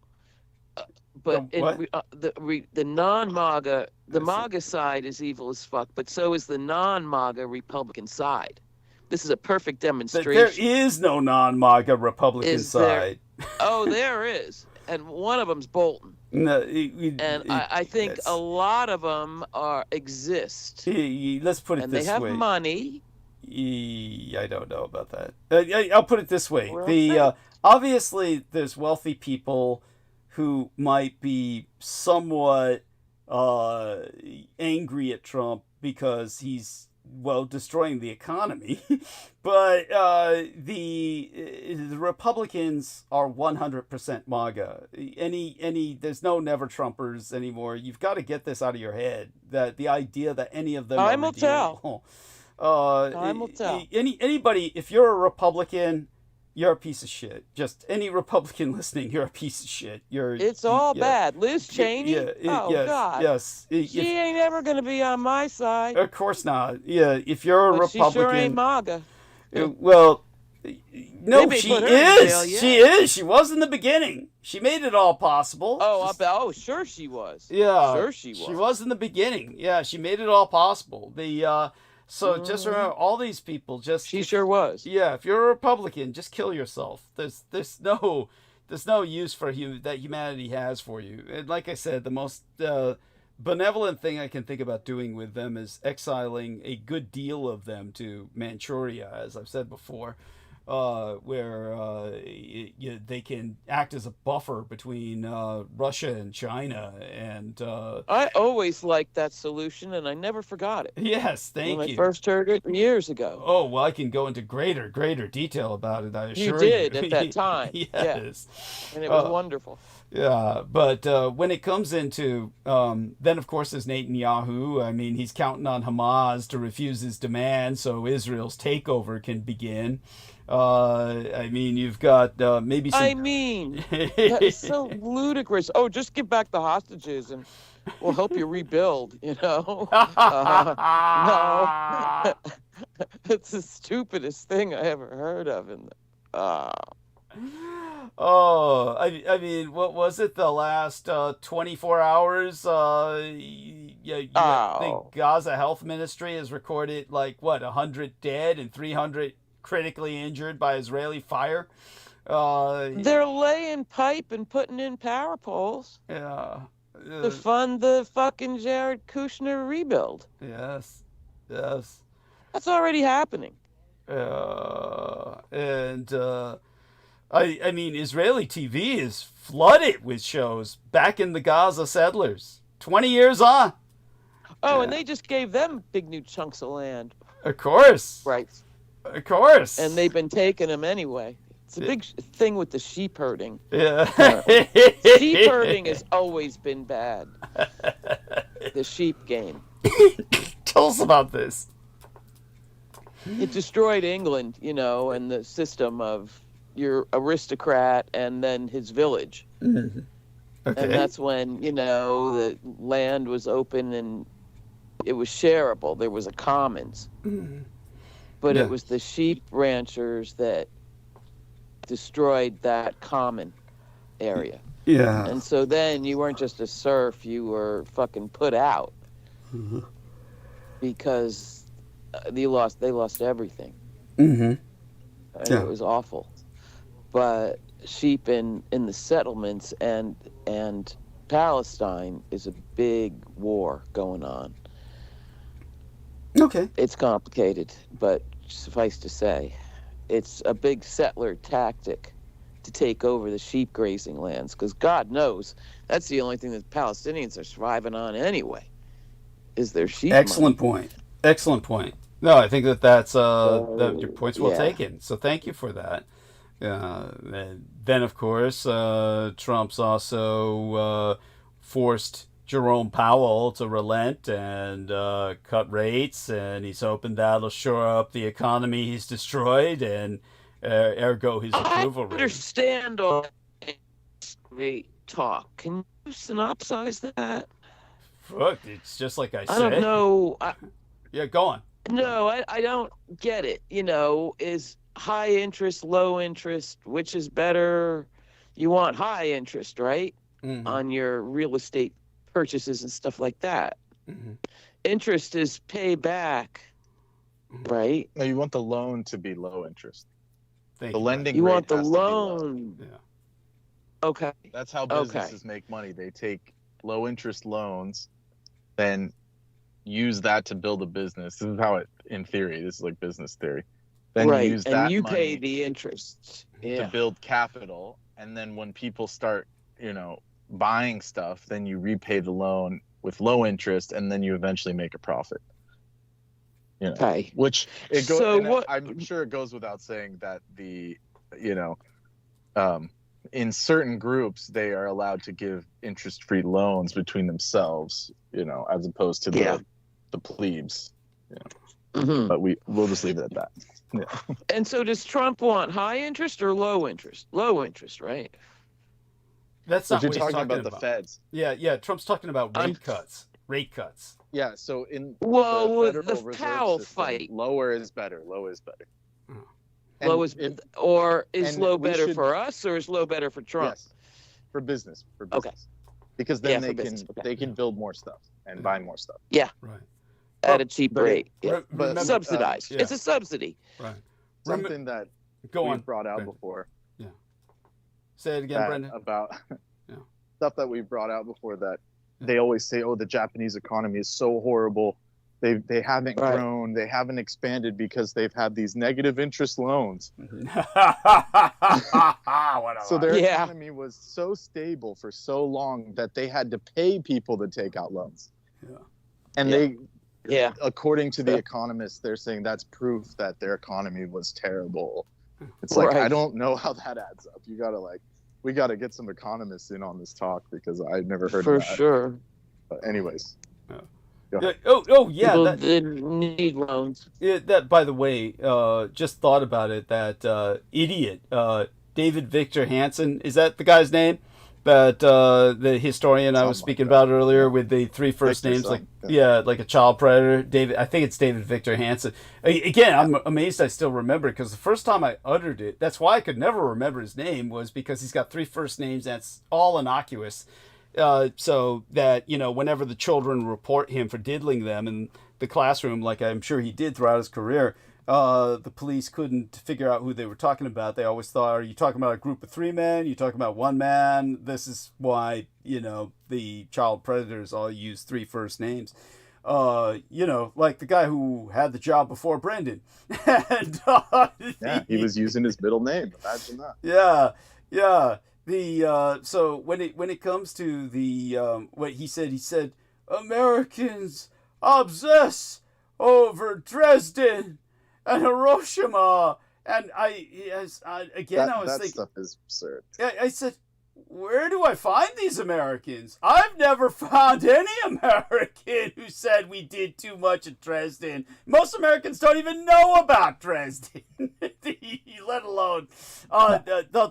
but The what? the non-MAGA, the I see. MAGA side is evil as fuck, but so is the non-MAGA Republican side. This is a perfect There demonstration. is no non-MAGA Republican Is there- side. Oh, there is, and one of them's Bolton, No, and I think a lot of them exist, let's put it and this they have way. money. I don't know about that. I'll put it this way: Well, obviously there's wealthy people who might be somewhat angry at Trump because he's destroying the economy, but the Republicans are 100% MAGA. There's no never Trumpers anymore. You've got to get this out of your head, that the idea that any of them Time are will tell. Time will tell. Anybody, if you're a Republican, you're a piece of shit. Just any Republican listening, you're a piece of shit. It's all bad. Liz Cheney. Yes, God. yes. She ain't ever gonna be on my side. Of course not. Yeah, if you're a But she Republican, sure ain't MAGA. well, no, They she put her in is. jail, yeah. She is. She was in the beginning. She made it all possible. Sure she was. Yeah, Sure she was. She was in the beginning. Yeah, she made it all possible. So just remember, all these people just. She sure was. Yeah, if you're a Republican, just kill yourself. There's no use for that humanity has for you. And like I said, the most benevolent thing I can think about doing with them is exiling a good deal of them to Manchuria, as I've said before, where they can act as a buffer between Russia and China. And I always liked that solution, and I never forgot it. yes, thank when you. I first heard it years ago. Oh, well, I can go into greater detail about it, I assure You you. did at that time. Yes. And it was wonderful. Yeah, but when it comes into, then of course there's Netanyahu. I mean, he's counting on Hamas to refuse his demand so Israel's takeover can begin. I mean, you've got maybe some... I mean, that is so ludicrous. Oh, just give back the hostages and we'll help you rebuild, No. It's the stupidest thing I ever heard of. Oh, I mean, what was it? The last 24 hours? The Gaza Health Ministry has recorded 100 dead and 300 critically injured by Israeli fire. They're laying pipe and putting in power poles Yeah. to fund the fucking Jared Kushner rebuild. Yes. That's already happening. I mean, Israeli TV is flooded with shows back in the Gaza settlers. 20 years on. Oh, Yeah. and they just gave them big new chunks of land. Of course. Right. Of course. And they've been taking them anyway. It's a big thing with the sheep herding. Yeah. Sheep herding has always been bad. The sheep game. Tell us about this. It destroyed England, and the system of your aristocrat and then his village. Okay. And that's when, the land was open and it was shareable. There was a commons. But Yeah. it was the sheep ranchers that destroyed that common. area. Yeah. And so then you weren't just a serf, you were fucking put out because they lost everything. Mm-hmm. And Yeah. it was awful. But sheep in the settlements and Palestine is a big war going on. Okay. It's complicated, but suffice to say, it's a big settler tactic to take over the sheep grazing lands, because God knows that's the only thing that Palestinians are surviving on anyway, is their sheep. Excellent money. point. Excellent point. No, I think that's So, your point's well yeah. taken. So thank you for that. And then, of course, Trump's also forced Jerome Powell to relent and cut rates, and he's hoping that'll shore up the economy he's destroyed, and ergo his approval I rating. understand all rate talk. Can you synopsize that? Look, it's just like I said. I don't know. Yeah, go on. No, I don't get it. Is high interest, low interest, which is better? You want high interest, right? Mm-hmm. On your real estate purchases and stuff like that. Mm-hmm. Interest is pay back, right? No, you want the loan to be low interest. Thank The you. lending You rate want the has to be low. loan. Yeah. Okay. That's how Okay. businesses make money. They take low interest loans, then use that to build a business. This is how it, in theory, this is like business theory. Then Right. you use And that you money pay the interest. to Yeah. build capital, and then when people start, buying stuff, then you repay the loan with low interest, and then you eventually make a profit. Okay. Which it goes. So and what- I'm sure it goes without saying that in certain groups they are allowed to give interest-free loans between themselves, as opposed to the plebes. Mhm. But we'll just leave it at that. Yeah. And so does Trump want high interest or low interest? Low interest, right? That's But not you're what he's talking talking about the feds. Yeah. Trump's talking about I'm- rate cuts. Rate cuts. Yeah. So in Well, the with Federal the Reserve Powell system, fight. lower is better. Low is better. Oh. And Low is, if- or is and low we better should- for us, or is low better for Trump? Yes, for business. Okay. Because then Yeah, they for can business, okay. they can build more stuff and buy more stuff. Right. At a cheap but it- rate. Yeah. but- Remember- Subsidized. yeah. It's a subsidy. Right. Something that Go we've on. brought out Brandon. before. Say it again, that Brendan. about Yeah. stuff that we've brought out before that they always say, oh, the Japanese economy is so horrible. They haven't Right. grown, they haven't expanded because they've had these negative interest loans. So their Yeah. economy was so stable for so long that they had to pay people to take out loans. Yeah. And Yeah. they, Yeah. according to the Yeah. economists, they're saying that's proof that their economy was terrible. It's like, Right. I don't know how that adds up. We gotta get some economists in on this talk because I've never heard For of that. sure. But anyways, Yeah, yeah. People That, did need loans. yeah, that. By the way, just thought about it. That idiot, David Victor Hansen. Is that the guy's name? That the historian I was Something like speaking that. about earlier with the three first Victor names, like something, like a child predator. David. I think it's David Victor Hansen. Again, I'm amazed I still remember it because the first time I uttered it, that's why I could never remember his name, was because he's got three first names that's all innocuous. So that, whenever the children report him for diddling them in the classroom, like I'm sure he did throughout his career, the police couldn't figure out who they were talking about. They always thought, are you talking about a group of three men? You talking about one man? This is why, the child predators all use three first names. Like the guy who had the job before Brendan. And, yeah, he was using his middle name. Imagine that. Yeah. So when it comes to the what he said Americans obsess over Dresden and Hiroshima, and I was That thinking, stuff is absurd. I said, where do I find these Americans? I've never found any American who said we did too much at Dresden. Most Americans don't even know about Dresden, let alone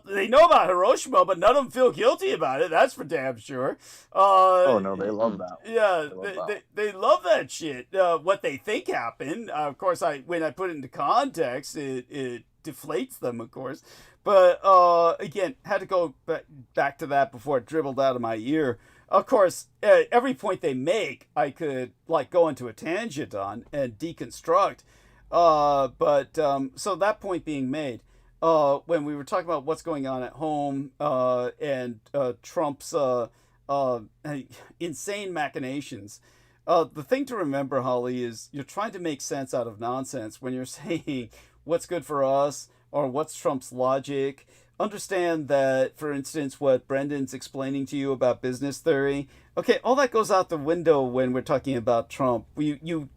they know about Hiroshima, but none of them feel guilty about it. That's for damn sure. Oh no, they love that. Yeah, love that. they love that shit. What they think happened. Of course, when I put it into context, it deflates them, of course. But again, had to go back to that before it dribbled out of my ear. Of course, at every point they make, I could like go into a tangent on and deconstruct. But so that point being made, when we were talking about what's going on at home and Trump's insane machinations, the thing to remember, Holly, is you're trying to make sense out of nonsense when you're saying what's good for us or what's Trump's logic. Understand that, for instance, what Brendan's explaining to you about business theory, okay, all that goes out the window when we're talking about Trump. You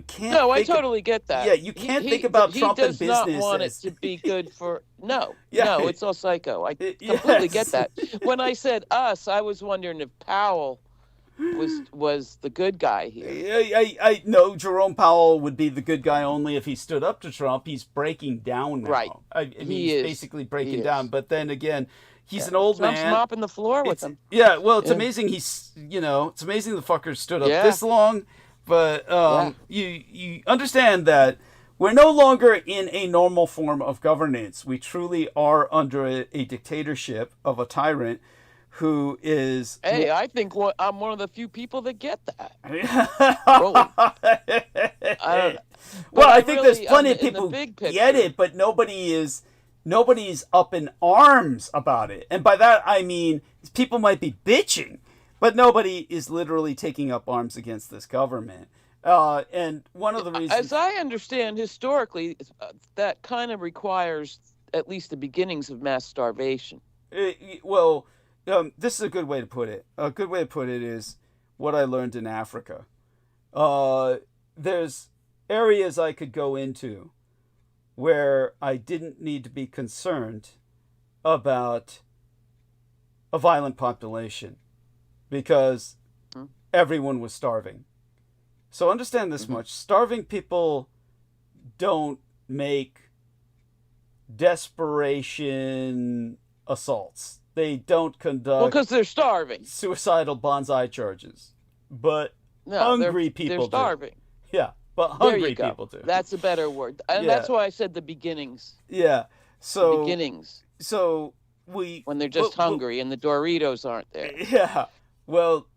can't. No, I totally get that. Yeah, you can't think about Trump and business. He does not want it to be good for. No, Yeah. no, it's all psycho. I completely Yes. get that. When I said us, I was wondering if Powell was the good guy here. I know Jerome Powell would be the good guy only if he stood up to Trump. He's breaking down now. Right. I mean, He he's is. basically breaking He is. down. But then again, he's an old Trump's man. mopping the floor with him. Yeah, well, it's Yeah. amazing it's amazing the fucker stood up Yeah. this long. But you understand that we're no longer in a normal form of governance. We truly are under a dictatorship of a tyrant who is... Hey, I think I'm one of the few people that get that. well, I think really, there's plenty of in the people big get picture- it, but nobody's up in arms about it. And by that, I mean people might be bitching, but nobody is literally taking up arms against this government. And one of the reasons... As I understand, historically, that kind of requires at least the beginnings of mass starvation. This is a good way to put it. A good way to put it is what I learned in Africa. There's areas I could go into where I didn't need to be concerned about a violent population because everyone was starving. So understand this much. Starving people don't make desperation assaults. They don't conduct Because they're starving. suicidal bonsai charges. But No, hungry people they're do. starving. Yeah, but There hungry you go. people do. That's a better word. And Yeah. that's why I said the beginnings. Yeah. So Beginnings. So we When they're just hungry and the Doritos aren't there. Yeah. Well,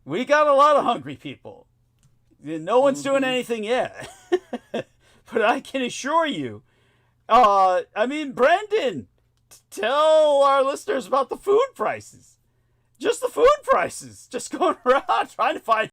we got a lot of hungry people. No one's doing anything yet. But I can assure you, Brendan, tell our listeners about the food prices. Just the food prices. Just going around trying to find